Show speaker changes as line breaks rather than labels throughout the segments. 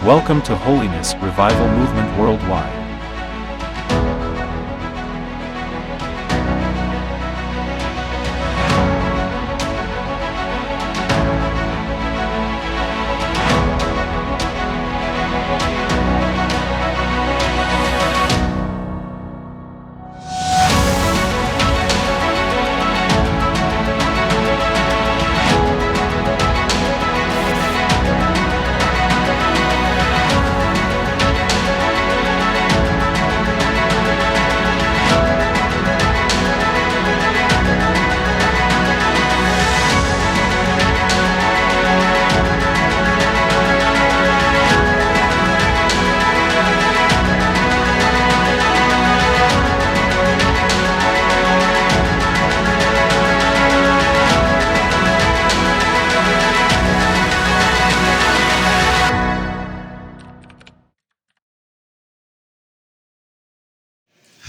Welcome to Holiness Revival Movement Worldwide.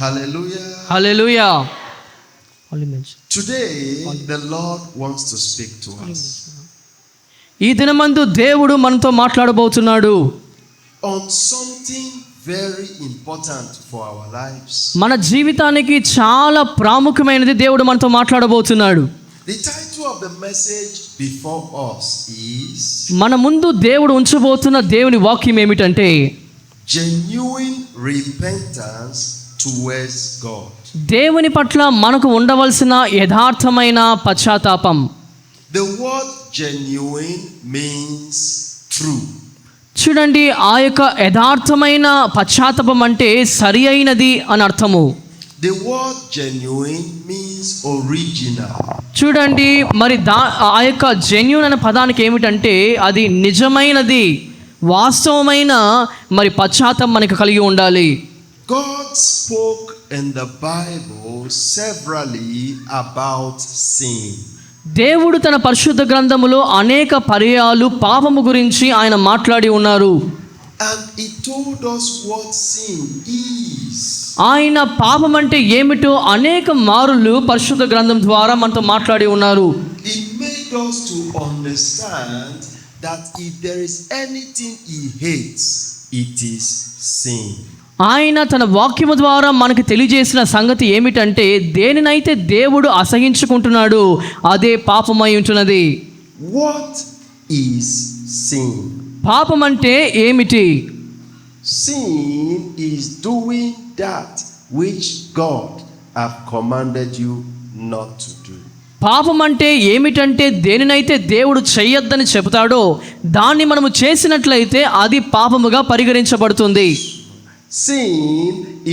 Hallelujah.
Hallelujah.
Today the Lord wants to speak to us
ఈ దినమందు దేవుడు మనతో మాట్లాడబోతున్నాడు
on something very important for our lives.
మన జీవితానికి చాలా ప్రాముఖ్యమైనది దేవుడు మనతో మాట్లాడబోతున్నాడు.
The title of the message before us is
మన ముందు దేవుడు ఉంచబోతున్న దేవుని వాక్యం ఏమిటంటే
genuine repentance towards God.
దేవుని పట్ల మనకు ఉండవలసిన యథార్థమైన పశ్చాత్తాపం.
The word genuine means true.
చూడండి, ఆ యొక్క యథార్థమైన పశ్చాత్తాపం అంటే సరి అయినది అని అర్థము.
The word genuine means original.
చూడండి, మరి ఆ యొక్క జెన్యూన్ అనే పదానికి ఏమిటంటే అది నిజమైనది, వాస్తవమైన మరి పశ్చాత్తాపం మనకు కలిగి ఉండాలి.
God spoke in the Bible severally about sin.
దేవుడు తన పరిశుద్ధ గ్రంథములో అనేక పర్యాయాలు పాపము గురించి ఆయన మాట్లాడి ఉన్నారు.
And he told us what sin is.
ఆయన పాపం అంటే ఏమిటో అనేక మారులు పరిశుద్ధ గ్రంథం ద్వారా మనతో మాట్లాడి ఉన్నారు.
He made us to understand that if there is anything he hates, it is sin.
ఆయన తన వాక్యము ద్వారా మనకు తెలియజేసిన సంగతి ఏమిటంటే దేనినైతే దేవుడు అసహించుకుంటున్నాడు అదే పాపమై ఉంటున్నది.
What is sin?
పాపం అంటే ఏమిటి?
Sin is doing that which God have commanded you not to do.
పాపం అంటే ఏమిటంటే దేనినైతే దేవుడు చెయ్యొద్దని చెబుతాడో దాన్ని మనము చేసినట్లయితే అది పాపముగా పరిగణించబడుతుంది.
Sin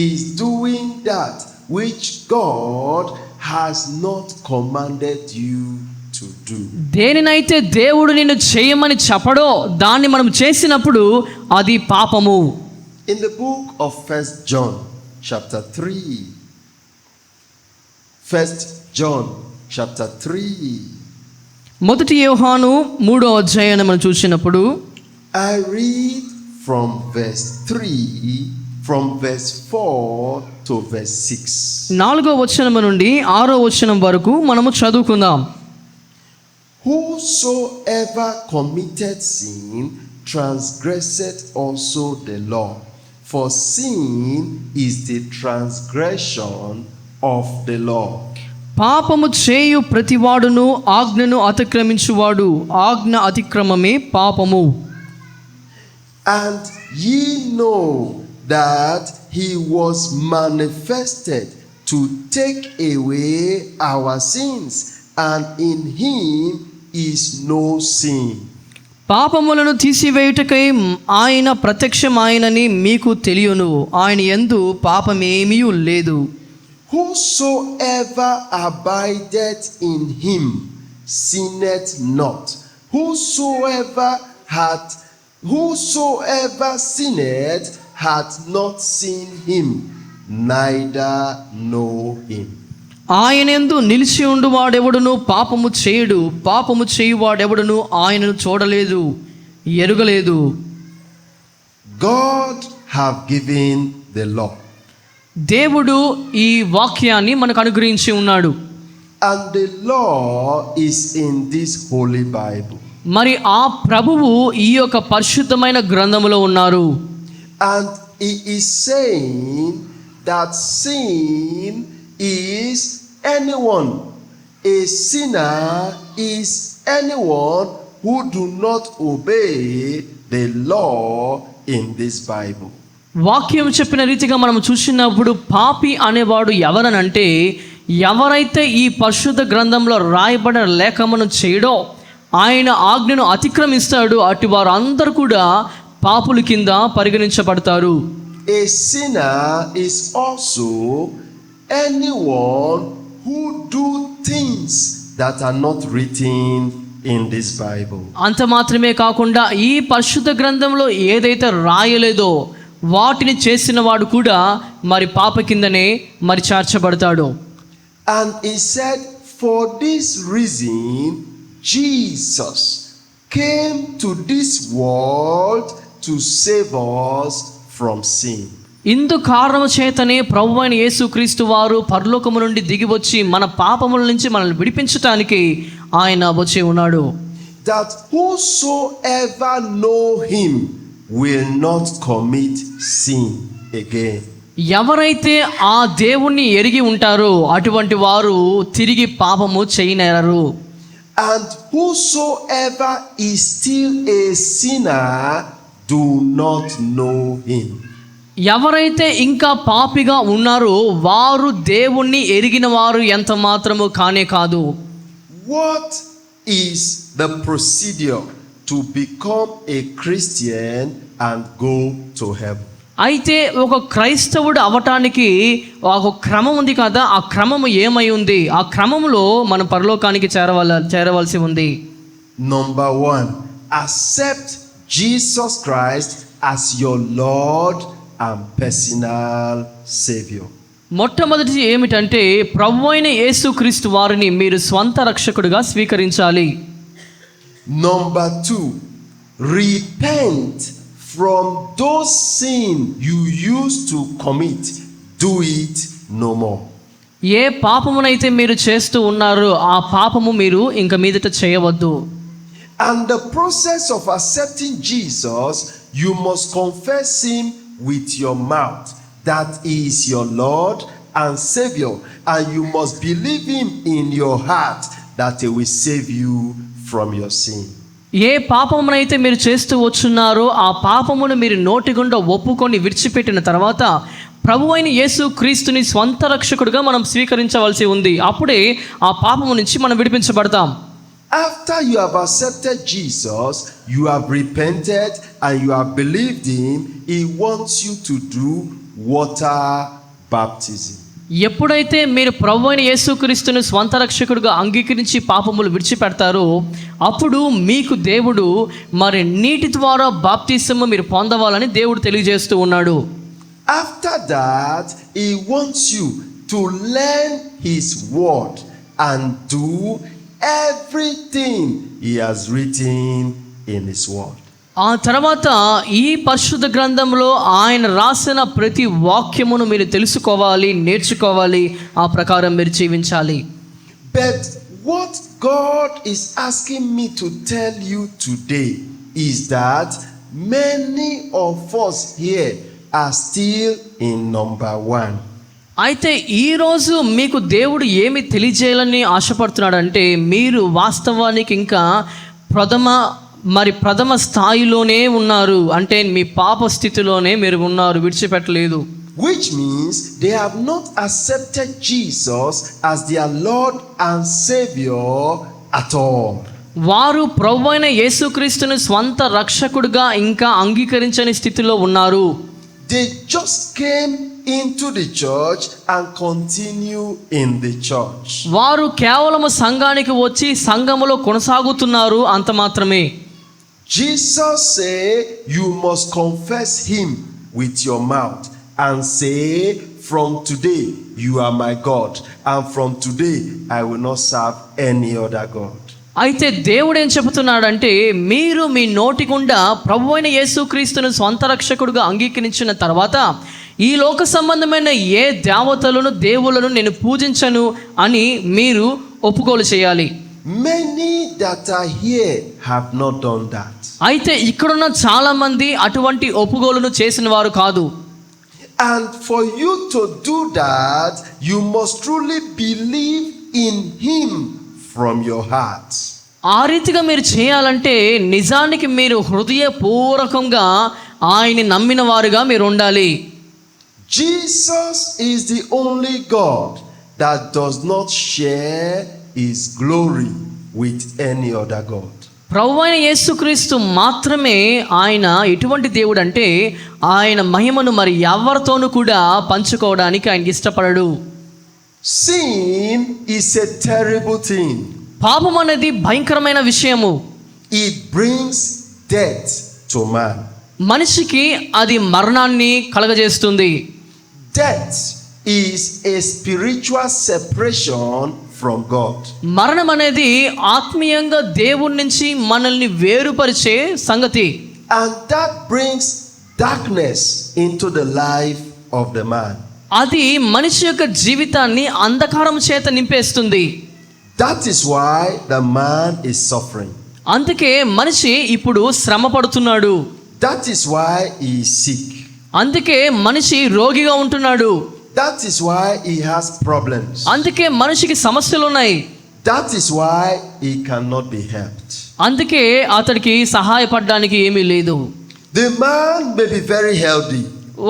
is doing that which God has not commanded you to do.
దేనినైతే దేవుడు నిన్ను చేయమని చెప్పడో దాన్ని మనం చేసినప్పుడు అది పాపము.
In the book of 1 John chapter 3, 1 John chapter 3,
మొదటి యోహాను 3వ అధ్యాయాన్ని మనం చూసినప్పుడు
I read from verse 3, from verse 4 to verse 6.
4వ వచనం నుండి 6వ వచనం వరకు మనము చదువుకుందాం.
Whosoever committed sin transgresseth also the law, for sin is the transgression of the law.
పాపము చేయు ప్రతివాడును ఆజ్ఞను అతిక్రమించువాడు, ఆజ్ఞ అతిక్రమమే పాపము.
And ye know that he was manifested to take away our sins, and in him is no sin.
పాపములను తీసివేయుటకై ఆయన ప్రత్యక్షమాయనని మీకు తెలియను, ఆయన యందు పాపమేమీ లేదు.
Whosoever abideth in him sinneth not. Whosoever sinneth hath not seen him, neither know him.
ఆయనందు నిలిచి ఉండు వాడెవడును పాపము చేయుడు, పాపము చేయువాడెవడును ఆయనను చూడలేదు, ఎరుగలేదు.
God have given the law.
దేవుడు ఈ వాక్యాన్ని మనకు అనుగ్రహించి ఉన్నాడు.
And the law is in this holy Bible.
మరి ఆ ప్రభువు ఈ యొక్క పరిశుద్ధమైన గ్రంథములో ఉన్నారు.
And he is saying that sin is anyone. A sinner is anyone who do not obey the law in this Bible.
వాక్యం చెప్పిన రీతిగా మనం చూసినప్పుడు పాపి అనేవాడు ఎవరనంటే ఎవరైతే ఈ పరిశుద్ధ గ్రంథంలో రాయబడిన లేఖమును చేయడో, ఆయన ఆజ్ఞను అతిక్రమిస్తాడు, అటు వారు అందరూ కూడా పాపుల కింద పరిగణించబడతారు.
A sinner is also anyone who do things that are not written in this Bible.
అంత మాత్రమే కాకుండా ఈ పరిశుద్ధ గ్రంథంలో ఏదైతే రాయలేదో వాటిని చేసిన వాడు కూడా మరి పాప కిందనే మరి చేర్చబడతాడు.
And he said, for this reason Jesus came to this world to save us from sin.
ఇందు కారణము చేతనే ప్రభువైన యేసుక్రీస్తు వారు పరలోకము నుండి దిగి వచ్చి మన పాపముల నుంచి మనల్ని విడిపించటానికి ఆయన వచ్చి ఉన్నాడు.
That whosoever know him will not commit sin again.
ఎవరైతే ఆ దేవుణ్ణి ఎరిగి ఉంటారో అటువంటి వారు తిరిగి పాపము చేయనేరరు.
And whosoever is still a sinner do not know him.
ఎవరైతే ఇంకా పాపిగా ఉన్నారో వారు దేవుణ్ణి ఎరిగిన వారు ఎంత మాత్రము కానే కాదు.
What is the procedure to become a Christian and go to heaven?
అయితే ఒక క్రైస్తవుడు అవటానికి ఒక క్రమం ఉంది కదా, ఆ క్రమము ఏమై ఉంది? ఆ క్రమంలో మనం పరలోకానికి చేరవలసి ఉంది.
Number 1, accept Jesus Christ as your Lord and personal Savior.
మొట్టమొదటి ఏమిటంటే ప్రభువైన యేసుక్రీస్తు వారిని మీరు స్వంత రక్షకుడిగా స్వీకరించాలి.
Number 2, repent from those sins you used to commit. Do it no more.
ఏ పాపమునైతే మీరు చేస్తూ ఉన్నారో ఆ పాపము మీరు ఇంక మీదట చేయవద్దు.
And the process of accepting Jesus, you must confess him with your mouth that he is your Lord and Savior, and you must believe him in your heart that he will save you from your sin.
ఏ పాపమునైతే మీరు చేస్తూ వచ్చున్నారో ఆ పాపమును మీరు నోటి గుండా ఒప్పుకొని విడిచిపెట్టిన తర్వాత ప్రభువైన యేసు క్రీస్తుని స్వంత రక్షకుడిగా మనం స్వీకరించవలసి ఉంది. అప్పుడే ఆ పాపము నుంచి మనం విడిపించబడతాం.
After you have accepted Jesus, you have repented and you have believed him, he wants you to do water baptism.
ఎప్పుడైతే మీరు ప్రభువైన యేసుక్రీస్తుని స్వంత రక్షకుడిగా అంగీకరించి పాపములు విడిచిపెడతారో అప్పుడు మీకు దేవుడు మరి నీటి ద్వారా బాప్తిసము మీరు పొందవాలని దేవుడు తెలియజేస్తూ ఉన్నాడు.
After that, he wants you to learn his word and do everything he has written in his word.
ఆ తర్వాత ఈ పరిశుద్ధ గ్రంథంలో ఆయన రాసిన ప్రతి వాక్యమును మీరు తెలుసుకోవాలి, నేర్చుకోవాలి, ఆ ప్రకారం మీరు జీవించాలి.
But what God is asking me to tell you today is that many of us here are still in number 1.
అయితే ఈరోజు మీకు దేవుడు ఏమి తెలియజేయాలని ఆశపడుతున్నాడంటే మీరు వాస్తవానికి ఇంకా ప్రథమ స్థాయిలోనే ఉన్నారు. అంటే మీ పాప స్థితిలోనే మీరు ఉన్నారు, విడిచిపెట్టలేదు.
Which means they have not accepted Jesus as their Lord and Savior at all.
వారు ప్రభువైన యేసుక్రీస్తుని స్వంత రక్షకుడిగా ఇంకా అంగీకరించని స్థితిలో ఉన్నారు.
They just came into the church and continue in the church.
వారు కేవలం సంఘానికి వచ్చి సంఘములో కొనసాగుతున్నారు, అంత మాత్రమే.
Jesus said you must confess him with your mouth and say, from today you are my God, and from today I will not serve any other God.
అయితే దేవుడు ఏం చెబుతున్నాడంటే మీరు మీ నోటి గుండా ప్రభువైన యేసుక్రీస్తును స్వంత రక్షకుడిగా అంగీకరించిన తర్వాత ఈ లోక సంబంధమైన ఏ దేవతలను దేవులను నేను పూజించను అని మీరు ఒప్పుకోలు చేయాలి.
Many that are here have not done that.
అయితే ఇక్కడున్న చాలా మంది అటువంటి ఒప్పుకోలును చేసిన వారు కాదు.
And for you to do that, you must truly believe in him from your heart.
ఆ రీతిగా మీరు చేయాలంటే నిజానికి మీరు హృదయపూర్వకంగా ఆయన్ని నమ్మిన వారుగా మీరు ఉండాలి.
Jesus is the only God that does not share his glory with any other God.
ప్రభువైన యేసుక్రీస్తు మాత్రమే ఆయన ఎటువంటి దేవుడు అంటే ఆయన మహిమను మరి ఎవరితోనూ కూడా పంచుకోవడానికి ఆయనకి ఇష్టపడడు.
Sin is a terrible thing.
పాపం అనేది భయంకరమైన విషయము.
It brings death to man.
మనిషికి అది మరణాన్ని కలగజేస్తుంది.
Death is a spiritual separation from God.
మరణం అనేది ఆత్మీయంగా దేవుడి నుంచి మనల్ని వేరుపరిచే సంగతి.
And that brings darkness into the life of the man.
అది మనిషి యొక్క జీవితాన్ని అంధకారం చేత నింపేస్తుంది.
That is why the man is suffering.
అందుకే మనిషి ఇప్పుడు శ్రమ పడుతున్నాడు.
That is why he is sick.
అందుకే మనిషి రోగిగా ఉంటున్నాడు.
That is why he has problems.
అందుకే మనిషికి సమస్యలు ఉన్నాయి.
That is why he cannot be helped.
అందుకే అతడికి సహాయపడడానికి ఏమీ లేదు.
The man may be very healthy.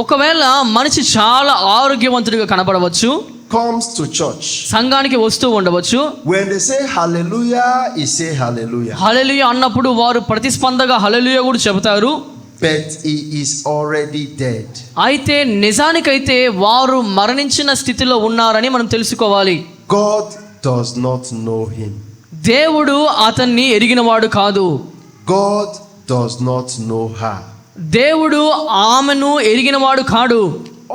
ఒకవేళ మనిషి చాలా ఆరోగ్యవంతుడిగా కనబడవచ్చు,
comes to church.
సంఘానికి వస్తూ ఉండవచ్చు.
When they say hallelujah, he say hallelujah.
హల్లెలూయా అన్నప్పుడు వారు ప్రతిస్పందగా హల్లెలూయా కూడా చెబుతారు.
But he is already dead.
అయితే నిజానికైతే వారు మరణించిన స్థితిలో ఉన్నారని మనం తెలుసుకోవాలి.
God does not know him.
దేవుడు అతన్ని ఎరిగినవాడు కాదు.
God does not know her.
దేవుడు ఆమెను ఎరిగినవాడు కాడు.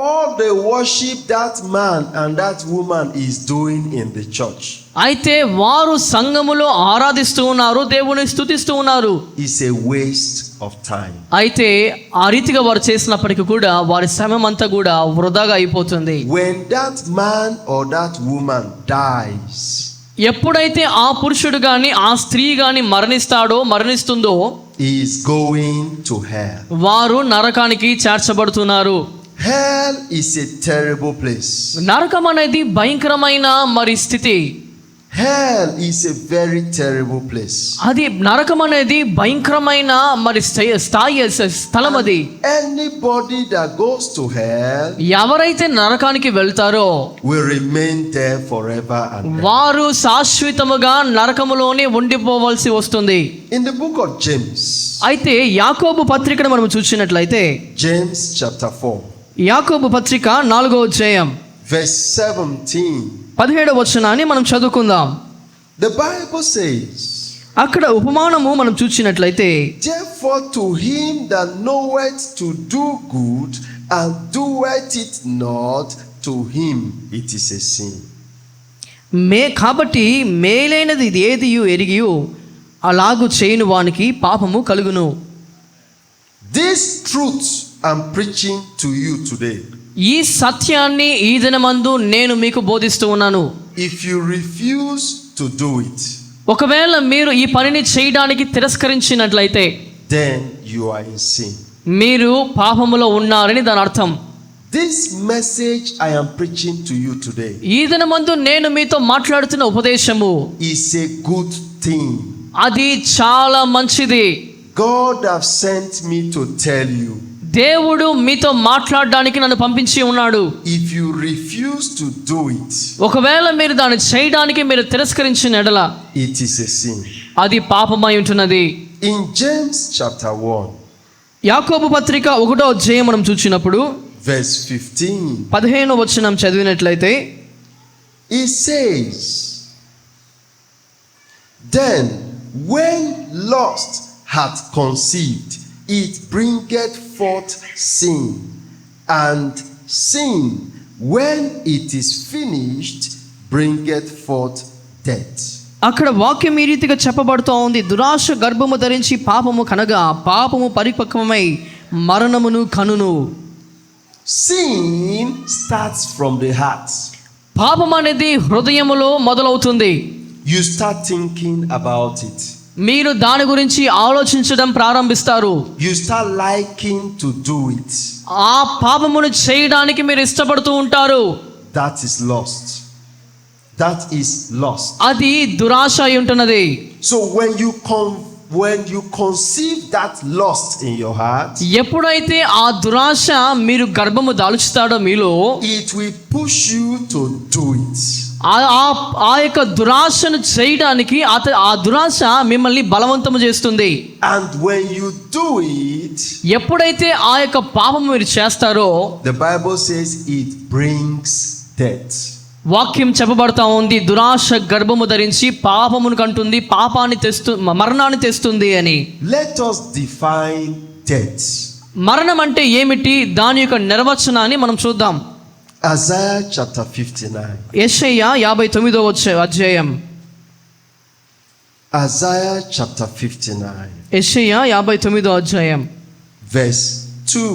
All the worship that man and that woman is doing in the church,
అయితే వారు సంఘములో ఆరాధిస్తూ ఉన్నారు, దేవుని స్తుతిస్తూ ఉన్నారు.
is a waste of time.
అయితే ఆ రీతిగా వారు చేసినప్పటికీ కూడా వారి సమయం అంతా కూడా వృధాగా అయిపోతుంది.
When that man or that woman dies,
ఎప్పుడైతే ఆ పురుషుడు గాని ఆ స్త్రీ గాని మరణిస్తుందో
he is going to hell.
వారు నరకానికి చేర్చబడుతున్నారు.
Hell is a terrible place.
నరకం అనేది భయంకరమైన మరి స్థితి.
Hell is a very terrible place.
అది నరకం అనేది భయంకరమైన మరి స్థలం అది.
Anybody that goes to hell
ఎవరైతే నరకానికి వెళ్తారో
will remain there forever and ever.
వారు శాశ్వతముగా నరకములోనే ఉండిపోవాల్సి వస్తుంది.
In the book of James,
అయితే యాకోబు పత్రికను మనం చూసినట్లయితే
James chapter 4,
యాకోబు పత్రిక 4వ అధ్యాయం
verse 17,
17వ వచనాన్ని మనం చదువుకుందాం.
the Bible says,
అక్కడ ఉపమానము మనం చూసినట్లయితే,
therefore to him that knoweth to do good and doeth it not, to him it is a sin.
కాబట్టి మేలైనది ఏదియు ఎరిగియు అలాగు చేయని వానికి పాపము కలుగును.
This truth I'm preaching to you today.
ఈ సత్యాన్ని ఈ దినమందు నేను మీకు బోధిస్తూ ఉన్నాను.
If you refuse to do it,
ఒకవేళ మీరు ఈ పనిని చేయడానికి తిరస్కరించినట్లయితే
then you are in sin.
మీరు పాపములో ఉన్నారని దాని అర్థం.
This message I am preaching to you today
ఈ దినమందు నేను మీతో మాట్లాడుతున్న ఉపదేశము
is a good thing.
అది చాలా మంచిది.
God have sent me to tell you.
దేవుడు మీతో మాట్లాడడానికి నన్ను పంపించి ఉన్నాడు.
If you refuse to do it,
ఒకవేళ మీరు దాన్ని చేయడానికి మీరు తిరస్కరించిన ఎడల
it is a sin.
అది పాపమై ఉంటున్నది.
In James chapter 1,
యాకోబు పత్రిక 1వ అధ్యాయం మనం చూసినప్పుడు
verse 15,
15వ వచనం చదివినట్లయితే,
it says, then when lust hath conceived, it bringeth forth sin, and sin, when it is finished, bringeth forth death.
అక్కడ వాక్యం ఈ రీతిగా చెప్పబడుతూ ఉంది, దురాశ గర్భము ధరించి పాపము కనగా పాపము పరిపక్వమై మరణమును కనును.
Sin starts from the heart.
పాపం అనేది హృదయములో మొదలవుతుంది.
you start thinking about it.
మీరు దాని గురించి ఆలోచించడం ప్రారంభిస్తారు.
You start liking to do it.
ఆ పాపమును చేయడానికి మీరు ఇష్టపడుతూ ఉంటారు.
That is lost. That is lost.
అది దురాశ అయి ఉంటున్నది.
So when you conceive that lust in your heart,
ఎప్పుడైతే ఆ దురాశ మీరు గర్భము దాల్చుతాడో మీలో,
it will push you to do it.
ఆ యొక్క దురాశను చేయడానికి ఆ దురాశ మిమ్మల్ని బలవంతము చేస్తుంది.
And when you do it,
ఎప్పుడైతే ఆ యొక్క పాపము మీరు చేస్తారో,
the Bible says it brings death.
వాక్యం చెప్పబడతా ఉంది, దురాశ గర్భము ధరించి పాపమును కంటుంది, మరణాన్ని తెస్తుంది అని.
Let us define death.
మరణం అంటే ఏమిటి, దాని యొక్క నిర్వచనాన్ని మనం చూద్దాం.
Isaiah chapter 59.
యెషయా 59వ అధ్యాయం.
Isaiah chapter 59.
యెషయా 59వ అధ్యాయం
Verse 2.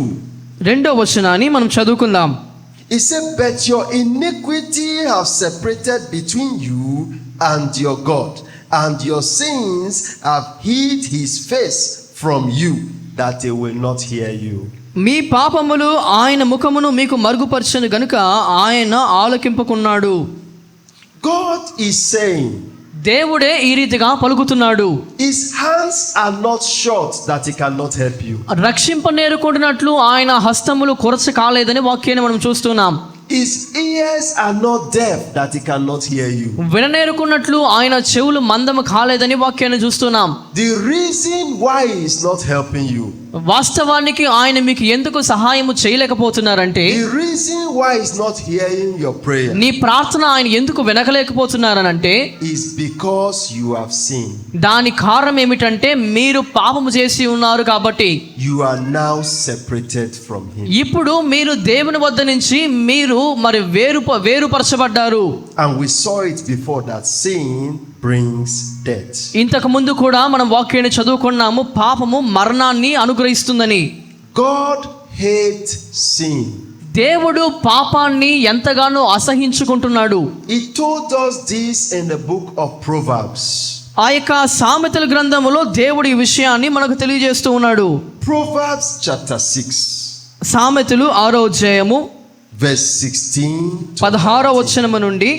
2వ వచనాన్ని మనం చదువుకుందాం.
He said, but your iniquity have separated between you and your God, and your sins have hid his face from you, that he will not hear you.
మీ పాపములు ఆయన ముఖమును మీకు మరుగుపరచను గనుక ఆయన ఆలకింపకున్నాడు.
God is saying,
దేవుడే ఈ రీతిగా పలుకుతున్నాడు.
his hands are not short that he cannot help you.
రక్షింపనేరుకుంటున్నట్లు ఆయన హస్తములు కొరచ కాలేదని వాక్యాన్ని మనం చూస్తున్నాం.
His ears are not deaf that he cannot hear you.
విననేరుకున్నట్లు ఆయన చెవులు మందము కాలేదని వాక్యాన్ని చూస్తున్నాం.
The reason why he is not helping you,
వాస్తవానికి ఆయన మీకు ఎందుకు సహాయము చేయలేకపోతున్నారంటే,
the reason why he is not hearing your prayer,
నీ ప్రార్థన ఆయన ఎందుకు వినకలేకపోతున్నారనంటే,
is because you have sinned.
దాని కారణం ఏమిటంటే మీరు పాపము చేసి ఉన్నారు కాబట్టి.
You are now separated from him.
ఇప్పుడు మీరు దేవుని వద్ద నుంచి మీరు మరి వేరుపరచబడ్డారు.
And we saw it before that sin brings death.
ఇంతకు ముందు కూడా మనం వాక్యాన్ని చదువుకున్నాము, పాపము మరణాన్ని అనుగ్రహిస్తుందని.
God hates sin.
దేవుడు పాపాన్ని ఎంతగానో అసహించుకుంటున్నాడు.
He told us this in the book of Proverbs.
ఆ యొక్క సామెతల గ్రంథములో దేవుడు ఈ విషయాన్ని మనకు తెలియజేస్తూ ఉన్నాడు.
Proverbs chapter 6.
సామెతలు 6వ అధ్యాయము
verse 16 to
16వ వచనము నుండి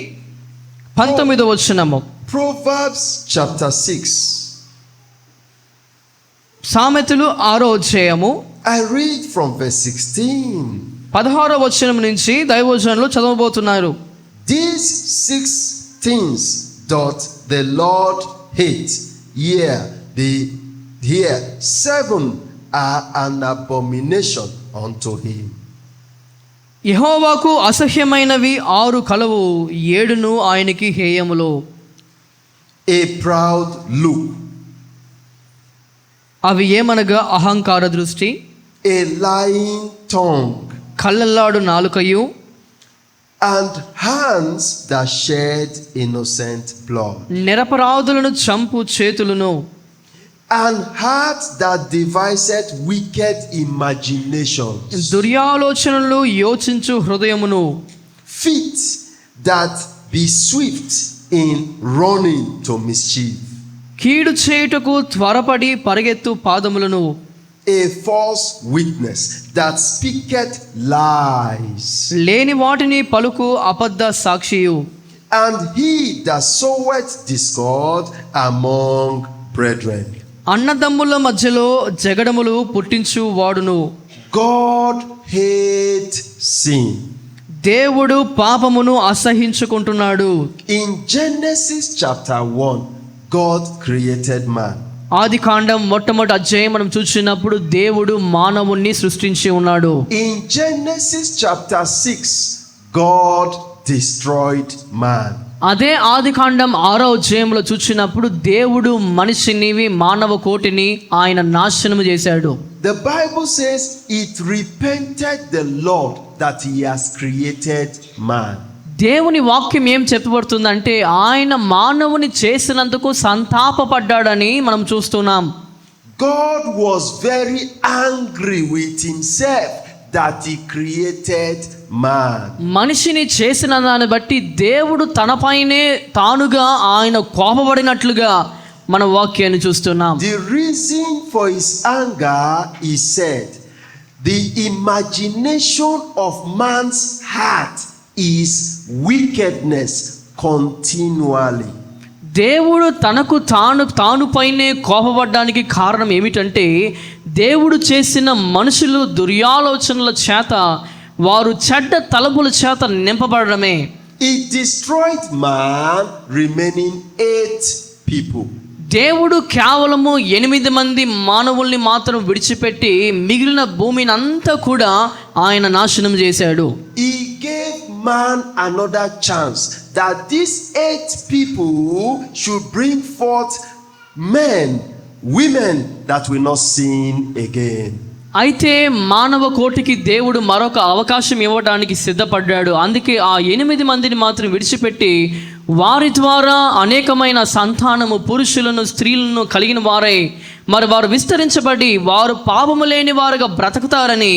19వ వచనము.
Proverbs chapter 6.
సామెతలు 6వ అధ్యాయము
I read from verse 16.
16వ వచనం నుంచి దైవజనులు చదవబోతున్నారు.
These 6 things doth the Lord hate, here 7 are an abomination unto him.
యెహోవాకు అసహ్యమైనవి 6 కలవు, 7ను ఆయనకి హేయములు.
A proud look,
అవి ఏమనగా అహంకార దృష్టి,
a lying tongue,
కళ్ళల్లాడు నాలుకయు,
and hands that shed innocent blood,
నిరపరాధులను చంపు చేతులను,
and heart that deviseth wicked imaginations,
దుర్యాలోచనలు యోచించు హృదయమును,
feet that be swift in running to mischief,
కీడు చేయుటకు త్వరపడి పరిగెత్తు పాదములను,
a false witness that speaketh lies,
లేని వాటిని పలుకు అబద్ధ సాక్షియు,
and he that soweth discord among brethren.
అన్నదమ్ముల మధ్యలో జగడములు పుట్టించు వాడును.
God hates sin.
దేవుడు పాపమును అసహించుకుంటున్నాడు.
In Genesis chapter 1, God created man.
ఆది కాండం మొట్టమొదటి అధ్యాయం మనం చూసినప్పుడు దేవుడు మానవుణ్ణి సృష్టించి ఉన్నాడు.
In Genesis chapter 6, God destroyed man.
అదే ఆది కాండం 6వ అధ్యాయంలో చూసినప్పుడు దేవుడు మనిషిని, మానవ కోటిని ఆయన నాశనము చేశాడు.
The Bible says it repented the Lord that he has created man.
దేవుని వాక్యం ఏం చెప్పబడుతుందంటే ఆయన మానవుని చేసినందుకు సంతాపపడ్డాడని మనం చూస్తున్నాం.
God was very angry with himself that he created man.
మనిషిని చేసిన దాన్ని బట్టి దేవుడు తనపైనే తానుగా ఆయన కోపపడినట్లుగా మన వాక్యాన్ని చూస్తున్నాం.
The reason for his anger, he said, the imagination of man's heart is wickedness continually.
దేవుడు తాను పైనే కోపపడడానికి కారణం ఏమిటంటే దేవుడు చేసిన మనుషులు దుర్యాలోచనల చేత వారు చెడ్డ తలపుల చేత నింపబడడమే.
He destroyed man, remaining 8 people.
దేవుడు కేవలము 8 మంది మానవుల్ని మాత్రం విడిచిపెట్టి మిగిలిన భూమిని అంతా కూడా ఆయన నాశనం చేశాడు.
He gave man another chance that these 8 people should bring forth men, women that will not sin again.
అయితే మానవ కోటికి దేవుడు మరొక అవకాశం ఇవ్వడానికి సిద్ధపడ్డాడు. అందుకే ఆ 8 మందిని మాత్రం విడిచిపెట్టి వారి ద్వారా అనేకమైన సంతానము పురుషులను స్త్రీలను కలిగిన వారై మరి వారు విస్తరించబడి వారు పాపము లేని వారుగా బ్రతుకుతారని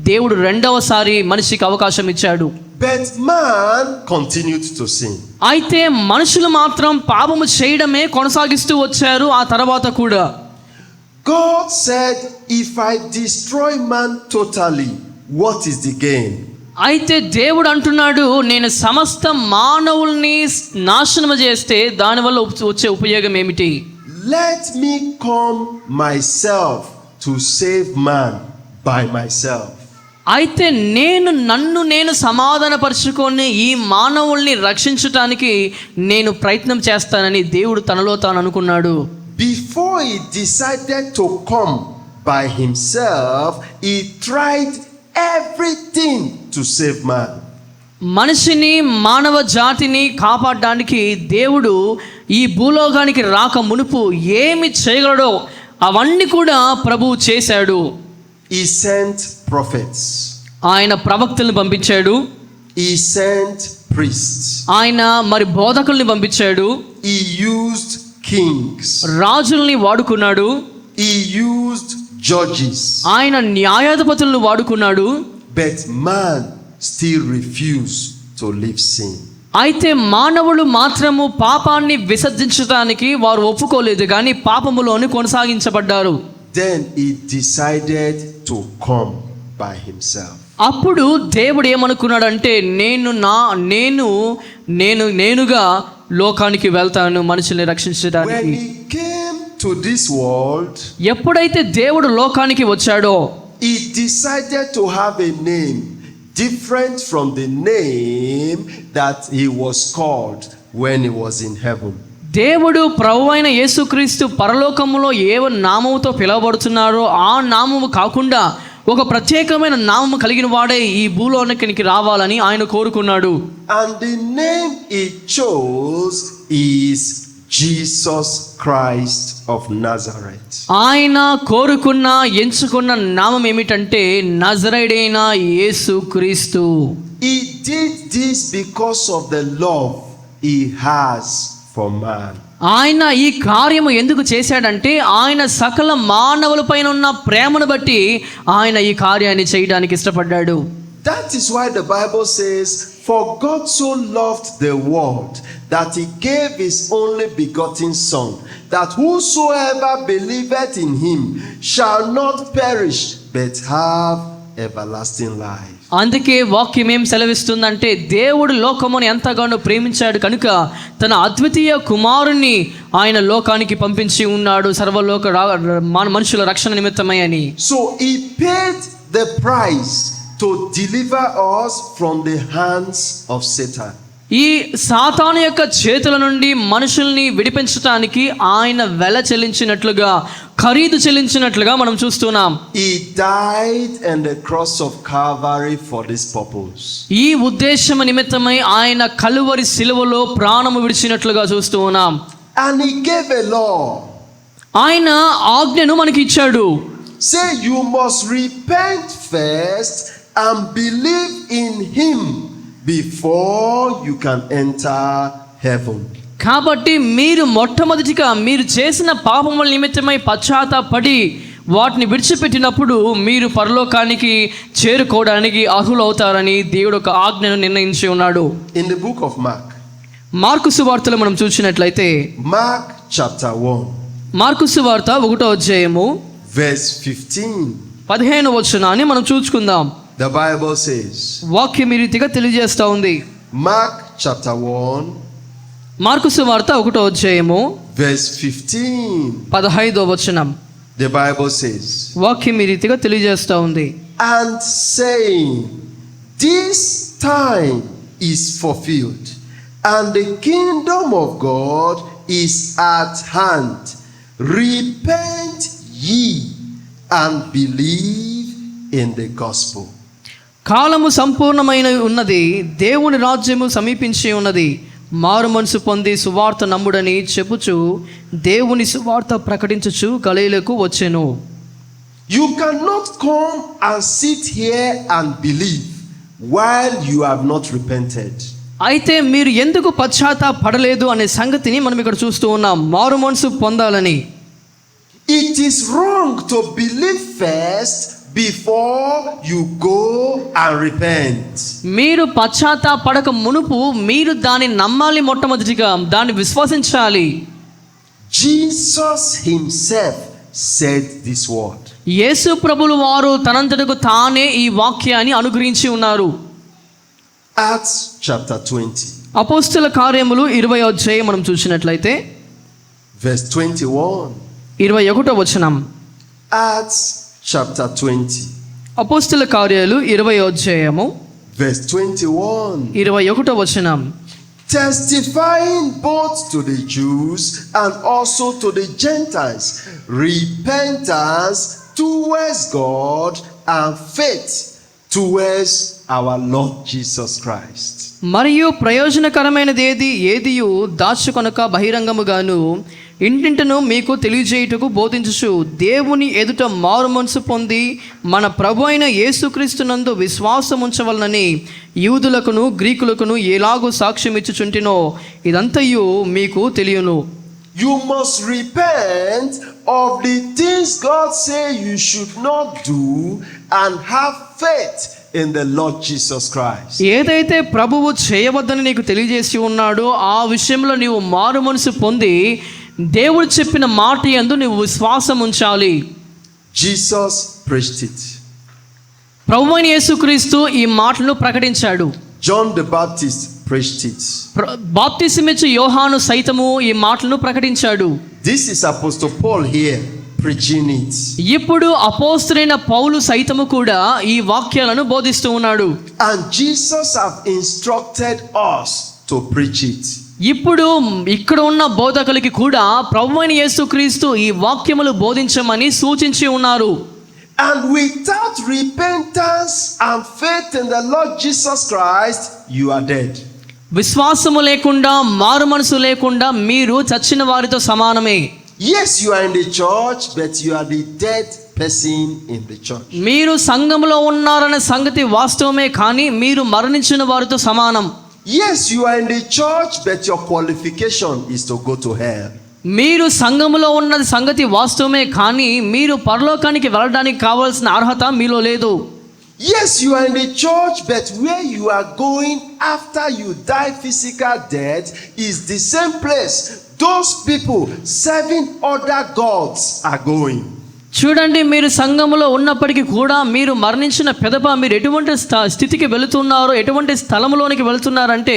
దేవుడు రెండవసారి మనిషికి అవకాశం ఇచ్చాడు.
But man continued to sin.
అయితే మనుషులు మాత్రం పాపము చేయడమే కొనసాగిస్తూ వచ్చారు. ఆ తర్వాత కూడా
God said, if I destroy man totally, what is the gain?
అయితే దేవుడు అంటున్నాడు, నేను సమస్త మానవుల్ని నాశనం చేస్తే దానివల్ల వచ్చే ఉపయోగం ఏమిటి?
Let me come myself to save man by myself.
అయితే నన్ను సమాధానపరుచుకొని ఈ మానవుల్ని రక్షించటానికి నేను ప్రయత్నం చేస్తానని దేవుడు తనలో తాను అనుకున్నాడు.
Before he decided to come by himself, he tried everything to save man.
మనిషిని మానవ జాతిని కాపాడడానికి దేవుడు ఈ భూలోకానికి రాక మునుపు ఏమి చేయగలడో అవన్నీ కూడా ప్రభువు చేశాడు.
He sent prophets.
ఆయన ప్రవక్తలను పంపించాడు.
He sent priests.
ఆయన మరి బోధకుల్ని పంపించాడు.
He used kings.
రాజుల్ని వాడుకున్నాడు.
He used judges.
ఆయన న్యాయాధిపతులను వాడుకున్నాడు.
But man still refused to leave sin.
అయితే మానవులు మాత్రము పాపాన్ని విసర్జించడానికి వారు ఒప్పుకోలేదు, కానీ పాపములోని కొనసాగించబడ్డారు.
Then he decided to come by himself.
అప్పుడు దేవుడు ఏమనుకున్నాడంటే నేనుగా లోకానికి వెళ్తాను మనుషుల్ని
When
రక్షించడానికి.
he came to this world,
ఎప్పుడైతే దేవుడు లోకానికి వచ్చాడో
he decided to have a name different from the name that he was called when he was in heaven.
దేవుడు ప్రభువైన యేసుక్రీస్తు పరలోకములో ఏ నామముతో పిలువబడుతున్నారో ఆ నామము కాకుండా ఒక ప్రత్యేకమైన నామము కలిగిన వాడే ఈ భూలోకానికి రావాలని ఆయన కోరుకున్నాడు.
And the name he chose is Jesus Christ of Nazareth.
ఆయన ఎంచుకున్న నామం ఏమిటంటే నజరేయుడైన యేసుక్రీస్తు.
He did this because of the love he has for man.
ఆయన ఈ కార్యము ఎందుకు చేశాడంటే ఆయన సకల మానవుల పైన ఉన్న ప్రేమను బట్టి ఆయన ఈ కార్యాన్ని చేయడానికి ఇష్టపడ్డాడు.
That is why the Bible says, for God so loved the world that he gave his only begotten Son, that whosoever believeth in him shall not perish but have everlasting life.
అందుకే వాక్యం ఏం సెలవిస్తుందంటే దేవుడు లోకమును ఎంతగానో ప్రేమించాడు కనుక తన అద్వితీయ కుమారుణ్ణి ఆయన లోకానికి పంపించి ఉన్నాడు సర్వలోక మనుషుల రక్షణ నిమిత్తమై అని.
So he paid the price to deliver us from the hands of Satan.
ఈ సాతాను యొక్క చేతుల నుండి మనుషుల్ని విడిపించడానికి ఆయన వెల చెల్లించినట్లుగా ఖరీదు చెల్లించినట్లుగా మనం చూస్తున్నాం.
He died on the cross of Calvary for this purpose.
ఈ ఉద్దేశం నిమిత్తమై ఆయన కలువరి శిలువలో ప్రాణము విడిచినట్లుగా చూస్తూ ఉన్నాం.
And he gave a law.
ఆయన ఆజ్ఞను మనకి ఇచ్చాడు.
Say you must repent first and believe in him before you can enter heaven.
కాబట్టి మీరు మొట్టమొదటిగా మీరు చేసిన పాపముల నిమిత్తమై పశ్చాత్తాపడి వాటిని విడిచిపెట్టినప్పుడు మీరు పరలోకానికి చేరుకోవడానికి అర్హులవుతారని దేవుడు ఒక ఆజ్ఞను నిర్ణయించి ఉన్నాడు.
In the book of Mark,
mark సువార్తలో మనం చూసినట్లయితే
Mark chapter 1,
మార్కు సువార్త 1వ అధ్యాయము
verse 15,
15వ వచనాన్ని మనం చూసుకుందాం.
the Bible says,
వాక్యం ఈ రీతిగా తెలియజేస్తా ఉంది.
Mark chapter 1,
మార్కు సువార్త 1వ అధ్యాయము
verse 15,
15వ వచనం.
the Bible says,
వాక్యం ఈ రీతిగా తెలియజేస్తా ఉంది.
and saying, this time is fulfilled, and the kingdom of God is at hand. Repent ye and believe in the gospel.
కాలము సంపూర్ణమైన ఉన్నది, దేవుని రాజ్యము సమీపించి ఉన్నది, మారు మనసు పొంది సువార్త నమ్ముడని చెప్పుచు దేవుని సువార్త ప్రకటించుచు గలీలకు వచ్చెను.
You cannot come and sit here and believe while you have not repented.
అయితే మీరు ఎందుకు పశ్చాత్తాపడలేదు అనే సంగతిని మనం ఇక్కడ చూస్తూ ఉన్నాం. మారు మనసు పొందాలని.
It is wrong to believe first before you go and repent.
మీరు పశ్చాత్తాపడక మునుపు మీరు దాన్ని నమ్మాలి, మొట్టమొదటిగా దాన్ని విశ్వసించాలి.
Jesus himself said this word.
యేసు ప్రభులు వారు తనంతటకు తానే ఈ వాక్యాన్ని అనుగ్రహించి ఉన్నారు.
Acts chapter 20,
అపోస్తల కార్యములు 20వ అధ్యాయం మనం చూసినట్లయితే
verse 21.
21వ వచనం.
Acts chapter 20,
అపోస్తల కార్యాలు 20వ అధ్యాయము
verse 21.
21వ వచనం.
Testifying both to the Jews and also to the Gentiles, repentance towards God and faith towards our Lord Jesus Christ.
మరియు ప్రయోజనకరమైనది ఏదియు దాచుకొనక బహిరంగముగాను ఇంటింటను మీకు తెలియజేయుటకు బోధించుచు దేవుని ఎదుట మారు మనసు పొంది మన ప్రభు అయిన యేసుక్రీస్తునందు విశ్వాసం ఉంచవలనని యూదులకును గ్రీకులకును ఎలాగూ సాక్ష్యం ఇచ్చుచుంటినో ఇదంతయు మీకు తెలియను.
You must repent of the things God say you should not do and have faith in the Lord Jesus Christ.
ఏదైతే ప్రభువు చేయవద్దని నీకు తెలియజేసి ఉన్నాడో ఆ విషయంలో నీవు మారు మనసు పొంది దేవుడు చెప్పిన మాట యందు నీవు విశ్వాసం ఉంచాలి.
Jesus preached it.
ప్రభువైన యేసుక్రీస్తు ఈ మాటలను ప్రకటించాడు.
John the Baptist preached it.
బాప్తిసమిచ్చు యోహాను సైతము ఈ మాటలను ప్రకటించాడు.
This is Apostle Paul here preaching it.
ఇప్పుడు అపోస్తలుడైన పౌలు సైతము కూడా ఈ వాక్యాలను బోధిస్తూ ఉన్నాడు.
And Jesus have instructed us to preach it.
ఇప్పుడు ఇక్కడ ఉన్న బోధకులకి కూడా ప్రభువైన యేసుక్రీస్తు ఈ వాక్యములు బోధించమని సూచించి ఉన్నారు.
And without repentance and faith in the Lord Jesus Christ, you are dead.
విశ్వాసము లేకుండా మారు మనసు లేకుండా మీరు చచ్చిన వారితో సమానమే.
Yes, you are in the church, but you are the dead person in the church.
మీరు సంఘములో ఉన్నారనే సంగతి వాస్తవమే, కానీ మీరు మరణించిన వారితో సమానం.
Yes, you are in the church, but your qualification is to go to hell.
మీరు సంఘములో ఉన్నది సంగతి వాస్తవమే, కానీ మీరు పరలోకానికి వెళ్ళడానికి కావాల్సిన అర్హత మీలో లేదు.
Yes, you are in the church, but where you are going after you die physical death is the same place those people serving other gods are going.
చూడండి, మీరు సంఘములో ఉన్నప్పటికీ కూడా మీరు మరణించిన పెదప మీరు ఎటువంటి స్థితికి వెళుతున్నారో, ఎటువంటి స్థలంలోనికి వెళుతున్నారంటే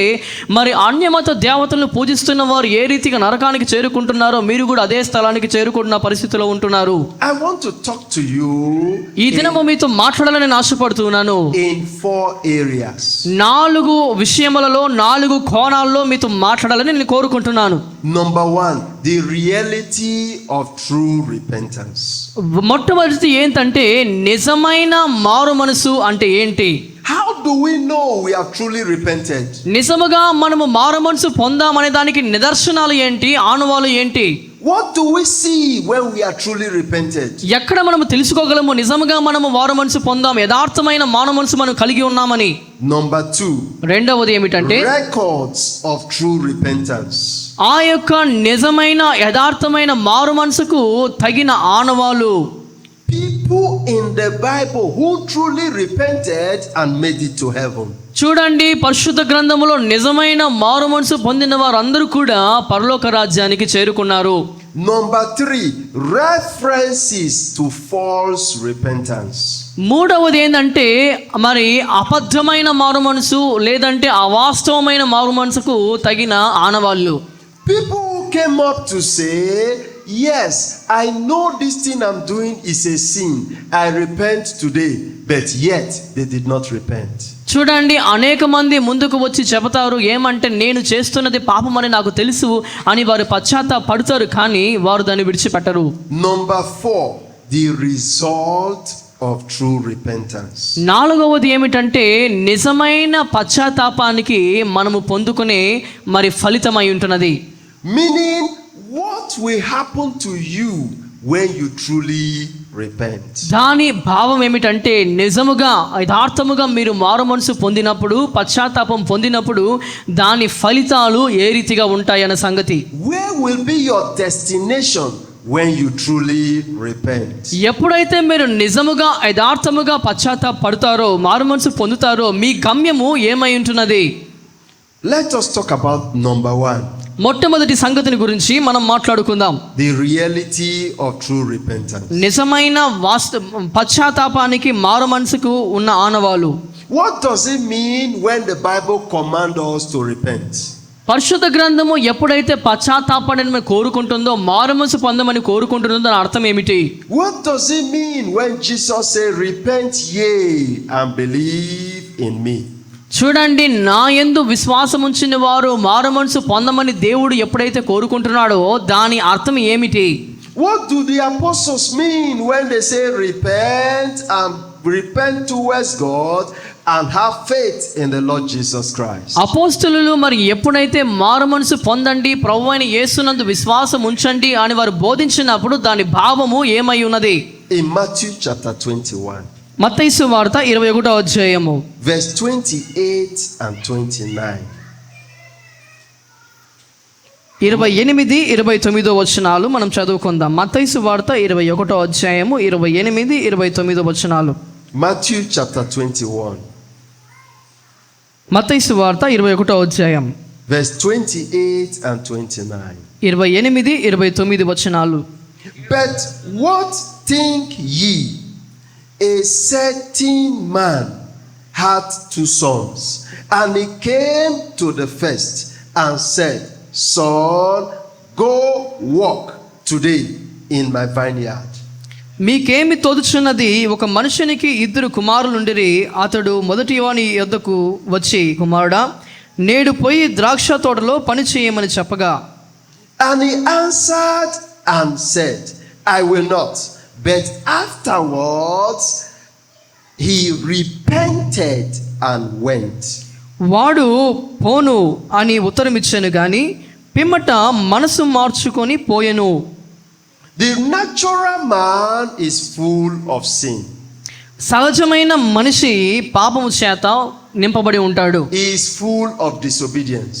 మరి అన్యమత దేవతలను పూజిస్తున్న వారు ఏ రీతిగా నరకానికి చేరుకుంటున్నారో మీరు కూడా అదే స్థలానికి చేరుకుంటున్న పరిస్థితిలో ఉంటున్నారు.
I want to talk to you
ఈ దినము మీతో మాట్లాడాలని నేను ఆశపడుతున్నాను.
in 4 areas.
4 విషయములలో 4 కోణాల్లో మీతో మాట్లాడాలని నేను కోరుకుంటున్నాను.
Number 1, the reality of true repentance.
మొట్టమొదటి ఏంటంటే నిజమైన మారు మనసు అంటే ఏంటి?
How do we know we have truly repented?
నిజముగా మనము మారు మనసు పొందామనే దానికి నిదర్శనాలు ఏంటి, ఆనవాలు ఏంటి?
What do we see when we are truly repented?
ఎక్కడ మనము తెలుసుకోగలము నిజముగా మనము మారు మనసు పొందాము, యథార్థమైన మారు మనసు మనం కలిగి ఉన్నామని?
Number 2,
రెండవది ఏమిటంటే
records of true repentance.
ఆ యొక్క నిజమైన యథార్థమైన మారు మనసుకు తగిన ఆనవాలు.
people in the Bible who truly repented and made it to heaven.
చూడండి, పరిశుద్ధ గ్రంథములో నిజమైన మారు మనసు పొందిన వారందరూ కూడా పరలోక రాజ్యానికి చేరుకున్నారు.
Number 3, references to false repentance.
మూడవది ఏంటంటే మరి అబద్ధమైన మారు మనసు లేదంటే అవాస్తవమైన మారు మనసుకు తగిన ఆనవాళ్ళు.
People who came up to say, yes, I know this thing I'm doing is a sin, I repent today, but yet they did not repent.
చూడండి, అనేక మంది ముందుకు వచ్చి చెబుతారు ఏమంటే నేను చేస్తున్నది పాపమని నాకు తెలుసు అని వారు పశ్చాత్తాపడతారు, కానీ వారు దాన్ని విడిచిపెట్టరు.
Number 4, the result of true repentance.
నాలుగవది ఏమిటంటే నిజమైన పశ్చాత్తాపానికి మనము పొందుకునే మరి ఫలితమై ఉంటున్నది.
Meaning, what will happen to you when you truly repent?
దాని భావం ఏమిటంటే నిజముగా యథార్థముగా మీరు మారు మనసు పొందినప్పుడు, పశ్చాత్తాపం పొందినప్పుడు దాని ఫలితాలు ఏ రీతిగా ఉంటాయన్న సంగతి.
Where will be your destination when you truly repent?
ఎప్పుడైతే మీరు నిజముగా యథార్థముగా పశ్చాత్తాపడతారో, మారు మనసు పొందుతారో, మీ గమ్యము ఏమై ఉంటున్నది?
Let us talk about number 1.
మొట్టమొదటి సంగతిని గురించి మనం మాట్లాడుకుందాం.
The reality of true repentance.
నిజమైన పశ్చాత్తాపానికి మారు మనసుకు ఉన్న ఆనవాలు.
What does it mean when the Bible commands us to repent?
పరిశుద్ధ గ్రంథము ఎప్పుడైతే పశ్చాత్తాపడని కోరుకుంటుందో, మారు మనసు పొందమని కోరుకుంటుందో దాని అర్థం ఏమిటి?
What does it mean when Jesus said, repent ye and believe in me?
చూడండి, నా యందు విశ్వాసం ఉంచిన వారు మారు మనసు పొందమని దేవుడు ఎప్పుడైతే కోరుకుంటున్నాడో దాని అర్థం ఏమిటి?
What do the apostles mean when they say repent towards God and have faith in the Lord Jesus Christ?
అపోస్తలులు మరి ఎప్పుడైతే మారు మనసు పొందండి, ప్రభువైన యేసునందు విశ్వాసం ఉంచండి అని వారు బోధించినప్పుడు దాని భావము ఏమై ఉన్నది?
In Matthew chapter 21.
మత్తయి సువార్త 21వ అధ్యాయము
verse 28 and 29.
28, 29 వచనాలు మనం చదువుకుందాం. మత్తయి సువార్త 21వ అధ్యాయము 28, 29 వచనాలు.
Matthew chapter 21.
మత్తయి సువార్త 21వ అధ్యాయం
verse 28 and 29.
28, 29 వచనాలు.
But what think ye? A certain man had 2 sons, and he came to the first and said, Son, go work today in my vineyard.
మీకేమి తోచుచున్నది? ఒక మనుషునికి 2 కుమారులుండిరి. అతడు మొదటి వాని యొద్దకు వచ్చి, కుమారుడా, నేడు పోయి ద్రాక్ష తోటలో పని చేయమని చెప్పగా,
And he answered and said, I will not. But afterwards he repented and went.
వాడు పోను అని ఉత్తరమిచ్చాను గాని పిమ్మట మనసు మార్చుకొని పోయెను.
The natural man is full of sin.
సహజమైన మనిషి పాపము చేత నింపబడి ఉంటాడు.
He is full of disobedience.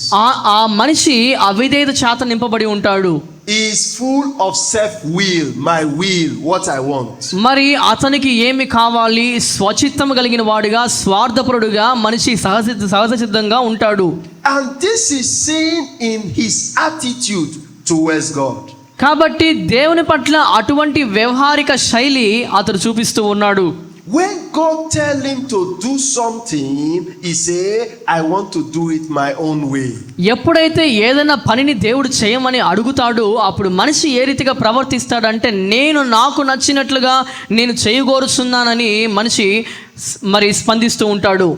ఆ మనిషి అవిధేయత చేత నింపబడి ఉంటాడు.
He is full of self-will, my will, what I want.
మరి అతనికి ఏమి కావాలి? స్వచిత్తము కలిగిన వాడుగా, స్వార్థపరుడుగా మనిషి సహజ సిద్ధంగా ఉంటాడు.
And this is seen in his attitude towards God.
కాబట్టి దేవుని పట్ల అటువంటి వ్యవహారిక శైలి అతడు చూపిస్తూ ఉన్నాడు.
When God tell him to do something, he say, I want to do it my own way.
ఎప్పుడైతే ఏదైనా పనిని దేవుడు చేయమని అడుగుతాడో అప్పుడు మనిషి ఏ రీతిగా ప్రవర్తిస్తాడంటే నాకు నచ్చినట్లుగా నేను చేయగోరుచున్నానని మనిషి మరి స్పందిస్తూ ఉంటాడు.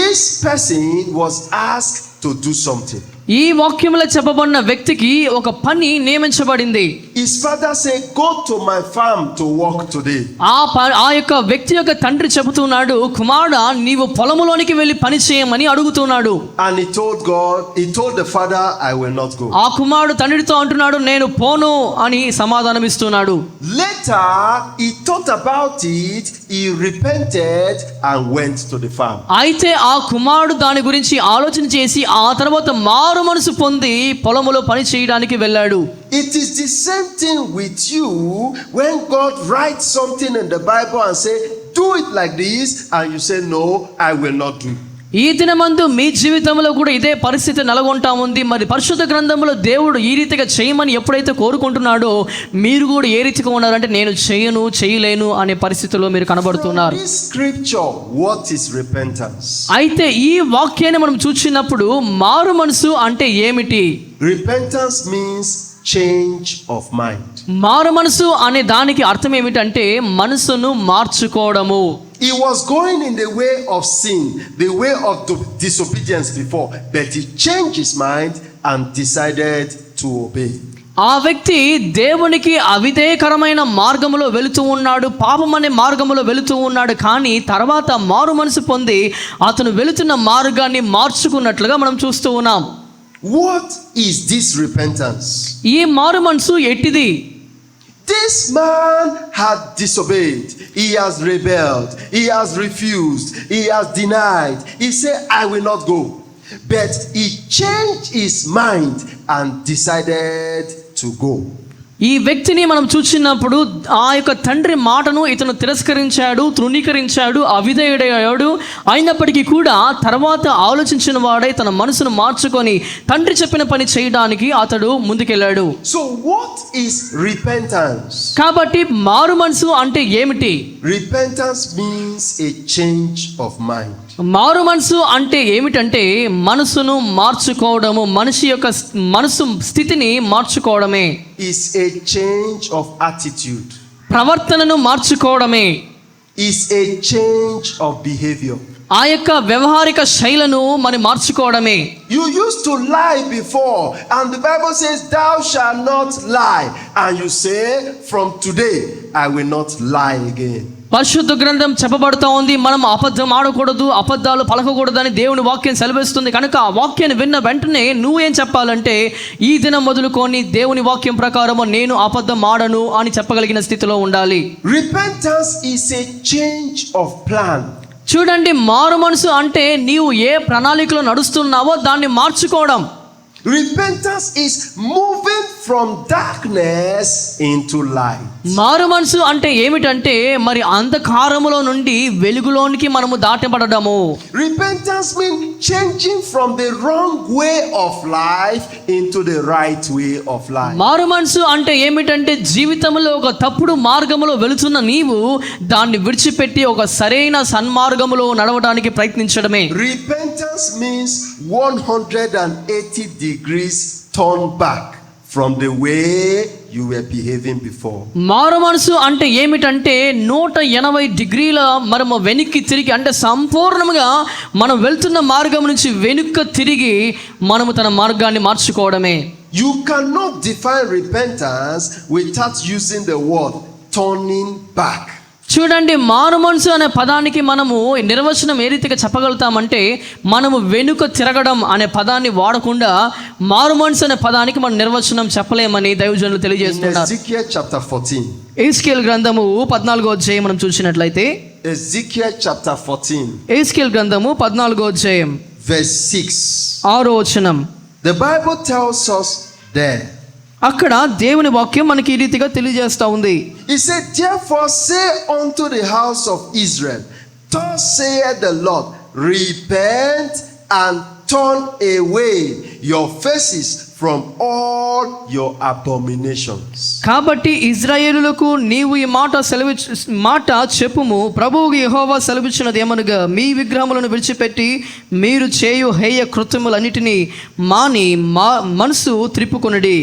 This person was asked to do something.
ఈ వాక్యంలో చెప్పబడిన వ్యక్తికి ఒక పని నియమించబడింది.
His father said, go to my farm to work today.
ఆ యొక్క వ్యక్తి యొక్క తండ్రి చెబుతున్నాడు, కుమారుడా, నీవు పొలములోనికి వెళ్ళి పని చేయమని అడుగుతున్నాడు.
And he told the father, I will not go.
ఆ కుమారుడు తండ్రితో అంటున్నాడు, నేను పోను అని సమాధానం ఇస్తున్నాడు.
Later he thought about it, he repented and went to the farm.
అయితే ఆ కుమారుడు దాని గురించి ఆలోచన చేసి ఆ తర్వాత మారు మారు మనసు పొంది పొలములో పని చేయడానికి వెళ్ళాడు.
It is the same thing with you when God writes something in the Bible and say, do it like this, and you say, no, I will not do.
ఈ దినమందు మీ జీవితంలో కూడా ఇదే పరిస్థితి నెలకొంటా ఉంది. మరి పరిశుద్ధ గ్రంథంలో దేవుడు ఈ రీతిగా చేయమని ఎప్పుడైతే కోరుకుంటున్నాడో మీరు కూడా ఏ రీతిగా ఉన్నారంటే నేను చేయలేను అనే పరిస్థితిలో మీరు కనబడుతున్నారు.
From this scripture, what is repentance?
అయితే ఈ వాక్యాన్ని మనం చూసినప్పుడు మారు మనసు అంటే ఏమిటి?
Repentance means change of mind.
మారు మనసు అనే దానికి అర్థం ఏమిటంటే మనసును మార్చుకోవడము.
He was going in the way of sin, the way of disobedience before, but he changed his mind and decided to obey.
ఆ వ్యక్తి దేవునికి అవిధేయకరమైన మార్గములో వెళుతూ ఉన్నాడు, పాపం అనే మార్గములో వెళుతూ ఉన్నాడు. కానీ తర్వాత మారు మనసు పొంది అతను వెళుతున్న మార్గాన్ని మార్చుకున్నట్లుగా మనం చూస్తూ ఉన్నాం.
What is this repentance?
ఈ మారు మనసు ఎట్టిది?
This man had disobeyed. He has rebelled. He has refused. He has denied. He said, I will not go. But he changed his mind and decided to go.
ఈ వ్యక్తిని మనం చూసినప్పుడు ఆ యొక్క తండ్రి మాటను ఇతను తిరస్కరించాడు, తృణీకరించాడు, అవిధేయుడయ్యాడు. అయినప్పటికీ కూడా తర్వాత ఆలోచించిన వాడై తన మనసును మార్చుకొని తండ్రి చెప్పిన పని చేయడానికి అతడు ముందుకెళ్ళాడు.
So what is repentance?
కాబట్టి మారు మనసు అంటే ఏమిటి?
Repentance means a change of mind.
మారు మనసు అంటే ఏమిటంటే మనసును మార్చుకోవడము, మనిషి యొక్క మనసు స్థితిని మార్చుకోవడమే.
Is a change of attitude.
ప్రవర్తనను మార్చుకోవడమే.
Is a change of behavior.
ఆ యొక్క వ్యవహారిక శైలను మనం మార్చుకోవడమే.
You used to lie before, and the Bible says, thou shalt not lie. And you say, from today, I will not lie again.
పరిశుద్ధ గ్రంథం చెప్పబడుతూ ఉంది, మనం అబద్ధం ఆడకూడదు, అబద్ధాలు పలకకూడదని దేవుని వాక్యం సెలవిస్తుంది. కనుక ఆ వాక్యాన్ని విన్న వెంటనే నువ్వేం చెప్పాలంటే ఈ దినం మొదలుకొని దేవుని వాక్యం ప్రకారము నేను అబద్ధం ఆడను అని చెప్పగలిగిన స్థితిలో ఉండాలి.
Repentance is a change of plan.
చూడండి, మారు మనసు అంటే నీవు ఏ ప్రణాళికలో నడుస్తున్నావో దాన్ని మార్చుకోవడం.
Repentance is moving from darkness into light.
మారు మనసు అంటే ఏమిటంటే మరి అంధకారములో నుండి వెలుగులోనికి మనము దాటబడడము.
Repentance means changing from the wrong way of life into the right way of life.
మారు మనసు అంటే ఏమిటంటే జీవితంలో ఒక తప్పుడు మార్గములో వెళుతున్న నీవు దాన్ని విడిచిపెట్టి ఒక సరైన సన్మార్గములో నడవడానికి ప్రయత్నించడమే.
Repentance means 180 degrees turn back from the way you were behaving before.
మారు మనసు అంటే ఏమిటంటే 180 డిగ్రీల మనము వెనక్కి తిరిగి, అంటే సంపూర్ణంగా మనం వెళ్తున్న మార్గం నుంచి వెనుక తిరిగి మనము తన మార్గాన్ని మార్చుకోవడమే.
You cannot define repentance without using the word turning back.
చూడండి, మారు మనసు అనే పదానికి మనము నిర్వచనం ఏ రీతిగా చెప్పగలుగుతామంటే మనము వెనుక తిరగడం అనే పదాన్ని వాడకుండా మారు మనసు అనే పదానికి మనం నిర్వచనం చెప్పలేమని దైవజనులు తెలియజేస్తున్నారు.
Ezekiel chapter 14.
ఎహెజ్కేలు గ్రంథము 14వ అధ్యాయం మనం చూసినట్లయితే
Ezekiel chapter 14.
ఎహెజ్కేలు గ్రంథము 14వ అధ్యాయం
verse 6.
6వ వచనం.
The Bible tells us there.
అక్కడ దేవుని వాక్యం మనకి ఈ రీతిగా తెలియజేస్తా ఉంది.
He said, therefore say unto the house of Israel, thus saith the Lord, repent and turn away your faces from all your abominations.
కాబట్టి ఇశ్రాయేలులకు నీవు ఈ మాట చెప్పుము, ప్రభువు యెహోవా సెలవిచ్చినది ఏమనగా మీ విగ్రహములను విడిచిపెట్టి మీరు చేయు హేయ కృత్యములన్నిటినీ మాని మనసు త్రిప్పుకొనుడి.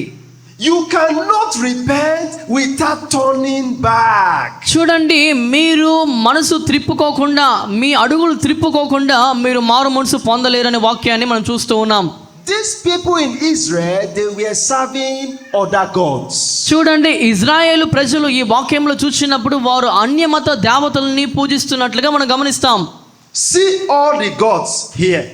You cannot repent without turning back.
చూడండి, మీరు మనసు త్రిప్పుకోకుండా, మీ అడుగులు త్రిప్పుకోకుండా మీరు మారు మనసు పొందలేరనే వాక్యాన్ని మనం చూస్తూ ఉన్నాం.
These people in Israel, they were serving other gods.
చూడండి, ఇజ్రాయేలు ప్రజలు ఈ వాక్యంలో చూసినప్పుడు వారు అన్యమత దేవతల్ని పూజిస్తున్నట్లుగా మనం గమనిస్తాం.
See all the gods here.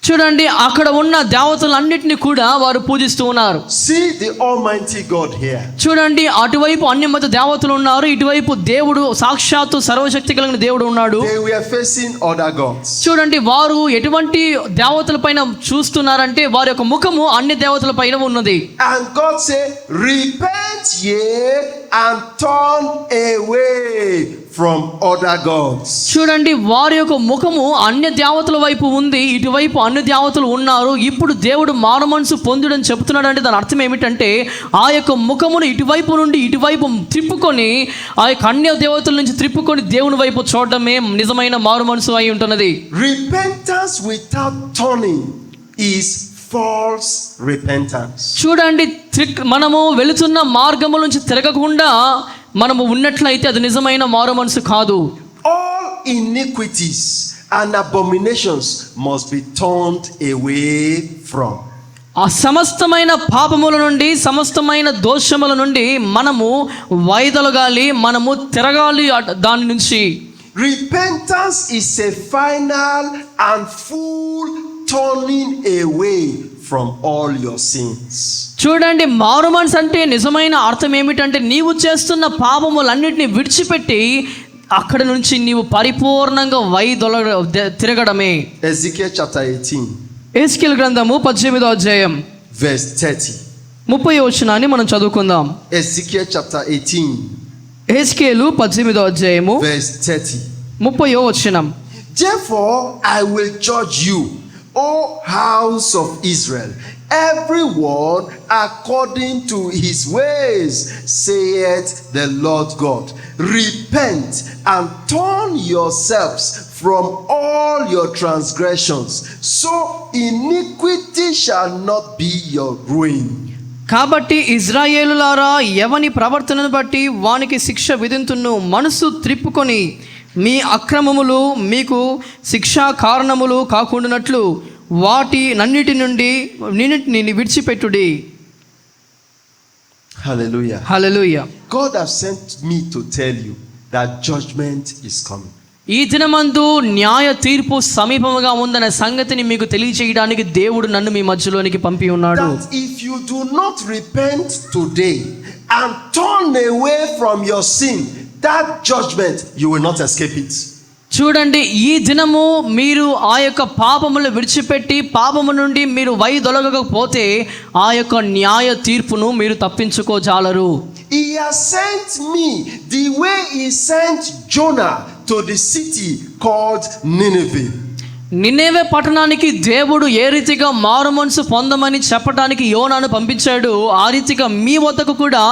చూడండి, అక్కడ ఉన్న దేవతలన్నిటిని కూడా వారు పూజిస్తూ ఉన్నారు.
See the Almighty God here.
చూడండి, అటువైపు అన్యమత దేవతలు ఉన్నారు, ఇటువైపు దేవుడు సాక్షాత్తు సర్వశక్తి కలిగిన దేవుడు ఉన్నాడు.
They were facing other gods.
చూడండి, వారు ఎటువంటి దేవతల పైన చూస్తున్నారంటే వారి యొక్క ముఖము అన్ని దేవతల పైన ఉన్నది.
And God said, repent ye and turn away from other gods.
చూడండి, వారి యొక్క ముఖము అన్య దేవతల వైపు ఉంది, ఇటువైపు అన్ని దేవతలు ఉన్నారు. ఇప్పుడు దేవుడు మారు మనసు పొందుడని చెప్తున్నాడు. అంటే దాని అర్థం ఏమిటంటే ఆ యొక్క ముఖమును ఇటువైపు నుండి ఇటువైపు త్రిప్పుకొని ఆ యొక్క అన్య దేవతల నుంచి త్రిప్పుకొని దేవుని వైపు చూడడమే నిజమైన మారు మనసు అయి ఉంటున్నది.
Repentance without turning is false repentance.
చూడండి, మనము వెళుతున్న మార్గముల నుంచి తిరగకుండా మనము ఉన్నట్లయితే అది నిజమైన మారు మనసు కాదు.
All iniquities and abominations must be turned away from.
ఆ సమస్తమైన పాపముల నుండి, సమస్తమైన దోషముల నుండి మనము వైదొలగాలి, మనము తిరగాలి దాని నుంచి.
Repentance is a final and full turning away from all your sins.
చూడండి, మారు మనసు అంటే నిజమైన అర్థం ఏమిటంటే నీవు చేస్తున్న పాపములన్నిటిని విడిచిపెట్టి అక్కడ నుంచి నీవు పరిపూర్ణంగా తిరగడమే.
Ezekiel chapter 18
ఎహెజ్కేలు గ్రంథము 18వ అధ్యాయం
verse 30.
30వ వచనాన్ని మనం చదువుకుందాం.
Ezekiel chapter 18
ఎహెజ్కేలు 18వ అధ్యాయము
verse 30.
30వ వచనం.
Therefore I will judge you, O house of Israel, everyone according to his ways, saith the Lord God. Repent and turn yourselves from all your transgressions, so iniquity shall not be your ruin.
కాబట్టి ఇజ్రాయేలులారా, ఎవని ప్రవర్తనను బట్టి వానికి శిక్ష విధింతును, మనసు త్రిప్పుకొని మీ అక్రమములు మీకు శిక్షా కారణములు కాకుండానట్లు వాటినన్నిటి నుండి విడిచిపెట్టుడి.
Hallelujah.
Hallelujah.
God has sent me to tell you that judgment is coming.
ఈ దినమందు న్యాయ తీర్పు సమీపముగా ఉందనే సంగతిని మీకు తెలియజేయడానికి దేవుడు నన్ను మీ మధ్యలోనికి పంపి ఉన్నాడు.
That if you do not repent today and turn away from your sin, that judgment you will not escape it.
చూడండి, ఈ దినము మీరు ఆ యొక్క పాపములు విడిచిపెట్టి పాపము నుండి మీరు వైదొలగకపోతే ఆ యొక్క న్యాయ తీర్పును మీరు తప్పించుకోజాలరు.
He has sent me the way he sent Jonah to the city called Nineveh.
నినెవె పట్టణానికి దేవుడు ఏ రీతిగా మారు మనసు పొందమని చెప్పడానికి యోనాను పంపించాడు, ఆ రీతిగా మీ వద్దకు కూడా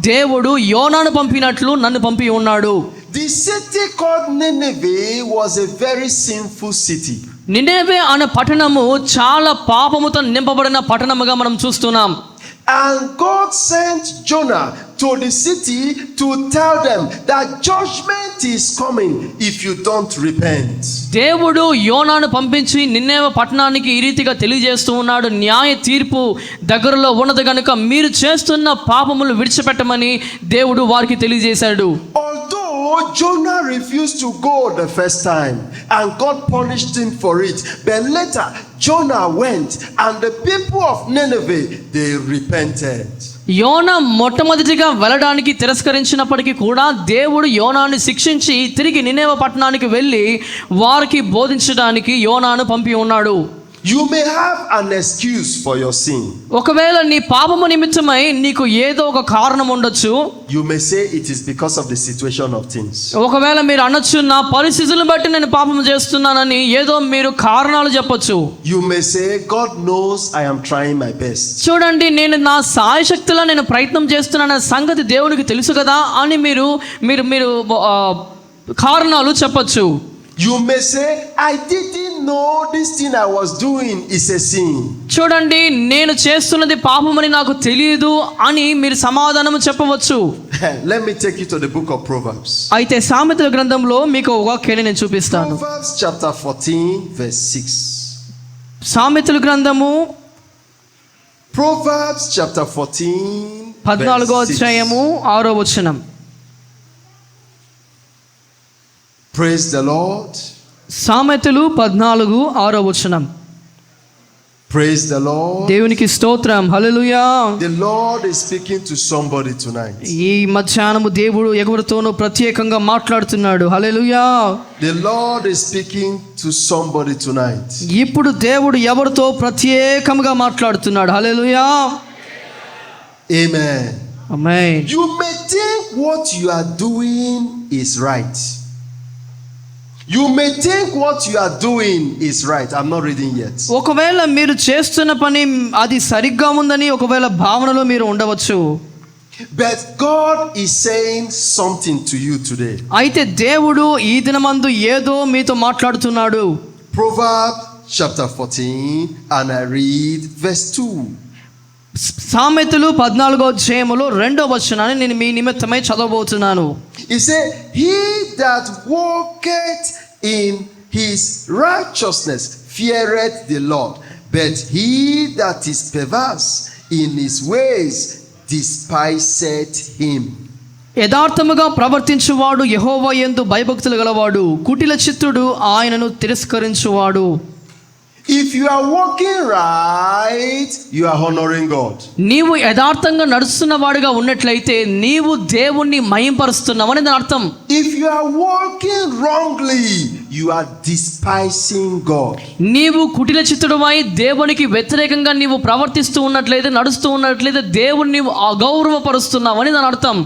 దేవుడు యోనాను పంపినట్లు నన్ను పంపి ఉన్నాడు.
The city called Nineveh was a very sinful city.
నినెవె అనే పట్టణము చాలా పాపముతో నింపబడిన పట్టణముగా మనం చూస్తున్నాం.
And God sent Jonah to the city to tell them that judgment is coming if you don't repent.
దేవుడు యోనాను పంపించి నినెవె పట్టణానికి ఈ రీతిగా తెలియజేస్తూ ఉన్నాడు, న్యాయ తీర్పు దగ్గరలో ఉన్నది కనుక మీరు చేస్తున్న పాపములు విడిచిపెట్టమని దేవుడు వారికి తెలియజేశాడు.
Although Jonah refused to go the first time and God punished him for it, but later Jonah went and the people of Nineveh, they repented.
యోనా మొట్టమొదటిగా వెళ్ళడానికి తిరస్కరించినప్పటికీ కూడా దేవుడు యోనాను శిక్షించి తిరిగి నినెవె పట్టణానికి వెళ్ళి వారికి బోధించడానికి యోనాను పంపి ఉన్నాడు.
You may have an excuse for your sin.
ఒకవేళ నీ పాపము నిమిత్తమై నీకు ఏదో ఒక కారణం ఉండొచ్చు.
You may say it is because of the situation of things.
ఒకవేళ మీరు అనొచ్చు, నా పరిస్థితులను బట్టి నేను పాపం చేస్తున్నానని ఏదో మీరు కారణాలు చెప్పొచ్చు.
You may say God knows I am trying my best.
చూడండి, నేను నా సాయశక్తిలో నేను ప్రయత్నం చేస్తున్నానన్న సంగతి దేవునికి తెలుసు కదా అని మీరు మీరు మీరు కారణాలు చెప్పొచ్చు.
You may say I didn't know this thing I was doing is a sin.
చూడండి, నేను చేస్తున్నది పాపమని నాకు తెలియదు అని మీరు సమాధానం చెప్పవచ్చు.
Let me take you to the book of Proverbs.
అయితే సామెతల గ్రంథంలో మీకు ఒక వాక్యాన్ని నేను చూపిస్తాను.
Proverbs chapter 14 verse 6.
సామెతల గ్రంథము
Proverbs chapter 14
14వ
verse 6.
అధ్యాయము 6వ వచనం.
Praise the Lord.
సామెతలు 14 6వ వచనం.
Praise the Lord.
దేవునికి స్తోత్రం. హల్లెలూయా.
The Lord is speaking to somebody tonight.
ఈ మధ్యాహ్నము దేవుడు ఎవరితోనో ప్రత్యేకంగా మాట్లాడుతున్నాడు. హల్లెలూయా.
The Lord is speaking to somebody tonight.
ఇప్పుడు దేవుడు ఎవరితో ప్రత్యేకంగా మాట్లాడుతున్నాడు. హల్లెలూయా.
Amen.
Amen.
You may think what you are doing is right. You may think what you are doing is right. I'm not reading yet.
ఒకవేళ మీరు చేస్తున్న పని అది సరిగ్గా ఉందని ఒకవేళ భావనలో మీరు ఉండవచ్చు.
But God is saying something to you today.
అయితే దేవుడు ఈ దినమందు ఏదో మీతో మాట్లాడుతున్నాడు.
Proverbs chapter 14 and I read verse 2.
సామెతలు 14వ అధ్యాయములో 2వ వచనాన్ని నేను మీ నిమిత్తమై చదవబోతున్నాను.
He said, "He that walketh in his righteousness feareth the Lord, but he that is perverse in his ways despiseth him."
యథార్థముగా ప్రవర్తించువాడు యెహోవా యందు భయభక్తులు గలవాడు, కుటిల చిత్తుడు ఆయనను తిరస్కరించువాడు.
If you are walking right, you are honoring God.
నీవు యథార్థంగా నడుస్తున్న వాడిగా ఉన్నట్లయితే నీవు దేవుణ్ణి మహింపరుస్తున్నావని దాని అర్థం.
If you are walking wrongly, you are despising God.
నీవు కుటిల చిత్తుడువై దేవునికి వ్యతిరేకంగా నీవు ప్రవర్తిస్తూ ఉన్నట్లయితే, నడుస్తూ ఉన్నట్లయితే దేవుణ్ణి నీవు అగౌరవపరుస్తున్నావని దాని అర్థం.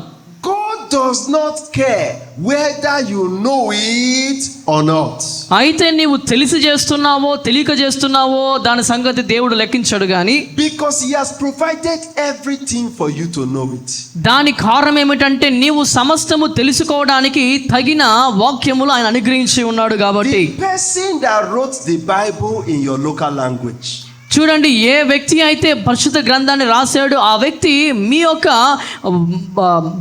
God does not care whether you know it or not.
అయితే నీవు తెలిసి చేస్తున్నావో తెలియక చేస్తున్నావో దాని సంగతి దేవుడు లెక్కించాడు గాని,
Because he has provided everything for you to know it.
దాని కారణం ఏమిటంటే నీవు సమస్తము తెలుసుకోవడానికి తగిన వాక్యములు ఆయన అనుగ్రహించి ఉన్నాడు కాబట్టి.
The person that wrote the Bible in your local language,
చూడండి, ఏ వ్యక్తి అయితే పరిశుద్ధ గ్రంథాన్ని రాశాడు ఆ వ్యక్తి మీ యొక్క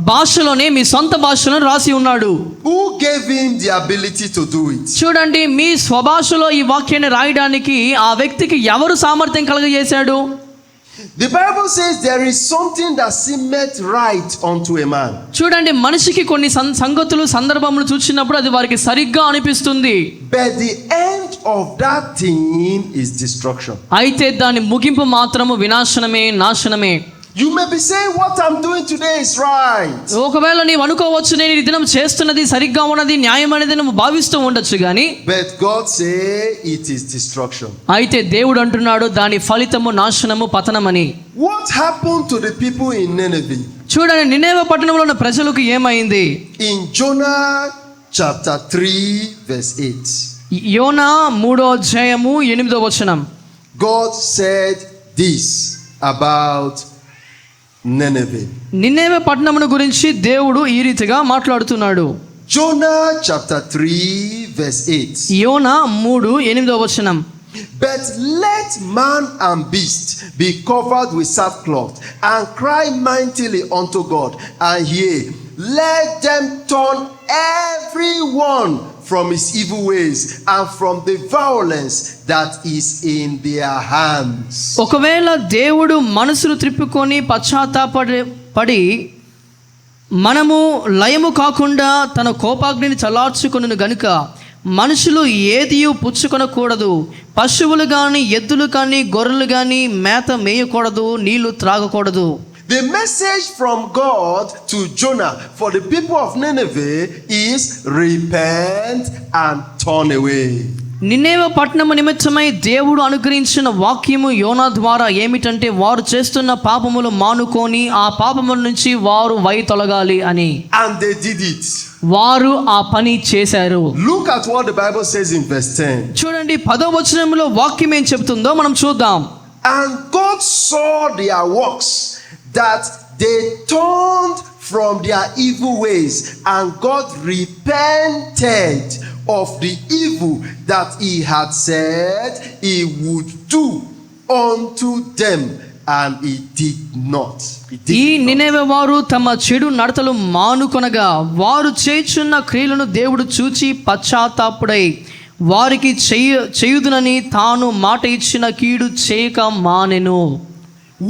భాషలోనే, మీ సొంత భాషలో రాసి ఉన్నాడు.
who gave him the ability to do it?
చూడండి, మీ స్వభాషలో ఈ వాక్యాన్ని రాయడానికి ఆ వ్యక్తికి ఎవరు సామర్థ్యం కలుగజేశాడు?
The Bible says there is something that seemeth right unto a man.
చూడండి, మనిషికి కొన్ని సంగతులు సందర్భములు చూసినప్పుడు అది వారికి సరిగ్గా అనిపిస్తుంది.
But the end of that thing is destruction.
అయితే దాని ముగింపు మాత్రము వినాశనమే, నాశనమే.
You may be saying what I'm doing today is right.
ఒకవేళ నీవు అనుకోవచ్చు, నేను ఈ దినం చేస్తున్నది సరిగ్గా ఉన్నది, న్యాయమైనది నువ్వు భావిస్తూ ఉండొచ్చు కానీ,
But God say it is destruction.
అయితే దేవుడు అంటున్నాడు దాని ఫలితము నాశనము, పతనమని.
What happened to the people in Nineveh?
చూడండి, నినేవే పట్టణంలో ఉన్న ప్రజలకు ఏమైంది?
In Jonah chapter 3 verse 8.
యోనా 3వ అధ్యాయము 8వ వచనం.
God said this about Nineveh.
నినేవే పట్టణమును గురించి దేవుడు ఈ రీతిగా మాట్లాడుతున్నాడు.
Jonah chapter 3 verse 8.
యోనా 3:8వ వచనం.
But let man and beast be covered with sackcloth and cry mightily unto God, and yea, let them turn every one from his evil ways and from the violence that is in their hands.
ఒకవేళ దేవుడు మనసును త్రిప్పుకొని పశ్చాత్తాపడి మనము లయము కాకుండా తన కోపాగ్నిని చల్లార్చుకొనును గనుక మనుషులు ఏదియు పుచ్చుకొనకూడదు, పశువులు కానీ ఎద్దులు కానీ గొర్రెలు కానీ మేత మేయకూడదు, నీళ్లు త్రాగకూడదు.
The message from God to Jonah for the people of Nineveh is repent and turn away.
నినేవే పట్టణము నిమిత్తమై దేవుడు అనుగ్రహించిన వాక్యము యోనా ద్వారా ఏమిటంటే, వారు చేస్తున్న పాపములు మానుకొని ఆ పాపముల నుంచి వారు తొలగాలి అని.
And they did it.
వారు ఆ పని చేశారు.
Look at what the Bible says in verse 10.
చూడండి, 10వ వచనంలో వాక్యం ఏం చెప్తుందో మనం చూద్దాం.
And God saw their works, that they turned from their evil ways, and God repented of the evil that he had said he would do unto them, and he did not.
ఈ నినేవే వారు తమ చెడు నడతలు మానుకొనగా వారు చేయుచున్న క్రియలను దేవుడు చూచి పశ్చాత్తాపుడై వారికి చేయుదునని తాను మాట ఇచ్చిన కీడు చేయక మానెను.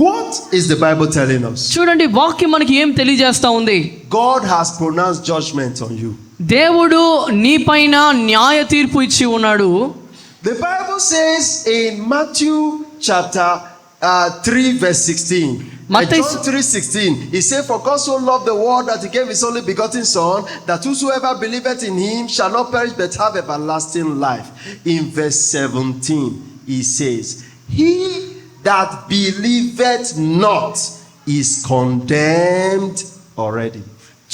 What is the Bible telling us?
చూడండి, వాక్యం మనకి ఏం తెలియజేస్తా ఉంది?
God has pronounced judgment on you.
దేవుడు నీపైన న్యాయ తీర్పు ఇచ్చి ఉన్నాడు.
The Bible says in Matthew chapter 3 verse 16.
Matthew-
John 3:16. He said, "For God so loved the world that he gave his only begotten Son, that whosoever believeth in him shall not perish but have everlasting life." In verse 17, he says, "He that believeth not is condemned already."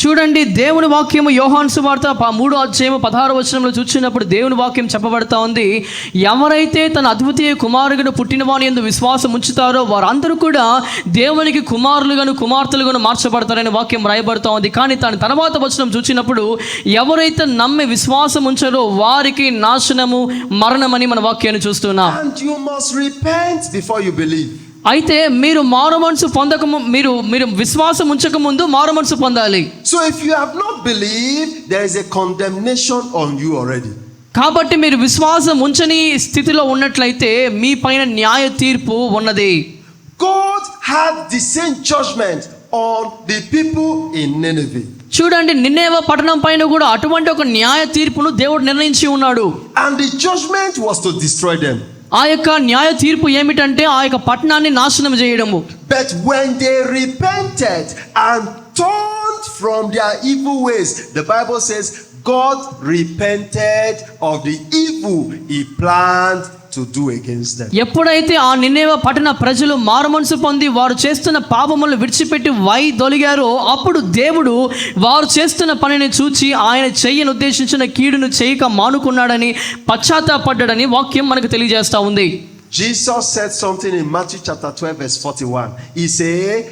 చూడండి, దేవుని వాక్యము యోహాను సువార్త 3:16 చూసినప్పుడు దేవుని వాక్యం చెప్పబడతా ఉంది, ఎవరైతే తన అద్వితీయ కుమారుడును పుట్టినవాని యందు విశ్వాసం ఉంచుతారో వారందరూ కూడా దేవునికి కుమారులుగాను కుమార్తెలుగాను మార్చబడతారనే వాక్యం రాయబడతా ఉంది. కానీ తన తర్వాత వచనం చూసినప్పుడు ఎవరైతే నమ్మి విశ్వాసం ఉంచారో వారికి నాశనము, మరణమని మన వాక్యాన్ని చూస్తున్నాం.
And you must repent before you believe.
అయితే మీరు మారు మనసు పొందక మీరు విశ్వాసం ఉంచక ముందు మారు మనసు పొందాలి.
So if you have not believed, there is a condemnation on you already.
కాబట్టి మీరు విశ్వాసం ఉంచని స్థితిలో ఉన్నట్లయితే మీ పైన న్యాయ తీర్పు ఉన్నది.
God had the same judgment on the people in Nineveh.
చూడండి, నినేవే పట్టణం పైన కూడా అటువంటి ఒక న్యాయ తీర్పును దేవుడు నిర్ణయించి ఉన్నాడు.
And the judgment was to destroy them.
ఆ యొక్క న్యాయ తీర్పు ఏమిటంటే ఆ యొక్క పట్టణాన్ని నాశనం చేయడము.
But when they repented and turned from their evil ways, the Bible says God repented of the evil he planned to do against them.
ఎప్పుడైతే ఆ నినేవే పట్టణ ప్రజలు మారుమనసు పొంది వారు చేస్తున్న పాపములను విడిచిపెట్టి వైదొలిగారో అప్పుడు దేవుడు వారు చేస్తున్న పనిని చూచి ఆయన చెయ్యను ఉద్దేశించిన కీడును చేయక మానుకున్నాడని పశ్చాత్తాపడ్డాడని వాక్యం మనకు తెలియజేస్తా ఉంది.
Jesus said something in Matthew chapter 12 verse 41. He said,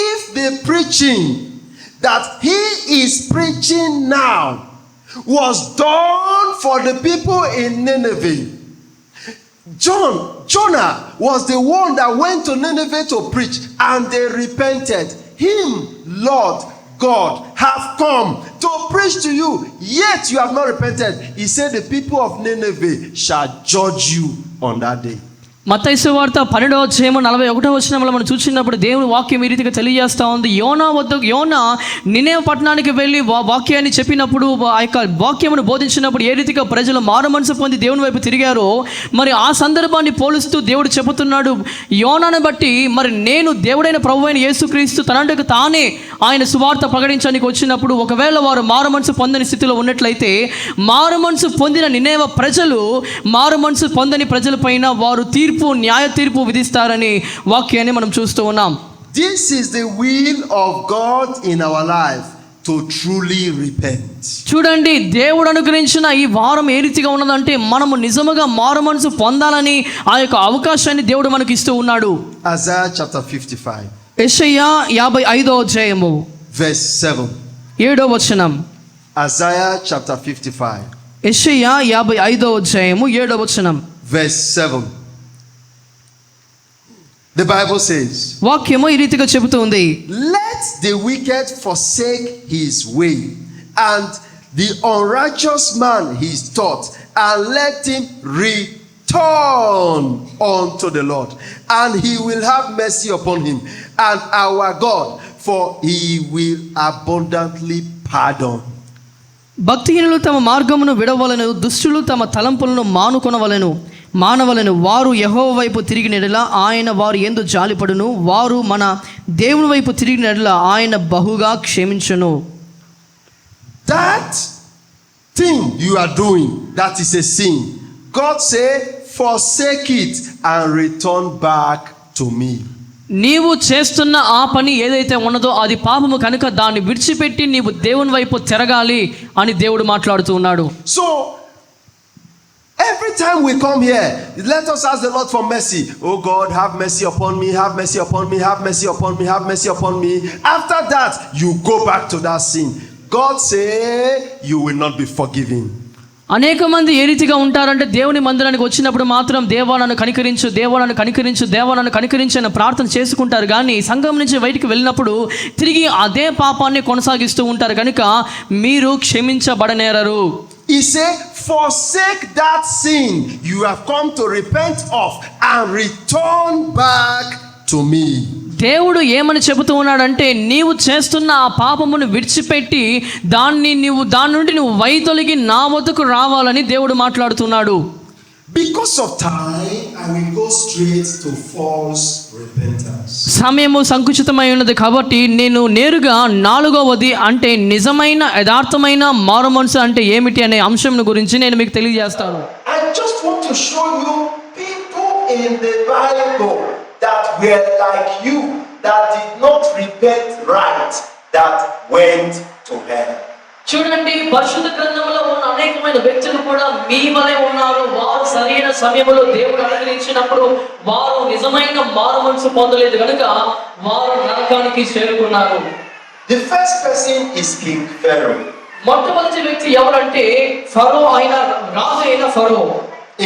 "If the preaching that he is preaching now was done for the people in Nineveh, Jonah was the one that went to Nineveh to preach, and they repented. Him, Lord God, have come to preach to you, yet you have not repented. He said, the people of Nineveh shall judge you on that day."
మత్తయి సువార్త 12:41 మనం చూసినప్పుడు దేవుని వాక్యం ఈ రీతిగా తెలియజేస్తా ఉంది. యోనా నినేవే పట్టణానికి వెళ్ళి వాక్యాన్ని చెప్పినప్పుడు ఆ యొక్క వాక్యమును బోధించినప్పుడు ఏ రీతిగా ప్రజలు మారు మనసు పొంది దేవుని వైపు తిరిగారో మరి ఆ సందర్భాన్ని పోలుస్తూ దేవుడు చెబుతున్నాడు, యోనాను బట్టి మరి నేను దేవుడైన ప్రభువైన యేసుక్రీస్తు తనంటకు తానే ఆయన సువార్త ప్రకటించడానికి వచ్చినప్పుడు ఒకవేళ వారు మారు మనసు పొందని స్థితిలో ఉన్నట్లయితే మారు మనసు పొందిన నినేవే ప్రజలు మారు మనసు పొందని ప్రజల పైన వారు న్యాయ తీర్పు విధిస్తారని వాక్యాన్ని మనం చూస్తూ ఉన్నాం.
This is the will of God in our life, to truly repent.
చూడండి, దేవుడు అనుగ్రహించిన ఈ వారం ఏ రీతిగా ఉన్నదంటే మనము నిజముగా మారు మనసు పొందాలని ఆ యొక్క అవకాశాన్ని దేవుడు మనకి ఇస్తూ ఉన్నాడు.
Isaiah chapter 55
యెషయా 55
verse 7.
7
Isaiah chapter 55
యెషయా 55 7
verse 7. The Bible says,
వాక్యము ఈ రీతిగా చెబుతుంది,
"Let the wicked forsake his way, and the unrighteous man his thought, and let him return unto the Lord, and he will have mercy upon him, and our God, for he will abundantly pardon."
భక్తిహీనులు తమ మార్గమును విడవలెను, దుష్టులు తమ తలంపులను మానవలను. వారు యెహోవా వైపు తిరిగిన యెడల ఆయన వారు యందు జాలిపడును, వారు మన దేవుని వైపు తిరిగిన యెడల ఆయన బహుగా క్షమించును.
That thing you are doing, that is a sin. God said, "Forsake it and return back to me."
నీవు చేస్తున్న ఆ పని ఏదైతే ఉన్నదో అది పాపము కనుక దాన్ని విడిచిపెట్టి నీవు దేవుని వైపు తిరగాలి అని దేవుడు మాట్లాడుతూ ఉన్నాడు.
So every time we come here, let us ask the Lord for mercy. "Oh God, have mercy upon me, have mercy upon me, have mercy upon me, have mercy upon me." After that, you go back to that sin. God say you will not be forgiven.
అనేక మంది ఏ రీతిగా ఉంటారంటే దేవుని మందిరానికి వచ్చినప్పుడు మాత్రం దేవా నన్ను కనికరించు, దేవా నన్ను కనికరించు, దేవా నన్ను కనికరించు అని ప్రార్థన చేసుకుంటారు. కానీ సంఘం నుంచి బయటికి వెళ్ళినప్పుడు తిరిగి అదే పాపాన్ని కొనసాగిస్తూ ఉంటారు. కనుక మీరు క్షమించబడనేరరు.
He said, "Forsake that sin you have come to repent of, and return back to me."
దేవుడు ఏమని చెబుతూ ఉన్నాడంటే నీవు చేస్తున్న ఆ పాపమును విడిచిపెట్టి దాని నుండి నువ్వు వైదొలిగి నా వద్దకు రావాలని దేవుడు మాట్లాడుతున్నాడు.
Because of time, I will go straight to false repentance.
సమయము సంకుచితమై ఉన్నది కాబట్టి నేను నేరుగా 4వది అంటే నిజమైన యథార్థమైన మారుమనసు అంటే ఏమిటి అనే అంశం గురించి నేను మీకు తెలియజేస్తాను.
I just want to show you people in the Bible that were like you, that did not repent right, that went to hell.
చూడండి, పరిశుద్ధ గ్రంథంలో ఉన్న అనేకమైన వ్యక్తులు కూడా మీ వలె ఉన్నారు. వారు సరైన సమయంలో దేవుడు అనుగ్రహించినప్పుడు వారు నిజమైన మారుమనసు పొందలేదు కనుక వారు నరకానికి చేరుకున్నారు.
The first person is King Pharaoh.
మొట్టమొదటి వ్యక్తి ఎవరంటే ఫరో అయిన రాజు అయిన ఫరో.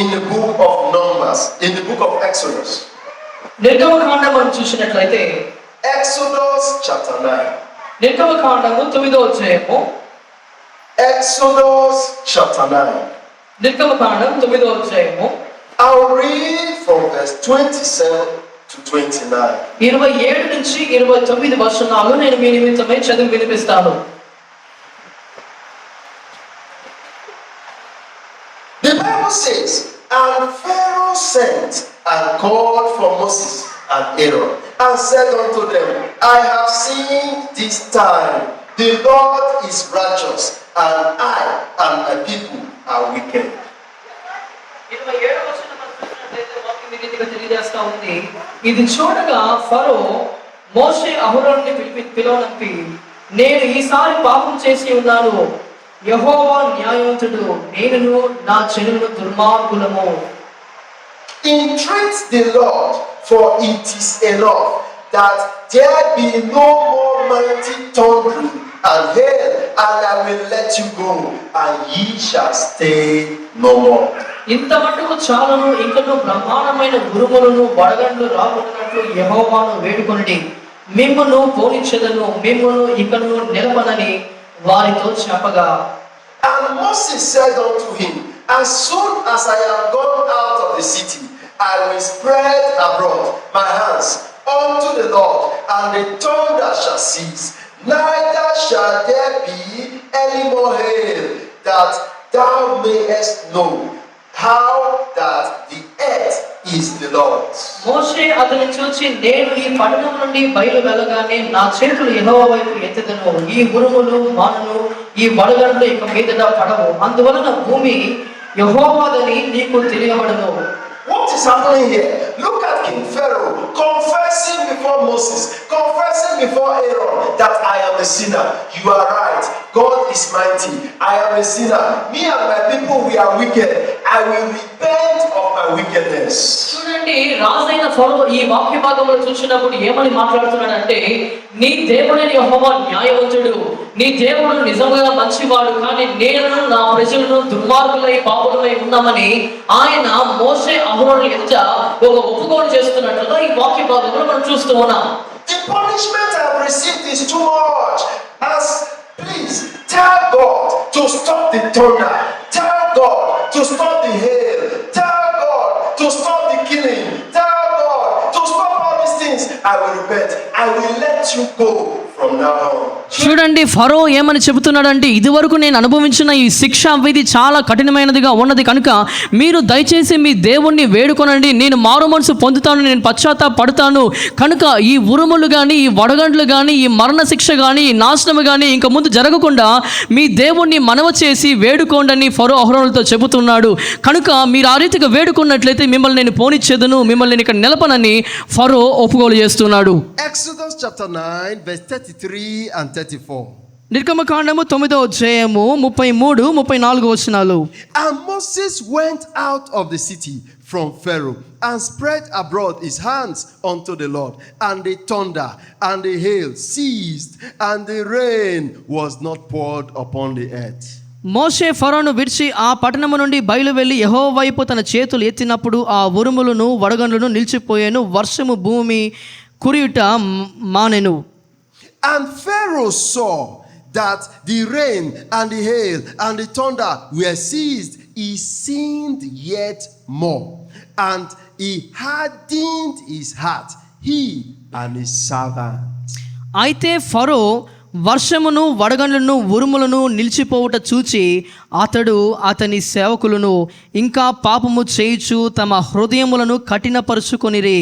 In the book of Numbers, in the book of Exodus.
నిర్గమకాండం మనం చూసినట్లయితే
Exodus chapter 9.
నిర్గమకాండము 9వ అధ్యాయము.
Exodus chapter 9.
నిర్గమకాండం 9వ అధ్యాయము.
I'll read from verse 27 to 29.
27 నుంచి 29 వచనాలు నేను మీ నిమిత్తమై చదివి వినిపిస్తాను.
The Bible says, and Pharaoh sent and called for Moses and Aaron and said unto them, I have seen this time the Lord is righteous, and I and my people are wicked.
27వ వచనం మనం చూసినట్లయితే వాక్యం ఈ రీతిగా తెలియజేస్తా ఉంది. ఇది చూడగా ఫరో మోషే అహరోనుని పిలువనంపి, నేను ఈసారి పాపం చేసి ఉన్నాను. యెహోవా న్యాయవంతుడు, నేనును నా జనులను దుర్మార్గులము.
Entreat the Lord, for it is enough that there be no more mighty thundering and hail, and I will let you go, and ye shall stay no more.
ఇంత మట్టుకు చాలును, ఇంకను బ్రహ్మాండమైన ఉరుములను వడగండ్లు రాకున్నట్లు యెహోవాను వేడుకొనుడి, మిమ్మును పోనిచ్చెదను, మిమ్మును ఇకను నిలపనని వారితో చెప్పగా.
And Moses said unto him, as soon as I am gone out of the city, I will spread abroad my hands unto the Lord, and the thunder shall cease, neither shall there be any more hail, that thou mayest know how that the earth is the Lord's.
మోషే అతని చూచి, నేను ఈ పట్టణం నుండి బయలు వెళ్ళగానే నా చేతులు యెహోవా వైపు ఎత్తెదను, ఈ ఉరుములు మానును, ఈ వడగండ్లు ఇక మీదట పడవు, అందువలన భూమి యెహోవాదని నీకు తెలియబడను.
What is happening here? Look at King Pharaoh confessing before Moses, confessing before Aaron that I am a sinner. You are right. God is mighty. I am a sinner. Me and my people, we are wicked. I will repent of my wickedness.
చూడండి, రాజైన ఫరో ఈ వాక్య భాగంలో చూసినప్పుడు ఏమని మాట్లాడుతున్నాడంటే, నీ దేవుడైన యెహోవా న్యాయవంతుడు, నీ దేవుడు నిజంగా మంచివాడు, కానీ నేను నా ప్రజలను దుర్మార్గులై పాపులమై ఉన్నామని ఆయన మోషే అహరోనుల ఎదుట ఒక ఒప్పుకోలు చేస్తున్నట్లుగా ఈ వాక్య భాగంలో మనం చూస్తూ ఉన్నాం.
The punishment I have received is too much. Please tell God to stop the thunder. Tell God to stop the hail. Tell God to stop the killing. Tell God to stop all these things. I will repent. I will let you go from now on.
చూడండి, ఫరో ఏమని చెబుతున్నాడంటే, ఇదివరకు నేను అనుభవించిన ఈ శిక్షా విధి చాలా కఠినమైనదిగా ఉన్నది కనుక మీరు దయచేసి మీ దేవుణ్ణి వేడుకొనండి, నేను మారు మనసు పొందుతాను, నేను పశ్చాత్తాపడతాను, కనుక ఈ ఉరుములు కానీ, ఈ వడగండ్లు కానీ, ఈ మరణ శిక్ష కానీ, ఈ నాశనము కానీ ఇంక ముందు జరగకుండా మీ దేవుణ్ణి మనవ చేసి వేడుకోండి ఫరో అహరోనులతో చెబుతున్నాడు. కనుక మీరు ఆ రీతిగా వేడుకున్నట్లయితే మిమ్మల్ని నేను పోనిచ్చేదను, మిమ్మల్ని నేను ఇక్కడ నిలపనని ఫరో ఒప్పుకోలు చేస్తున్నాడు.
Exodus chapter 9 verse 33 and 34.
నిర్గమకాండము 9వ అధ్యాయము 33, 34 వచనాలు.
And Moses went out of the city from Pharaoh and spread abroad his hands unto the Lord, and the thunder and the hail ceased, and the rain was not poured upon the earth.
మోషే ఫరోను విడిచి ఆ పట్టణము నుండి బయలు వెళ్ళి యెహోవా వైపు తన చేతులు ఎత్తినప్పుడు ఆ ఉరుములను వడగండ్లను నిలిచిపోయాను, వర్షము భూమి కురియుట మానెను.
And Pharaoh saw that the rain and the hail and the thunder were ceased. He sinned yet more, and he hardened his heart, he and his servant.
అయితే ఫరో వర్షమును వడగండ్లను ఉరుములను నిలిచిపోవుట చూచి అతడు అతని సేవకులను ఇంకా పాపము చేయుచు తమ హృదయములను కఠినపరుచుకొనిరి.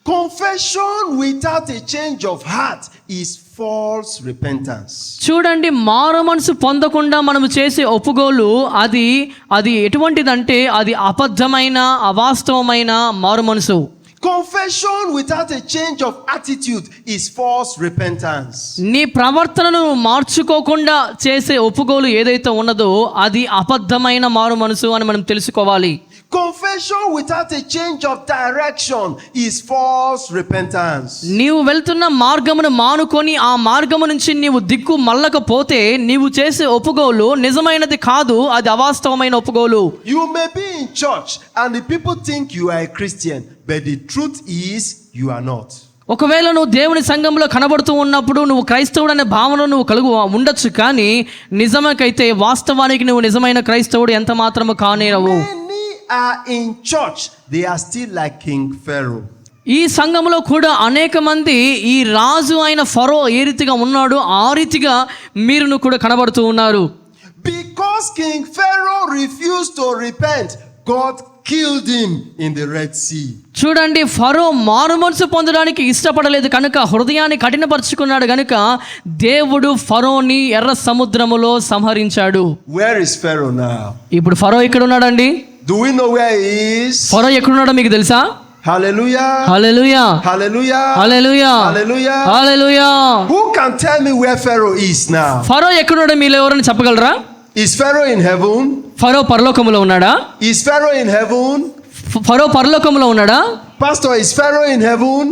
Confession without a change of heart is false repentance.
చూడండి, మారు మనసు పొందకుండా మనము చేసే ఒప్పుకోలు అది ఎటువంటిదంటే అది అబద్ధమైన అవాస్తవమైన మారు మనసు.
Confession without a change of attitude is false repentance.
నీ ప్రవర్తనను మార్చుకోకుండా చేసే ఒప్పుకోలు ఏదైతే ఉన్నదో అది అబద్ధమైన మారు మనసు అని మనం తెలుసుకోవాలి.
Confession without a change of direction is false repentance.
నీవు వెళ్తున్న మార్గమును మానుకొని ఆ మార్గము నుంచి నీవు దిక్కు మళ్ళకపోతే నీవు చేసే ఒప్పుకోలు నిజమైనది కాదు, అది అవాస్తవమైన ఒప్పుకోలు.
You may be in church and the people think you are a Christian, but the truth is you are not.
ఒకవేళ నువ్వు దేవుని సంఘంలో కనబడుతూ ఉన్నప్పుడు నువ్వు క్రైస్తవుడు అనే భావన నువ్వు ఉండొచ్చు, కానీ నిజమకైతే వాస్తవానికి నువ్వు నిజమైన క్రైస్తవుడు ఎంత మాత్రము కానేరవు.
Are in church, they are still like King Pharaoh.
ఈ సంఘంలో కూడా అనేక మంది ఈ రాజు అయిన ఫరో ఏ రీతిగా ఉన్నాడో ఆ రీతిగా మీరును కూడా కనబడుతూ ఉన్నారు.
Because King Pharaoh refused to repent, God killed him in the Red Sea.
చూడండి, ఫరో మారు మనసు పొందడానికి ఇష్టపడలేదు కనుక హృదయాన్ని కఠినపరుచుకున్నాడు కనుక దేవుడు ఫరోని ఎర్ర సముద్రములో సంహరించాడు.
Where is Pharaoh now?
ఇప్పుడు ఫరో ఎక్కడ ఉన్నాడండి?
Do we know where he is?
ఫరో ఎక్కడున్నాడో మీకు తెలుసా?
Hallelujah.
Hallelujah.
Hallelujah.
Hallelujah.
Hallelujah.
Hallelujah.
Who can tell me where Pharaoh is now?
ఫరో ఎక్కడున్నాడో మీలో ఎవరైనా చెప్పగలరా?
Is Pharaoh in heaven?
ఫరో పరలోకములో ఉన్నాడా?
Is Pharaoh in heaven?
ఫరో పరలోకములో ఉన్నాడా?
Pastor, is Pharaoh in heaven?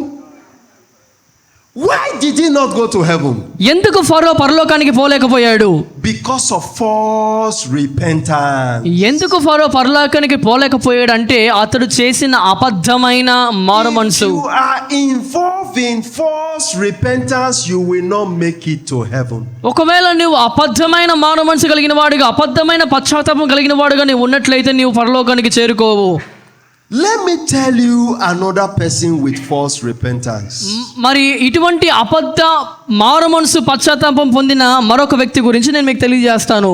Why did he not go to heaven?
ఎందుకు ఫరో పరలోకానికి పోలేకపోయాడు?
Because of false repentance.
ఎందుకు ఫరో పరలోకానికి పోలేకపోయాడు అంటే అతడు చేసిన అబద్ధమైన మారు మనసు.
If you are involved in false repentance, you will not make it to heaven.
ఒకవేళ నువ్వు అబద్ధమైన మారు మనసు కలిగిన వాడుగా, అబద్ధమైన పశ్చాత్తాపం కలిగిన వాడుగా నీవు ఉన్నట్లయితే నీవు పరలోకానికి చేరుకోవు.
Let me tell you another person with false repentance.
మరి ఇటువంటి అబద్ధ మారు మనసు పశ్చాత్తాపం పొందిన మరొక వ్యక్తి గురించి నేను మీకు తెలియజేస్తాను.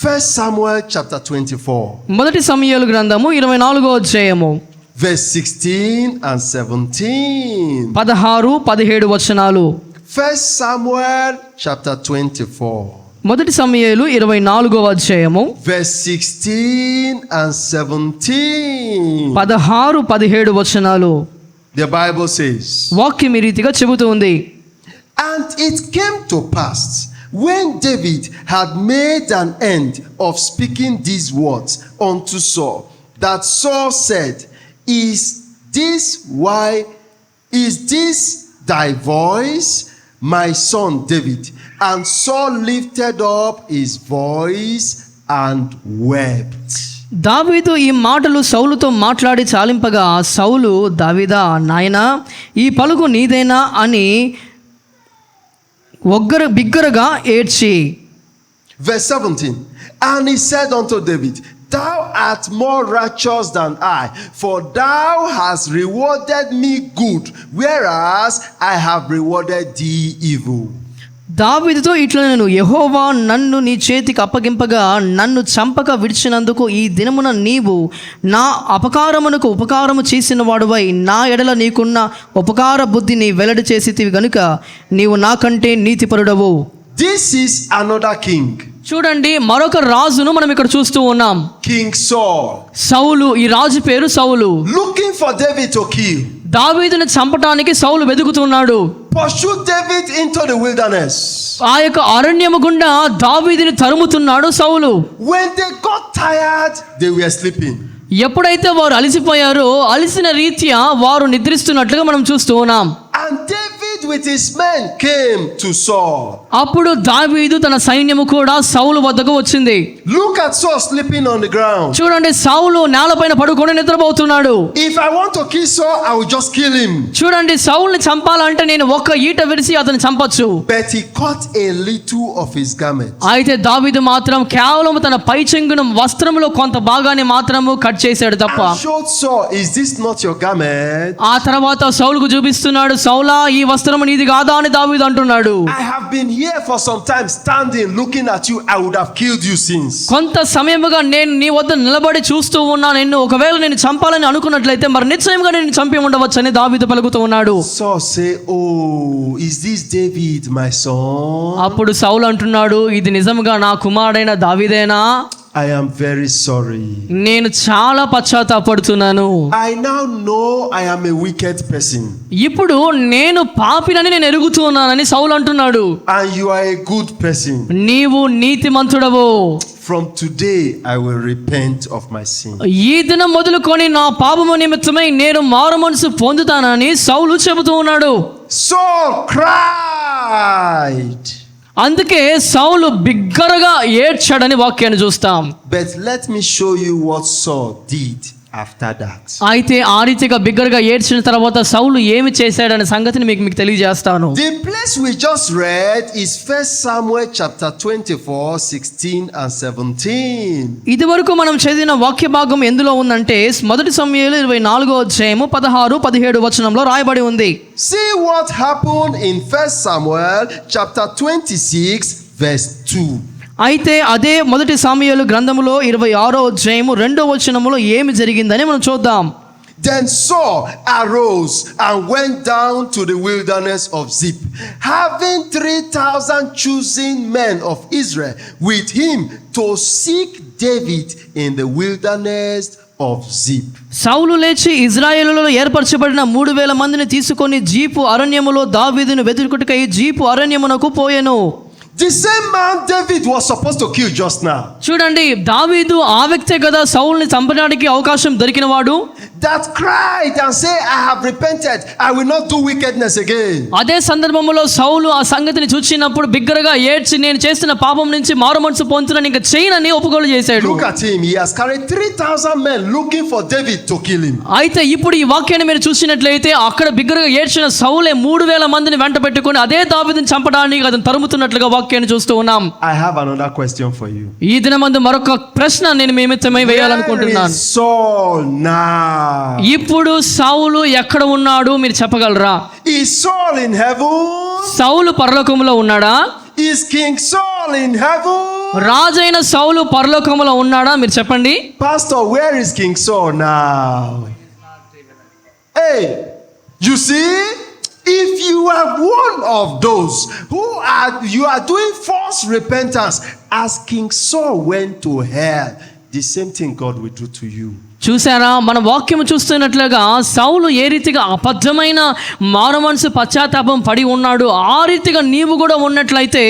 1 Samuel chapter 24.
మొదటి సమూయేలు గ్రంథము 24వ అధ్యాయము
verse 16 and 17.
16-17 వచనాలు.
1 Samuel chapter 24.
మొదటి సమూయేలు 24వ అధ్యాయము
verse 16 and 17.
16-17 వచనాలు.
The Bible says,
వాక్యం ఈ రీతిగా చెబుతుంది.
and it came to pass when David had made an end of speaking these words unto Saul, that Saul said, is this thy voice, my son David? And Saul lifted up his voice and wept.
దావీదు ఈ మాటలు సౌలుతో మాట్లాడి చాలింపగా సౌలు, దావీదా నాయనా ఈ పలుకు నీదేనా అని బిగ్గరగా ఏడ్చి.
Verse 17. And he said unto David, thou art more righteous than I, for thou hast rewarded me good, whereas I have rewarded thee evil.
దావీదుతో ఇట్లా, నేను యెహోవా నన్ను నీ చేతికి అప్పగింపగా నన్ను చంపక విడిచినందుకు ఈ దినమున నీవు నా అపకారమునకు ఉపకారము చేసిన వాడువై నా ఎడల నీకున్న ఉపకార బుద్ధిని వెల్లడి చేసితివి గనుక నీవు నాకంటే నీతిపరుడవు.
This is another king.
చూడండి, మరొక రాజును మనం ఇక్కడ చూస్తూ ఉన్నాం.
King Saul.
సౌలు, ఈ రాజు పేరు సౌలు.
Looking for David to kill.
దావీదుని చంపటానికి సౌలు వెతుకుతున్నాడు.
Pursue David into the wilderness.
ఆ యొక్క అరణ్యము గుండా దావీదుని తరుముతున్నాడు సౌలు.
When they got tired, they were sleeping.
ఎప్పుడైతే వారు అలసిపోయారో అలసిన రీత్యా వారు నిద్రిస్తున్నట్లుగా మనం చూస్తూ ఉన్నాం.
And David with his men came to Saul.
అప్పుడు దావీదు తన సైన్యము కూడా సౌలు వద్దకు వచ్చింది.
Look at Saul sleeping on the ground.
చూడండి, సౌలు నేలపైన పడుకొని నిద్రపోతున్నాడు.
If I want to kill Saul, I will just kill him.
చూడండి, సౌలుని చంపాలంటే నేను ఒక్క ఈట విరిసి అతన్ని చంపొచ్చు.
But he cut a little of his garment.
అయితే దావీదు మాత్రం కేవలం తన పై చెంగున వస్త్రములో కొంత భాగాన్ని మాత్రము కట్ చేశాడు తప్ప.
And showed Saul, is this not your garment?
ఆ తర్వాత సౌలుకు చూపిస్తున్నాడు, సౌలా ఈ వస్త్రం అతిక్రమం నీది కాదా అని దావీదు అంటున్నాడు.
I have been here for some time standing looking at you. I would have killed you since.
కొంత సమయముగా నేను నీ వద్ద నిలబడి చూస్తూ ఉన్నా, నిన్ను ఒకవేళ నేను చంపాలని అనుకున్నట్లయితే మరి నిశ్చయంగా నేను చంపి ఉండవచ్చు అని దావీదు పలుకుతూ ఉన్నాడు.
Saul say, oh, is this David my son?
అప్పుడు సౌలు అంటున్నాడు, ఇది నిజంగా నా కుమారుడైన దావీదేనా?
I am very sorry.
నేను చాలా పశ్చాత్తాపడుతున్నాను.
I now know I am a wicked person.
ఇప్పుడు నేను పాపినని నేను ఎరుగుతూ ఉన్నానని సౌలు అంటున్నాడు.
And you are a good person.
నీవు నీతిమంతుడవు.
From today I will repent of my sin.
ఈ దినం మొదలుకొని నా పాపము నిమిత్తమై నేను మారు మనసు పొందుతానని సౌలు చెబుతూ ఉన్నాడు.
Saul cried.
అందుకే సౌలు బిగ్గరగా ఏడ్చాడని వాక్యాన్ని చూస్తాం.
But let me show you what Saul did after that.
అయితే ఆ రీతిగా బిగ్గరగా ఏడ్చిన తర్వాత సౌలు ఏమి చేశాడనే సంగతిని మీకు తెలియజేస్తాను.
The place we just read is 1 Samuel chapter 24, 16 and 17.
ఇది వరకు మనం చదివిన వాక్య భాగం ఎందులో ఉందంటే మొదటి సమూయేలు 24వ అధ్యాయము 16, 17 వచనంలో రాయబడి ఉంది.
See what happened in 1 Samuel chapter 26 verse 2.
అయితే అదే మొదటి సమూయేలు గ్రంథములో 26వ అధ్యాయము 2వ వచనములో ఏమి జరిగిందని మనం చూద్దాం.
Then Saul arose and went down to the wilderness of Ziph, having 3,000 chosen men of Israel with him to seek David in the wilderness of Ziph.
సౌలు లేచి ఇజ్రాయేలులో ఏర్పరచబడిన 3,000 మందిని తీసుకొని జీపు అరణ్యములో దావీదును వెతుకుటకై జీపు అరణ్యమునకు పోయెను.
The same man David was supposed to kill just now.
చూడండి, దావీదు ఆ వ్యక్తే కదా సౌలుని చంపడానికి అవకాశం దొరికినవాడు.
That cried and said, I have repented, I will not do wickedness again.
అదే సందర్భంలో సౌలు ఆ సంగతిని చూసినప్పుడు బిగ్గరగా ఏడ్చి నేను చేస్తున్న పాపం నుంచి మారు మనసు పొందుతున్నాను, ఇంకా చేయనని ఒప్పుకోలు చేశాడు.
Look at him, he has carried 3,000 men looking for David to kill him.
అయితే ఇప్పుడు ఈ వాక్యాన్ని మీరు చూసినట్లయితే అక్కడ బిగ్గరగా ఏడ్చిన సౌలే 3,000 మందిని వెంట పెట్టుకొని అదే దావీదుని చంపడానికి అతను తరుముతున్నట్లుగా వాక్యాన్ని చూస్తూ ఉన్నాం.
I have another question for you.
ఈ దినమందు మరొక ప్రశ్న నేను మీ నిమిత్తమై వేయాలనుకుంటున్నాను.
Where is Saul now?
ఇప్పుడు సౌలు ఎక్కడ ఉన్నాడు మీరు చెప్పగలరా?
Is Saul in heaven?
సౌలు పరలోకములో ఉన్నాడా?
Is King Saul in heaven?
రాజైన సౌలు పరలోకములో ఉన్నాడా మీరు చెప్పండి.
Pastor, where is King Saul now? Hey, you see, if you are one of those you are doing false repentance, as King Saul went to hell, the same thing God will do to you.
చూసారా, మన వాక్యం చూస్తున్నట్లుగా సౌలు ఏ రీతిగా అబద్ధమైన మారు మనసు పశ్చాత్తాపం పడి ఉన్నాడు, ఆ రీతిగా నీవు కూడా ఉన్నట్లయితే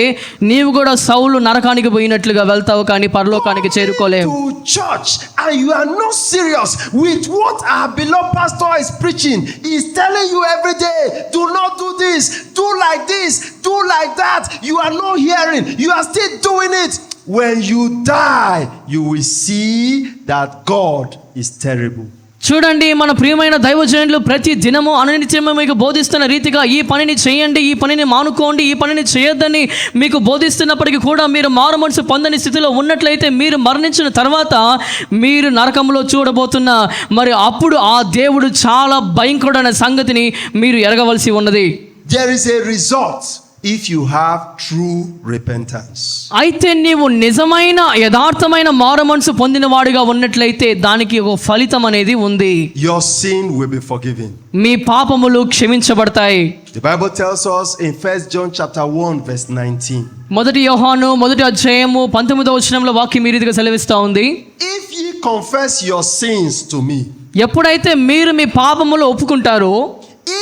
నీవు కూడా సౌలు నరకానికి పోయినట్లుగా వెళ్తావు, కానీ పరలోకానికి చేరుకోలేవు.
To church and you are not serious with what our beloved pastor is preaching. He is telling you every day, do not do this, do like this, do like that. You are not hearing, you are still doing it. When you die, you will see that God is terrible.
చూడండి, మన ప్రియమైన దైవజనులు ప్రతి దినము అనునిత్యము మీకు బోధిస్తున్న రీతిగా ఈ పనిని చేయండి, ఈ పనిని మానుకోండి, ఈ పనిని చేయొద్దని మీకు బోధిస్తున్నప్పటికీ కూడా మీరు మారు మనసు పొందని స్థితిలో ఉన్నట్లయితే మీరు మరణించిన తర్వాత మీరు నరకంలో చూడబోతున్న మరి అప్పుడు ఆ దేవుడు చాలా భయంకరుడైన సంగతిని మీరు ఎరగవలసి ఉన్నది.
There is a result if you have true repentance.
అయితే నీవు నిజమైన యథార్థమైన మారు మనసు పొందిన వాడిగా ఉన్నట్లయితే దానికి ఒక ఫలితం అనేది ఉంది.
Your sin will be forgiven.
మీ పాపములు క్షమించబడతాయి.
The Bible tells us in 1 John chapter 1 verse 19.
మొదటి యోహాను 1వ అధ్యాయము 19వ వచనంలో వాక్యం ఈ రీతిగా సెలవిస్తా ఉంది.
If ye confess your sins to me.
ఎప్పుడైతే మీరు మీ పాపములు ఒప్పుకుంటారో,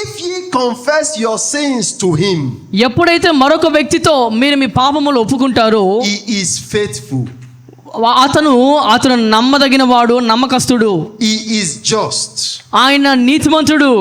if ye confess your sins to him,
ఎప్పుడైతే మరొక వ్యక్తితో మీరు మీ పాపములు ఒప్పుకుంటారో,
he is faithful,
అతను నమ్మదగిన వాడు, నమ్మకస్తుడు,
he is just,
ఆయన నీతిమంతుడు,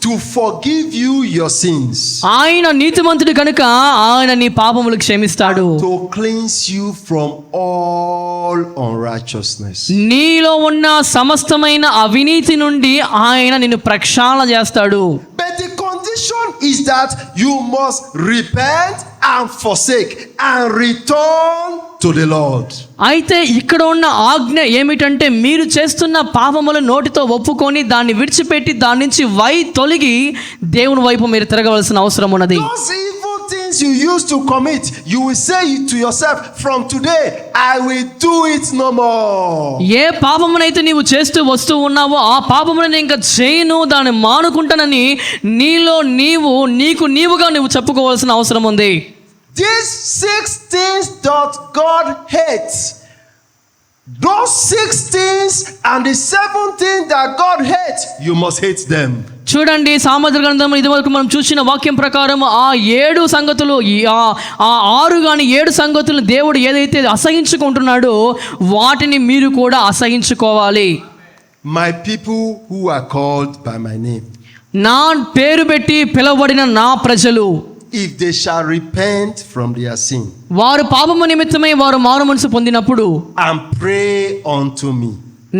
to forgive you your sins,
ఆయన నీతిమంతుడు కనుక ఆయన నీ పాపములు క్షమిస్తాడు,
to cleanse you from all unrighteousness.
నీలో ఉన్న సమస్తమైన అవినీతి నుండి ఆయన నిన్ను ప్రక్షాళన చేస్తాడు.
But the condition is that you must repent and forsake and return to the Lord.
అయితే ఇక్కడ ఉన్న ఆజ్ఞ ఏమిటంటే మీరు చేస్తున్న పాపములు నోటితో ఒప్పుకొని దాన్ని విడిచిపెట్టి దాని నుంచి తొలగి దేవుని వైపు మీరు తిరగవలసిన అవసరం ఉన్నది.
Those evil things you used to commit, you will say to yourself, from today I will do it no more.
ఏ పాపమునైతే నీవు చేస్తూ వస్తూ ఉన్నావో ఆ పాపమును ఇంకా చేయను, దాన్ని మానుకుంటానని నీలో నీవుగా నువ్వు చెప్పుకోవాల్సిన అవసరం ఉంది.
These 6 things that God hates, those 6 things and the 7th thing that God hates, you must hate them.
చూడండి, సామెతల గ్రంథం ఇదివరకు మనం చూసిన వాక్యం ప్రకారం ఆ 7 సంగతులు, ఆ 6 కానీ 7 సంగతులు దేవుడు ఏదైతే అసహించుకుంటున్నాడో వాటిని మీరు కూడా అసహించుకోవాలి.
My people who are called by my name,
నా పేరు పెట్టి పిలువబడిన నా ప్రజలు,
if they shall repent from their sin,
వారు పాపము నిమిత్తమై వారు మారు మనసు పొందినప్పుడు
and pray unto me,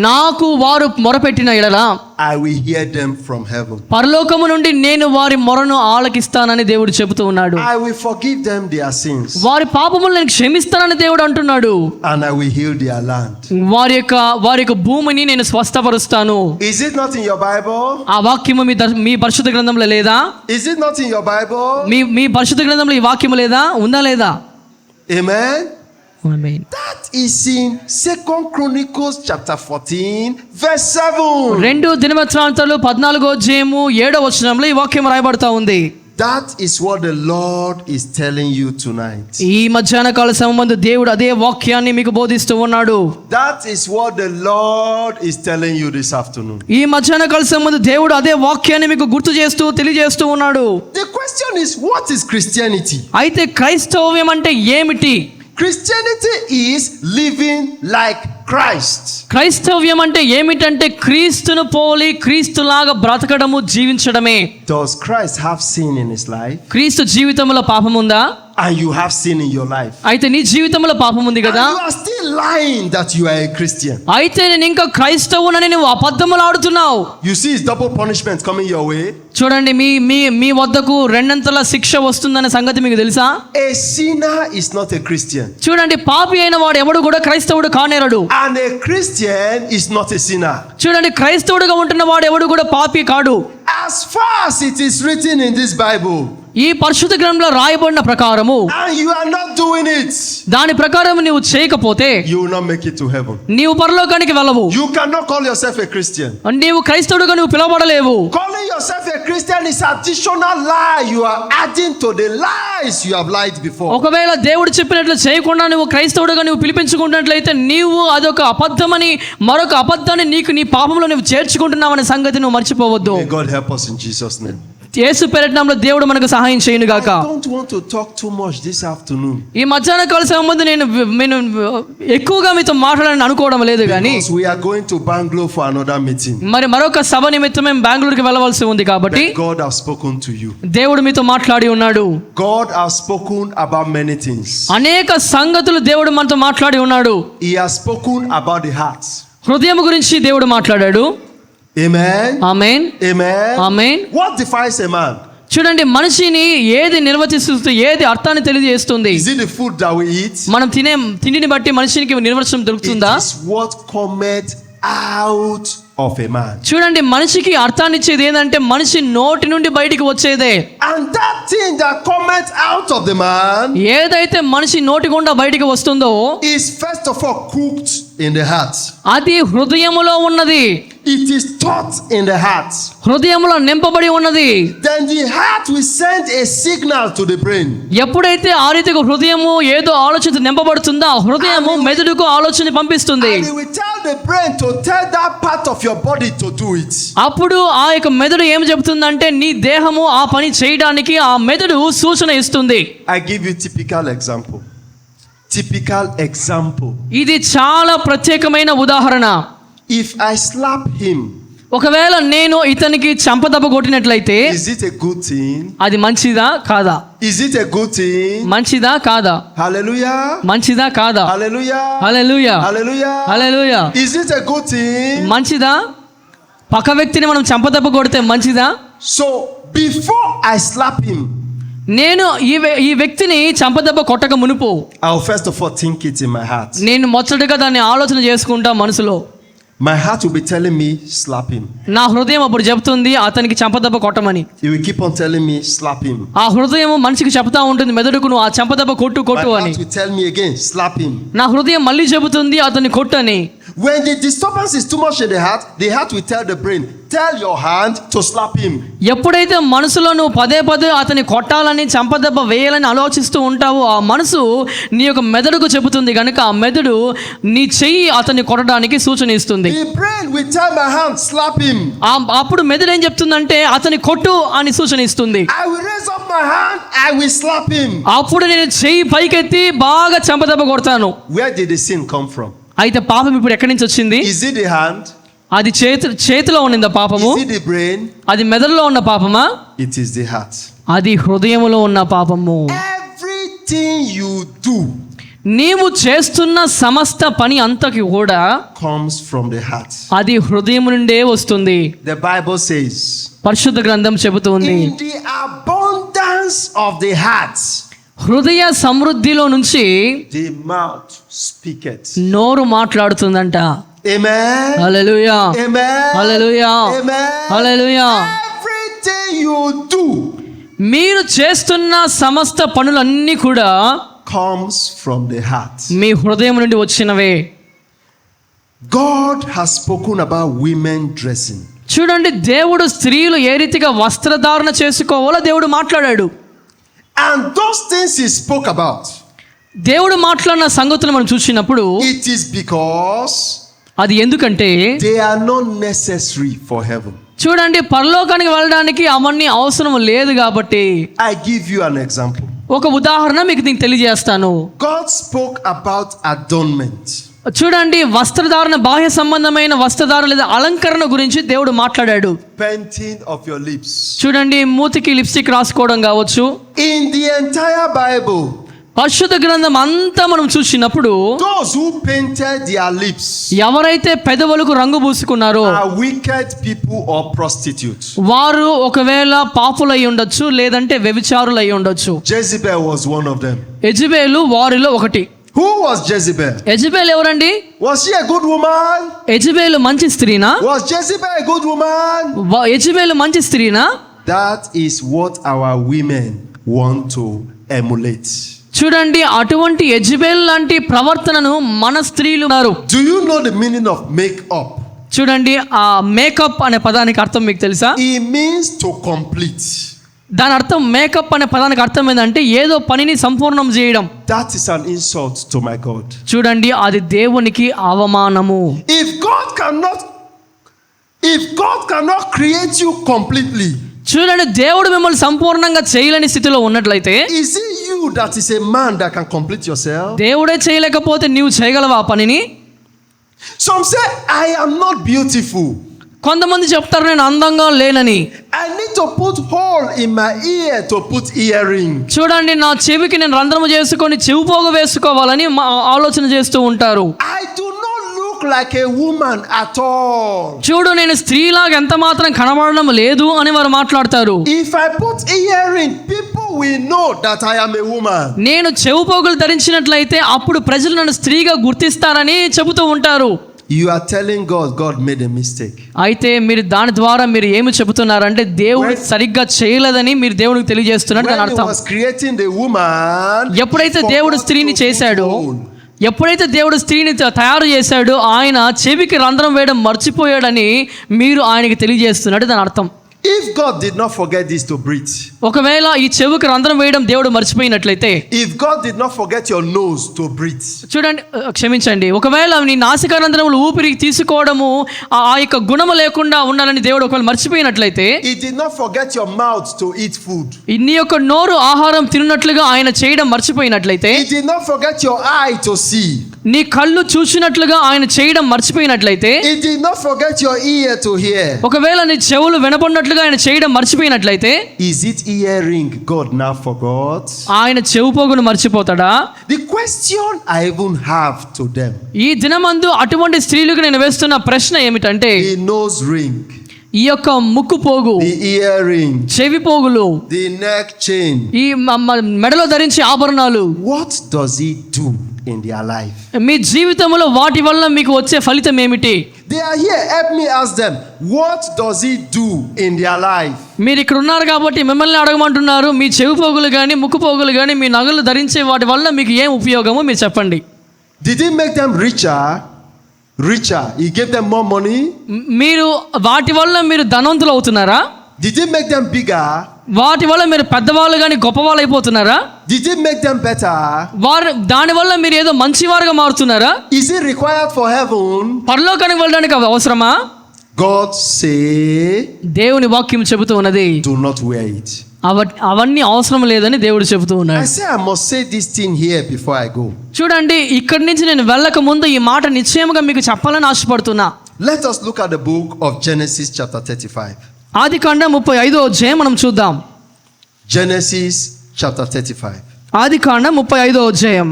నాకు వారు మొరపెట్టిన ఎడల
I will hear them from heaven.
పరలోకము నుండి నేను వారి మొరను ఆలకిస్తానని దేవుడు చెబుతూ ఉన్నాడు.
I will forgive them their sins,
వారి పాపములను నేను క్షమిస్తానని దేవుడు అంటున్నాడు.
and I will heal their land.
వారి యొక్క భూమిని నేను స్వస్థపరుస్తాను.
Is it not in your Bible?
ఆ వాక్యము మీ పరిశుద్ధ గ్రంథంలో లేదా?
Is it not in your Bible?
మీ పరిశుద్ధ గ్రంథంలో ఈ వాక్యము లేదా? ఉందా లేదా?
Amen.
Amen.
That is in 2 Chronicles chapter 14 verse 7.
2 దినవృత్తాంతాలు 14వ అధ్యాయము 7వ వచనంలో ఈ వాక్యం రాయబడతా ఉంది.
That is what the Lord is telling you tonight.
ఈ మధ్యాహ్న కాల సమయంలో దేవుడు అదే వాక్యాన్ని మీకు బోధిస్తూ ఉన్నాడు.
That is what the Lord is telling you this afternoon.
ఈ మధ్యాహ్న కాల సమయంలో దేవుడు అదే వాక్యాన్ని మీకు గుర్తు చేస్తూ తెలియజేస్తూ ఉన్నాడు.
The question is, what is Christianity?
అయితే క్రైస్తవ్యం అంటే ఏమిటి?
Christianity is living like Christ.
క్రైస్తవ్యం అంటే ఏమిటంటే క్రీస్తును పోలి క్రీస్తులాగా బ్రతకడము, జీవించడమే.
Does Christ have sin in his life?
క్రీస్తు జీవితంలో పాపం ఉందా?
And you have sin in your life.
అయితే నీ జీవితంలో పాపం ఉంది కదా?
And you are still lying that you are a Christian.
అయితే నేను ఇంకా క్రైస్తవునని నువ్వు అబద్ధములు ఆడుతున్నావు.
You see it's double punishment coming your way.
చూడండి, మీ వద్దకు రెండంతల శిక్ష వస్తుందనే సంగతి మీకు తెలుసా?
A sinner is not a Christian.
చూడండి, పాపి అయిన వాడు ఎవడు కూడా క్రైస్తవుడు కానేరడు.
And a Christian is not a sinner.
చూడండి, క్రైస్తవుడుగా ఉంటున్న వాడు ఎవడు కూడా పాపి కాడు.
As far as it is written in this Bible,
ఈ పరిశుద్ధ గ్రంథంలో రాయబడిన ప్రకారము
and you are not doing it,
దాని ప్రకారం నీవు చేయకపోతే
you will not make it to heaven.
నీవు పరలోకానికి వెళ్ళవు.
You cannot call yourself a Christian.
నీవు క్రైస్తవుడుగా నువ్వు పిలవబడలేవు.
Calling yourself a Christian is additional lie you are adding to the lies you have lied before.
ఒకవేళ దేవుడు చెప్పినట్లు చేయకుండా నువ్వు క్రైస్తవుడుగా నువ్వు పిలిపించుకున్నట్లయితే నీవు అదొక అబద్ధమని, మరొక అబద్ధాన్ని నీ పాపంలో నువ్వు చేర్చుకుంటున్నావనే సంగతి నువ్వు మర్చిపోవద్దు.
May God help us in Jesus' name.
యేసు పేరిట నామములో దేవుడు మనకు సహాయం చేయను గాక.
I don't want to talk too much this afternoon.
ఈ మధ్యాహ్న కాల సమయంలో నేను ఎక్కువగా మీతో మాట్లాడాలని అనుకోవడం లేదు కానీ,
Because we are going to Bangalore for another meeting.
మరొక సభ నిమిత్తం మేము బెంగళూరుకి వెళ్ళవలసి ఉంది కాబట్టి
But God has spoken to you.
దేవుడు మీతో మాట్లాడి ఉన్నాడు.
God has spoken about many things.
అనేక సంగతులు దేవుడు మనతో మాట్లాడి ఉన్నాడు.
He has spoken about the heart.
హృదయం గురించి దేవుడు మాట్లాడాడు.
Amen.
Amen.
Amen.
Amen.
What defines a man?
చూడండి, మనిషిని ఏది నిర్వచిస్తుంది, ఏది అర్థాన్ని తెలియజేస్తుంది?
Is it the food that we eat?
మనం తినే తిండిని బట్టి మనిషికి నిర్వచనం దొరుకుతుందా?
It is what cometh out of a man.
చూడండి, మనిషికి అర్థాన్ని ఇచ్చేది ఏంటంటే మనిషి నోటి నుండి బయటికి వచ్చేదే.
And that thing that cometh out of the man
ఏదైతే మనిషి నోటి గుండా బయటికి వస్తుందో
is first of all cooked in the heart.
అది హృదయములో ఉన్నది.
It is taught in the heart.
హృదయములో నింపబడి ఉన్నది.
Then the heart will send a signal to the brain.
ఎప్పుడైతే ఆ రీతిగా హృదయము ఏదో ఆలోచన నింపబడుతుందో ఆ హృదయము మెదడుకు ఆలోచన పంపిస్తుంది.
And it will tell the brain to tell that part of your body to do it.
అప్పుడు ఆ యొక్క మెదడు ఏం చెబుతుందంటే నీ దేహము ఆ పని చేయడానికి ఆ మెదడు సూచన ఇస్తుంది.
I give you typical example. Typical example.
ఇది చాలా ప్రత్యేకమైన ఉదాహరణ.
If I slap him,
ఒకవేళ నేను ఇతనికి చెంపదెబ్బ కొట్టినట్లయితే
is it a good thing?
అది మంచిదా కాదా?
Is it a good thing?
మంచిదా కాదా?
Hallelujah.
మంచిదా కాదా?
Hallelujah.
Hallelujah.
Hallelujah.
Hallelujah.
Is it a good thing?
మంచిదా? పక్క వ్యక్తిని మనం చెంపదెబ్బ కొడితే మంచిదా?
So before I slap him,
నేను ఈ వ్యక్తిని చంపదెబ్బ కొట్టక మునుపు
I'll first of all think it in my heart.
నేను మొదటగా దాన్ని ఆలోచన చేసుకుంటా మనసులో.
My heart will be telling me, slap him.
నా హృదయం అప్పుడు చెప్తుంది అతనికి చంపదెబ్బ కొట్టమని.
It will keep on telling me, slap him.
ఆ హృదయం మనిషికి చెప్తా ఉంటుంది మెదడుకు, నువ్వు ఆ చంపదెబ్బ కొట్టు
My
కొట్టు అని.
heart will tell me again, slap him.
నా హృదయం మళ్ళీ చెబుతుంది అతన్ని కొట్టు అని.
When the disturbance is too much in the heart will tell the brain, tell your hand to slap him.
ఎప్పుడైతే మనసులో నువ్వు పదే పదే అతన్ని కొట్టాలని చంపదెబ్బ వేయాలని ఆలోచిస్తూ ఉంటావో ఆ మనసు నీ యొక్క మెదడుకు చెబుతుంది కనుక ఆ మెదడు నీ చెయ్యి అతన్ని కొట్టడానికి సూచన ఇస్తుంది.
The brain will tell my hand, slap him.
అప్పుడు మెదడు ఏం చెప్తుందంటే అతన్ని కొట్టు అని సూచన ఇస్తుంది.
I will raise up my hand, I will slap him.
అప్పుడు నేను చెయ్యి పైకెత్తి బాగా చంపదెబ్బ కొడతాను.
Where did the sin come from?
అయితే పాపం ఇప్పుడు ఎక్కడి నుంచి వచ్చింది?
Is it the hand?
అది చేతిలో ఉన్నదా పాపము?
Is it the brain?
అది మెదడులో ఉన్న పాపమా?
It is the heart.
అది హృదయములో ఉన్న పాపము.
Everything you do
నీవు చేస్తున్న సమస్త పని అంతకి కూడా
comes from the heart.
అది హృదయం నుండే వస్తుంది.
The Bible says,
పరిశుద్ధ గ్రంథం చెబుతుంది,
in the abundance of the heart,
హృదయ సమృద్ధిలో నుంచి
the mouth speaketh.
నోరు మాట్లాడుతుందంట.
Amen.
Hallelujah,
Amen.
Hallelujah,
Amen.
Hallelujah.
Everything you do
మీరు చేస్తున్న సమస్త పనులన్నీ కూడా
comes from the heart.
మీ హృదయం నుండి వచ్చినవే.
God has spoken about women dressing.
చూడండి, దేవుడు స్త్రీలు ఏ రీతిగా వస్త్రధారణ చేసుకోవాలో దేవుడు మాట్లాడాడు.
And those things he spoke about,
దేవుడు మాట్లాడిన సంగతులు మనం చూసినప్పుడు
it is because
అది ఎందుకంటే
they are not necessary for heaven.
చూడండి, పరలోకానికి వెళ్ళడానికి అవన్నీ అవసరం లేదు కాబట్టి.
I give you an example.
ఒక ఉదాహరణ మీకు నేను తెలియజేస్తాను.
God spoke about adornment.
చూడండి, వస్త్రధారణ, బాహ్య సంబంధమైన వస్త్రధారణ లేదా అలంకరణ గురించి దేవుడు మాట్లాడాడు.
Painting of your lips.
చూడండి, మూతికి లిప్స్టిక్ రాసుకోవడం కావచ్చు.
In the entire Bible,
పరిశుద్ధ గ్రంథం అంతా మనం చూసినప్పుడు
those who painted their lips
ఎవరైతే పెదవులకు రంగు పూసుకున్నారో
are wicked people or prostitutes.
వారు ఒకవేళ పాపులై ఉండొచ్చు, లేదంటే వ్యభిచారులై ఉండొచ్చు.
Jezebel was one of them.
యెజబెలు వారిలో ఒకటి.
Who was Jezebel?
యెజబెలు ఎవరండి?
Was she a good woman?
యెజబెలు మంచి స్త్రీనా?
Was Jezebel a good woman?
యెజబెలు మంచి స్త్రీనా?
That is what our women want to emulate.
చూడండి, అటువంటి యెజబెల్ లాంటి ప్రవర్తనను మన స్త్రీలు ఉన్నారు.
Do you know the meaning of make-up?
చూడండి, ఆ మేకప్ అనే పదానికి అర్థం మీకు తెలుసా?
It means to complete.
దాని అర్థం, మేకప్ అనే పదానికి అర్థం ఏంటంటే ఏదో పనిని సంపూర్ణం చేయడం.
That is an insult to my God.
చూడండి, అది దేవునికి అవమానము.
If God cannot create you completely,
చూడండి, దేవుడు మిమ్మల్ని సంపూర్ణంగా చేయలేని స్థితిలో ఉన్నట్లయితే,
is it you that is a man that can complete yourself?
దేవుడే చేయలేకపోతే నీవు చేయగలవా ఆ పనిని?
Some say, I am not beautiful.
కొంతమంది చెప్తారు నేను అందంగా లేనని.
I need to put hole in my ear to put earring.
చూడండి, నా చెవికి నేను రంధ్రము చేసుకొని చెవిపోగు వేసుకోవాలని ఆలోచన చేస్తూ ఉంటారు.
I do not look like a woman at all.
చూడు, నేను స్త్రీలాగా ఎంత మాత్రం కనబడడం లేదు అని వారు మాట్లాడతారు.
If I put earring, people will know that I am a woman.
నేను చెవిపోగులు ధరించినట్లయితే అప్పుడు ప్రజలు నన్ను స్త్రీగా గుర్తిస్తారని చెబుతూ ఉంటారు.
You are telling God made a mistake.
అయితే మీరు దాని ద్వారా మీరు ఏమి చెబుతున్నారంటే దేవుడు సరిగ్గా చేయలేదని మీరు దేవుడికి తెలియజేస్తున్నారు. దాని
When he
అర్థం,
was creating the woman,
ఎప్పుడైతే దేవుడు స్త్రీని చేశాడో, ఎప్పుడైతే దేవుడు స్త్రీని తయారు చేశాడో, ఆయన చెవికి రంధ్రం వేయడం మర్చిపోయాడని మీరు ఆయనకి తెలియజేస్తున్నాడు. దాని అర్థం,
if God did not forget this to breathe,
ఒకవేళ ఈ చెవికి రంధ్రం వేయడం దేవుడు మర్చిపోయినట్లయితే,
if God did not forget your nose to breathe,
చూడండి, క్షమించండి, ఒకవేళ నీ నాసికా రంధ్రములు ఊపిరి తీసుకోవడము ఆ యొక్క గుణము లేకుండా ఉండాలని దేవుడు ఒకవేళ మర్చిపోయినట్లయితే,
He did not forget your mouth to eat food,
నీ యొక్క నోరు ఆహారం తిన్నట్లుగా ఆయన చేయడం మర్చిపోయినట్లయితే,
He did not forget your eye to see,
నీ కళ్ళు చూసినట్లుగా ఆయన చేయడం మర్చిపోయినట్లయితే,
He did not forget your ear to hear,
ఒకవేళ నీ చెవులు వినపడినట్లుగా ఆయన చేయడం మర్చిపోయినట్లయితే,
is it earring God now forgot?
ఆయన చెవుపోగును మర్చిపోతాడా?
The question I even have to them,
ఈ దినమందు అటువంటి స్త్రీలకు నేను వేస్తున్న ప్రశ్న ఏమిటంటే,
the nose ring,
ఈ యొక్క ముక్కు పోగు,
the earring,
చెవి పోగులు,
the neck chain.
ఈ మెడలో ధరించే ఆభరణాలు,
What does it do in their life?
మీ జీవితంలో వాటి వల్ల మీకు వచ్చే ఫలితం ఏమిటి?
They are here. Help me ask them. What does it do in their life?
మీరు ఇక్కడ ఉన్నారు కాబట్టి మిమ్మల్ని అడగమంటున్నారు. మీ చెవి పోగులు కానీ ముక్కు పోగులు కానీ మీ నగలు ధరించే వాటి వల్ల మీకు ఏం ఉపయోగమో మీరు చెప్పండి.
Did it make them richer? He gave them more money.
మీరు వాటి వల్ల మీరు ధనవంతులు అవుతున్నారా?
Did it make them bigger?
వాటి వల్ల మీరు పెద్దవాళ్ళు కానీ గొప్పవాళ్ళు అయిపోతున్నారా?
Did it make them better?
దానివల్ల మీరు ఏదో మంచివారుగా మారుతున్నారా?
Is it required for heaven?
పరలోకానికి వెళ్ళడానికి అవి అవసరమా?
God say,
దేవుని వాక్యం చెబుతూ ఉన్నది,
do not wear it.
అవన్నీ అవసరం లేదని దేవుడు చెబుతూ
I
ఉన్నాడు.
say I must say this thing here before I go.
చూడండి, ఇక్కడి నుంచి నేను వెళ్ళక ముందు ఈ మాట నిశ్చయముగా మీకు చెప్పాలని ఆశపడుతున్నా.
Let us look at the book of Genesis chapter 35.
ఆదికాండం 35వ అధ్యాయం మనం చూద్దాం.
Genesis chapter 35.
ఆదికాండం 35వ అధ్యాయం.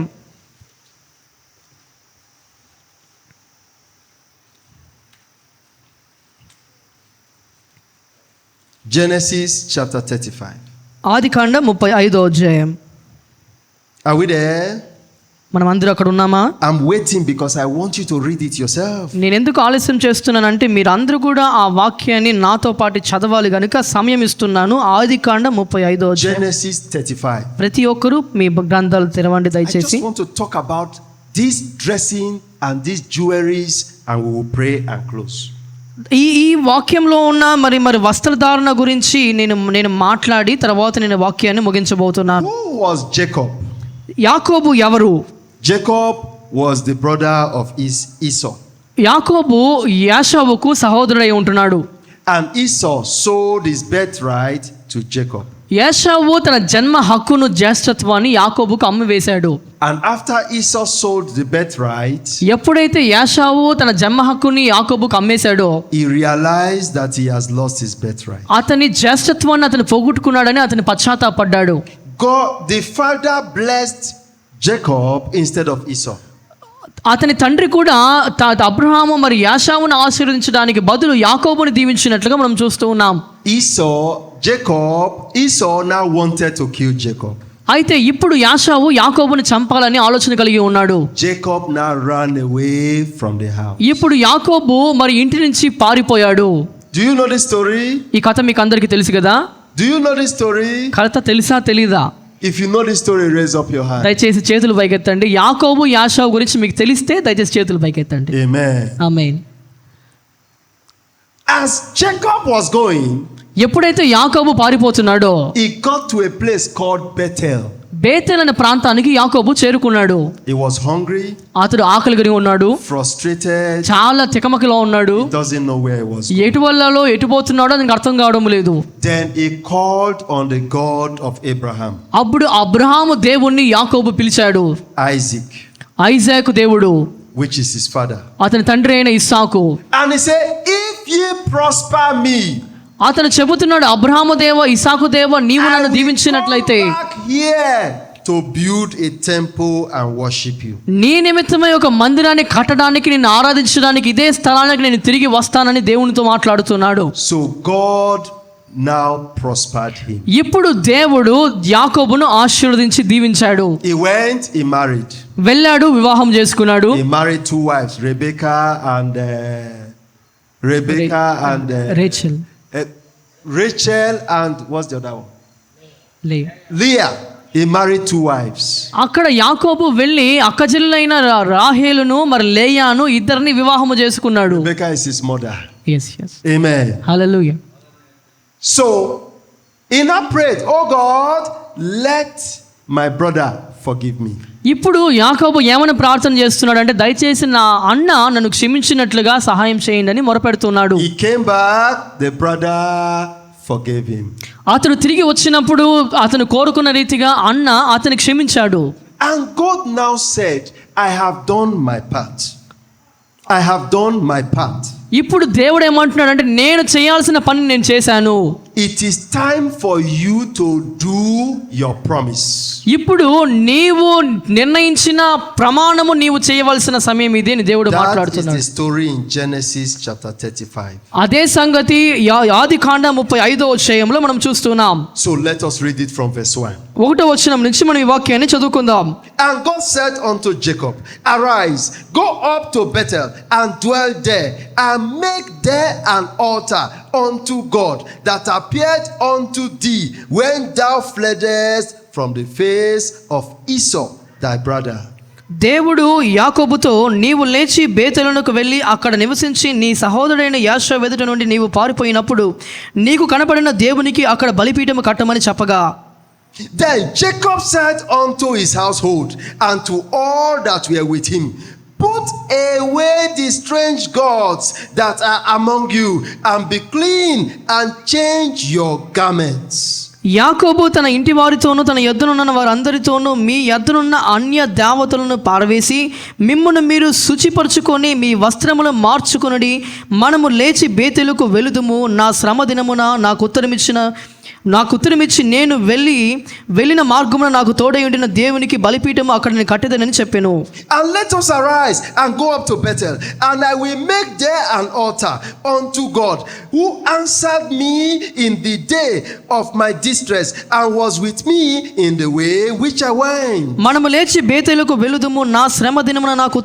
Genesis chapter 35.
ఆదికాండం 35వ అధ్యాయం.
Are we there?
మనం అందరూ అక్కడ ఉన్నామా?
I'm waiting because I want you to read it yourself.
నేను ఎందుకు ఆలస్యం చేస్తున్నానంటే మీరు అందరూ కూడా ఆ వాక్యాన్ని నాతో పాటు చదవాలి కనుక సమయం ఇస్తున్నాను. ఆదికాండం 35వ అధ్యాయం.
Genesis 35.
ప్రతి ఒక్కరూ మీ గ్రంథాలు తెరవండి
I
దయచేసి.
just want to talk about this dressing and these jewelries and we will pray and close.
ఈ వాక్యంలో ఉన్న మరి వస్త్రధారణ గురించి నేను మాట్లాడి తర్వాత నేను వాక్యాన్ని ముగించబోతున్నాను.
Who was Jacob?
యాకోబు ఎవరు?
Jacob was the brother of Esau.
యాకోబు యాషావుకు సహోదరుడై ఉంటున్నాడు.
And Esau sold his birthright to Jacob.
యాషావు తన జన్మ హక్కును జ్యేష్ఠత్వాన్ని యాకోబుకు అమ్మివేశాడు.
And after Esau sold the birthright,
ఎప్పుడైతే యాషావు తన జన్మ హక్కుని యాకోబుకు అమ్మేశాడో
he realized that he has lost his birthright.
అతని జ్యేష్ఠత్వాన్ని అతను పోగొట్టుకున్నాడని అతని పశ్చాత్తాపడ్డాడు.
God, the father blessed Jacob instead of Esau.
అతని తండ్రి కూడా అబ్రహాము మరి యాషావును ఆశీర్వదించడానికి బదులు యాకోబుని దీవించినట్లుగా మనం చూస్తూ ఉన్నాం.
Esau now wanted to kill Jacob.
అయితే ఇప్పుడు యాషావు యాకోబుని చంపాలని ఆలోచన కలిగి ఉన్నాడు.
Jacob now ran away from the house.
ఇప్పుడు యాకోబు మరి ఇంటి నుంచి పారిపోయాడు.
Do you know this story?
ఈ కథ మీకు అందరికీ తెలుసు కదా?
Do you know this story?
కథ తెలుసా తెలీదా?
If you know this story, raise up your hand.
దయచేసి చేతులు పైకెత్తండి. యాకోబు యాషావు గురించి మీకు తెలిస్తే దయచేసి చేతులు పైకెత్తండి.
Amen.
Amen.
As Jacob was going,
ఎప్పుడైతే యాకోబు పారిపోతున్నాడో
he got to a place called Bethel.
Bethel అనే ప్రాంతానికి యాకోబు చేరుకున్నాడు.
He was hungry,
అతడు ఆకలిగా ఉన్నాడు,
frustrated.
చాలా తికమకలో ఉన్నాడు.
He doesn't know where he was.
ఎటు వల్లలో ఎటు పోతున్నాడో అతనికి అర్థం కావడం లేదు.
Then he called on the God of Abraham.
అప్పుడు అబ్రహాము దేవుణ్ణి యాకోబు పిలిచాడు.
Isaac,
ఐజాకు దేవుడు,
which is his father.
అతని తండ్రి అయిన ఇస్సాకు.
And he said, if ye prosper me,
అతను చెబుతున్నాడు, అబ్రహాము దేవ ఇస్సాకు దేవ నీవు నన్ను దీవించినట్లయితే
back here to build a temple and worship you.
నీ నిమిత్తమై ఒక మందిరాన్ని కట్టడానికి నిన్ను ఆరాధించడానికి ఇదే స్థలానికి నేను తిరిగి వస్తానని దేవునితో మాట్లాడుతున్నాడు.
So God now prospered him.
ఇప్పుడు దేవుడు యాకోబును ఆశీర్వదించి దీవించాడు.
He went, he married.
వెళ్ళాడు, వివాహం చేసుకున్నాడు.
He married two wives, Rebecca and
Rachel.
Rachel and what's the other one?
లే.
Leah. He married two wives.
అక్కడ యాకోబు వెళ్ళి అక్కచెల్లెలైన రాహేలును మరి లేయాను ఇద్దరిని వివాహము చేసుకున్నాడు.
Rebecca is his mother.
yes
Amen.
Hallelujah.
So he now prayed, oh God, let my brother forgive me.
ఇప్పుడు యాకోబు ఏమని ప్రార్థన చేస్తున్నాడు అంటే, దయచేసి నా అన్న నన్ను క్షమించినట్లుగా సహాయం చేయండి అని మొరపెడుతున్నాడు.
He came back, the brother forgave him.
అతను తిరిగి వచ్చినప్పుడు అతను కోరుకున్న రీతిగా అన్న అతని క్షమించాడు.
And God now said, I have done my part. I have done my part.
ఇప్పుడు దేవుడు ఏమంటున్నాడు అంటే, నేను చేయాల్సిన పని నేను చేశాను.
it is time for you to do your promise.
ఇప్పుడు నీవు నిర్ణయించిన ప్రమాణము నీవు చేయవలసిన సమయం ఇది అని దేవుడు
That is
మాట్లాడుతున్నాడు.
the story in Genesis chapter 35.
అదే సంగతి ఆదికాండ 35వ అధ్యాయంలో మనం చూస్తున్నాం.
So let us read it from verse 1.
1వ వచనం నుంచి మనం ఈ వాక్యాన్ని చదువుకుందాం.
And God said unto Jacob, Arise, go up to Bethel and dwell there, and make there an altar unto God that appeared unto thee when thou fleddest from the face of Esau thy brother.
దేవుడు యాకోబుతో నీవు లేచి బేతేలునకు వెళ్ళి అక్కడ నివసించి నీ సహోదరుడైన యాషోబు ఎదుట నుండి నీవు పారిపోయినప్పుడు నీకు కనపడిన దేవునికి అక్కడ బలిపీఠము కట్టమని చెప్పగా,
Then Jacob said unto his household and to all that were with him, Put away the strange gods that are among you, and be clean, and change your garments.
యాకోబు తన ఇంటి వారితోనూ తన యొద్దనున్న వారందరితోనూ మీ యొద్దనున్న అన్య దేవతలను పారవేసి మిమ్మును మీరు శుచిపరచుకొని మీ వస్త్రములు మార్చుకొనుడి. మనము లేచి బేతేలుకు వెలుదుము. నా శ్రమ దినమున నాకు ఉత్తరమిచ్చి నేను వెళ్ళిన మార్గమున నాకు తోడై ఉండిన దేవునికి బలిపీఠము అక్కడ నేను కట్టేదనని చెప్పాను.
And let us arise and go up to Bethel, and I will make there an altar unto God, who answered me in the day of my distress, and was with me in the way which I went.
మనము లేచి బేతేలుకు వెలుదుము. నా శ్రమ దినమున నాకు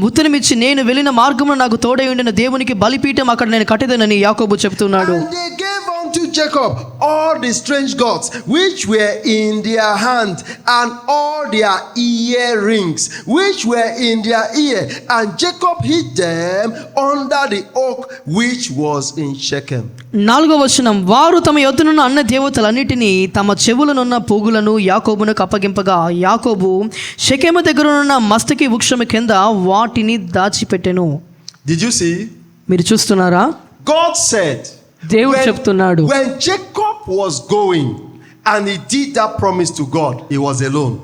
ఉత్తరమిచ్చి నేను వెళ్ళిన మార్గమున నాకు తోడై ఉండిన దేవునికి బలిపీఠం అక్కడ నేను కట్టేదనని యాకోబు చెప్తున్నాడు.
And they gave unto Jacob all the strange gods which were in their hand, and all their earrings which were in their ear, and Jacob hid them under the oak which was in Shechem.
4వ వచనం, వారు తమ యొద్దనున్న అన్న దేవతలన్నిటినీ తమ చెవులనున్న పోగులను యాకోబునకు అప్పగింపగా యాకోబు షెకెము దగ్గరనున్న మస్తకి వృక్షము కింద వాటిని దాచిపెట్టెను.
Did you see?
మీరు చూస్తున్నారా?
God said,
దేవుడు చెప్తున్నాడు,
when Jacob was going and he did that promise to God, he was alone.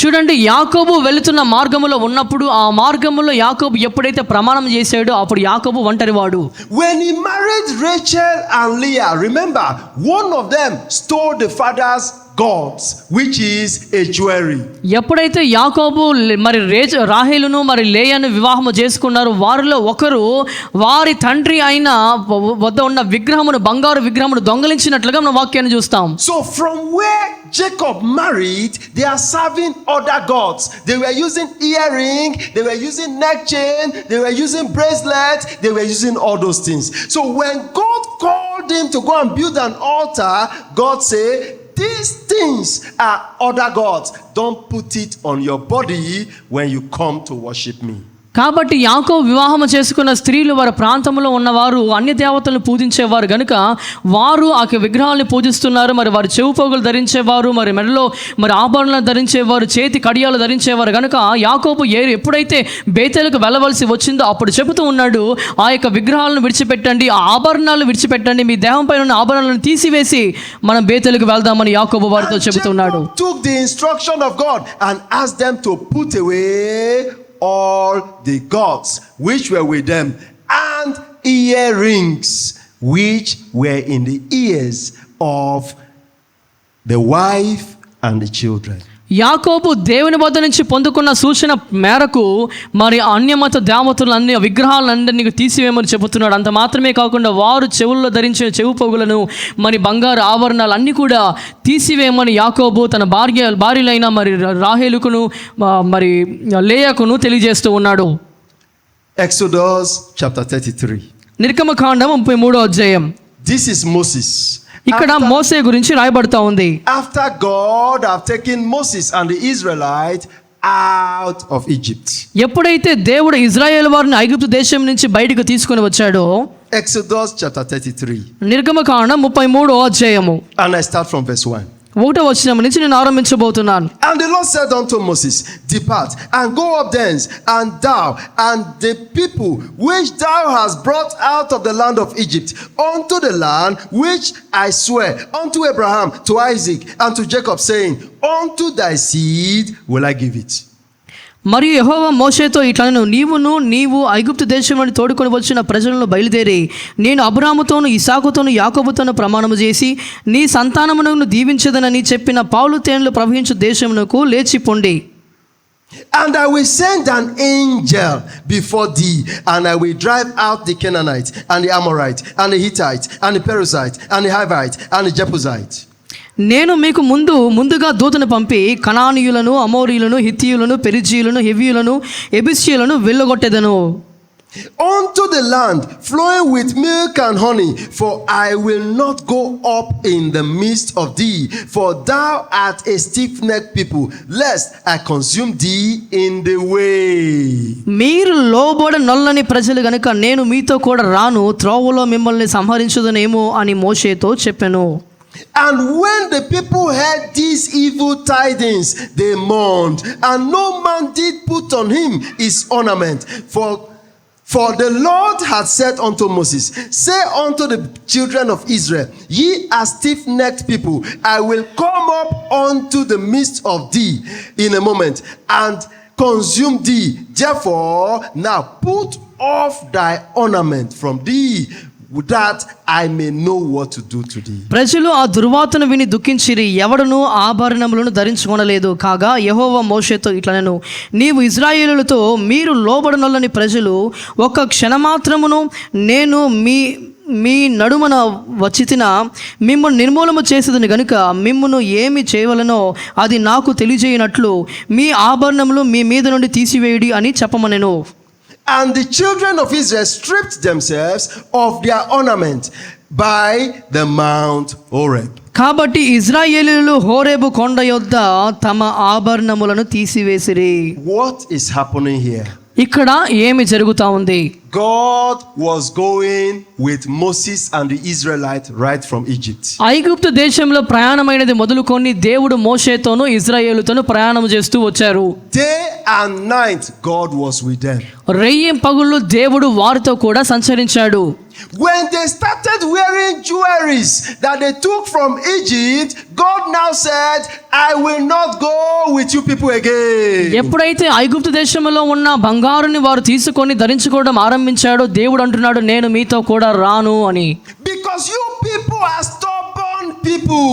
చూడండి, యాకోబు వెళుతున్న మార్గములో ఉన్నప్పుడు ఆ మార్గములో యాకోబు ఎప్పుడైతే ప్రమాణం చేశాడో అప్పుడు యాకోబు ఒంటరివాడు.
When he married Rachel and Leah, remember, one of them stole the father's gods, which is a jewelry.
ఎప్పుడైతే యాకోబు మరి రాహేలును మరి లేయాను వివాహము చేసుకున్నారు, వారిలో ఒకరు వారి తండ్రి అయిన వద్ద ఉన్న విగ్రహమును, బంగారు విగ్రహమును దొంగలించినట్లుగా మనం వాక్యాన్ని చూస్తాం.
So from where Jacob married, they are serving other gods. They were using earring, they were using neck chain, they were using bracelet, they were using all those things. So when God called him to go and build an altar, God said, these things are other gods. Don't put it on your body when you come to worship me.
కాబట్టి యాకోబు వివాహము చేసుకున్న స్త్రీలు వారి ప్రాంతంలో ఉన్నవారు అన్య దేవతలను పూజించేవారు గనుక వారు ఆ విగ్రహాలను పూజిస్తున్నారు. మరి వారు చెవు పోగులు ధరించేవారు, మరి మెడలో మరి ఆభరణాలు ధరించేవారు, చేతి కడియాలు ధరించేవారు గనుక యాకోబు ఎప్పుడైతే బేతేలుకు వెళ్ళవలసి వచ్చిందో అప్పుడు చెబుతూ ఉన్నాడు, ఆ యొక్క విగ్రహాలను విడిచిపెట్టండి, ఆ ఆభరణాలను విడిచిపెట్టండి, మీ దేహం పైన ఉన్న ఆభరణాలను తీసివేసి మనం బేతేలుకు వెళ్దామని యాకోబు వారితో చెబుతున్నాడు.
Took the instruction of God and asked them to put away all the gods which were with them, and earrings which were in the ears of the wife and the children.
యాకోబు దేవుని వద్ద నుంచి పొందుకున్న సూచన మేరకు మరి అన్యమత దేవతలు అన్ని విగ్రహాలన్నింటినీ తీసివేయమని చెబుతున్నాడు. అంత మాత్రమే కాకుండా వారు చెవుల్లో ధరించిన చెవు పొగులను మరి బంగారు ఆభరణాలు అన్నీ కూడా తీసివేయమని యాకోబు తన భార్యలైన మరి రాహేలుకును మరి లేయాకును తెలియజేస్తూ ఉన్నాడు.
Exodus chapter 33.
నిర్గమకాండం 33వ అధ్యాయం.
This is Moses.
ఇక్కడ మోసే గురించి రాయబడతా ఉంది.
After God have taken Moses and the Israelites out of Egypt.
ఎప్పుడైతే దేవుడు ఇజ్రాయేల్ వారిని ఐగుప్తు దేశం నుంచి బయటకు తీసుకొని వచ్చాడో,
Exodus chapter 33.
నిర్గమకాండం 33వ అధ్యాయము.
And I start from verse 1.
1వ వచనం నుంచి నేను ఆరంభించబోతున్నాను.
And the Lord said unto Moses, Depart and go up thence, and thou and the people which thou hast brought out of the land of Egypt unto the land which I swear unto Abraham, to Isaac, and to Jacob, saying, Unto thy seed will I give it.
మరియు యెహోవా మోషేతో ఇట్లనెను, నీవు ఐగుప్తు దేశం నుండి తోడుకొని వచ్చిన ప్రజలను బయలుదేరి నేను అబ్రాహాముతోను ఇసాకుతోను యాకోబుతోను ప్రమాణము చేసి నీ సంతానమును దీవించదనని చెప్పిన పాలు తేనెలు ప్రవహించు దేశమునకు లేచిపోండి.
And I will send an angel before thee, and I will drive out the Canaanite, and the Amorite, and the Hittite, and the Perizzite, and the Hivite, and the Jebusite.
నేను మీకు ముందుగా దూతను పంపి కనానీయులను, అమోరీయులను, హిత్తీయులను, పెరిజీయులను, హెవీయులను, ఎబిస్సీయులను వెళ్ళగొట్టెదను.
Unto the land flowing with milk and honey, for I will not go up in the midst of thee, for thou art a stiff-necked people, lest I consume thee in the way.
మీరు లోబడ నొల్లని ప్రజలు గనుక నేను మీతో కూడా రాను, త్రోవలో మిమ్మల్ని సంహరించుదనేమో అని మోషేతో చెప్పెను.
And when the people heard these evil tidings, they mourned, and no man did put on him his ornament. For the Lord had said unto Moses, say unto the children of Israel, ye are stiff-necked people, I will come up unto the midst of thee in a moment, and consume thee. Therefore now put off thy ornament from thee, that I may know what to do to thee.
ప్రజలు ఆ దుర్వార్తను విని దుఃఖించిరి, ఎవడును ఆభరణములను ధరించుకొనలేదు. కాగా యెహోవా మోషేతో ఇట్లనెను, నీవు ఇశ్రాయేలులతో మీరు లోబడనొల్లని ప్రజలు ఒక్క క్షణమాత్రమును నేను మీ నడుమన వచ్చితిన మిమ్మును నిర్మూలము చేసేదని గనుక మిమ్మును ఏమి చేయవలనో అది నాకు తెలియజేయనట్లు మీ ఆభరణములు మీ మీద నుండి తీసివేయుడి అని చెప్పమనెను.
And the children of Israel stripped themselves of their ornament by the Mount Horeb.
కాబట్టి ఇశ్రాయేలీయులు హోరేబు కొండ యొద్ద తమ ఆభరణములను తీసివేసిరి.
What is happening here?
ఇక్కడ ఏమి జరుగుతా ఉంది?
God was going with Moses and the Israelites right from Egypt.
ఐగుప్తు దేశంలో ప్రయాణమైనది మొదలుకొని దేవుడు మోషేతోను ఇశ్రాయేలుతోను ప్రయాణం చేస్తూ వచ్చారు.
Day and night God was with them.
రెయ్యం పగుళ్ళు దేవుడు వారితో కూడా సంచరించాడు.
When they started wearing jewelries that they took from Egypt, God now said, I will not go with you people again.
ఎప్పుడైతే ఐగుప్తు దేశంలో ఉన్న బంగారుని వారు తీసుకొని ధరించుకోవడం ఆరంభించాడో దేవుడు అంటున్నాడు, నేను మీతో కూడా రాను అని.
Because you people are stubborn people.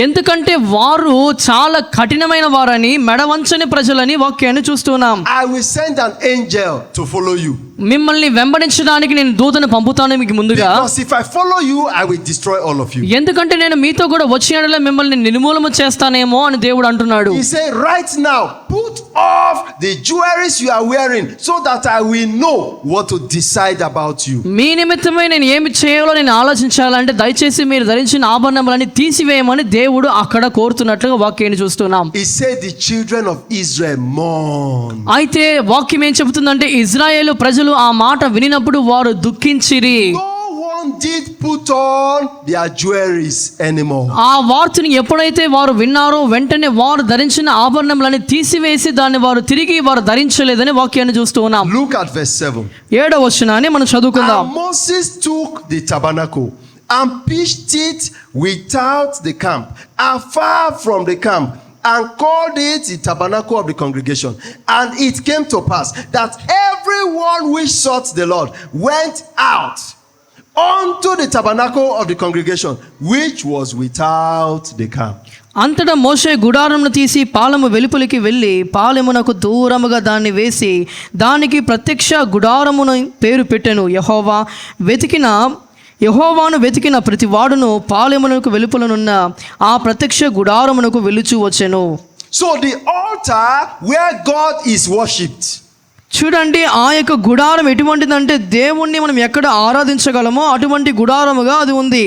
ఎందుకంటే వారు చాలా కఠినమైన వారని, మెడవంచని ప్రజలని వాక్యాన్ని చూస్తున్నాం.
I will send an angel to follow you.
మిమ్మల్ని వెంబడించడానికి నేను దూతను పంపుతాను మీకు ముందుగా.
Because if I follow you, I will destroy all of you.
ఎందుకంటే నేను మీతో కూడా వచ్చినట్లే మిమ్మల్ని నిర్మూలన చేస్తానేమో అని దేవుడు అంటున్నాడు.
He said, right now, put off the jewelries you are wearing, so that I will know what to decide about you.
మీ నిమిత్తమై నేను ఏమి చేయాలో నేను ఆలోచించాలంటే దయచేసి మీరు ధరించిన ఆభరణములని తీసివేయమని దేవుడు అక్కడ కోరుతున్నట్లుగా వాక్యాన్ని చూస్తున్నాం.
He said the children of Israel mourn.
అయితే వాక్యం ఏం చెబుతుందంటే ఇశ్రాయేలు ప్రజలు ఆ మాట వినినప్పుడు వారు దుఃఖించిరి.
No one did put on their jewelries anymore.
ఆ వార్తని ఎప్పుడైతే వారు విన్నారో వెంటనే వారు ధరించిన ఆభరణములని తీసివేసి దాన్ని వారు తిరిగి ధరించలేదని వాక్యాన్ని చూస్తూ ఉన్నాం.
Look at verse 7.
7వ వచనాన్ని మనం చదువుకుందాం.
And Moses took the tabernacle and pitched it without the camp and far from the camp, and called it the tabernacle of the congregation. And it came to pass that everyone which sought the Lord went out unto the tabernacle of the congregation, which was without the camp.
అంతటా మోషే గుడారమును తీసి పాలెము వెలుపలికి వెళ్ళి పాలెమునకు దూరముగా దాన్ని వేసి దానికి ప్రత్యక్ష గుడారమును పేరు పెట్టెను. యెహోవాను వెతికిన ప్రతి వాడును పాలెమునకు వెలుపలనున్న ఆ ప్రత్యక్ష గుడారమునకు వెలుచు వచ్చెను.
So the altar where God is worshipped.
చూడండి, ఆ యొక్క గుడారం ఎటువంటిదంటే దేవుణ్ణి మనం ఎక్కడ ఆరాధించగలమో అటువంటి గుడారముగా అది ఉంది.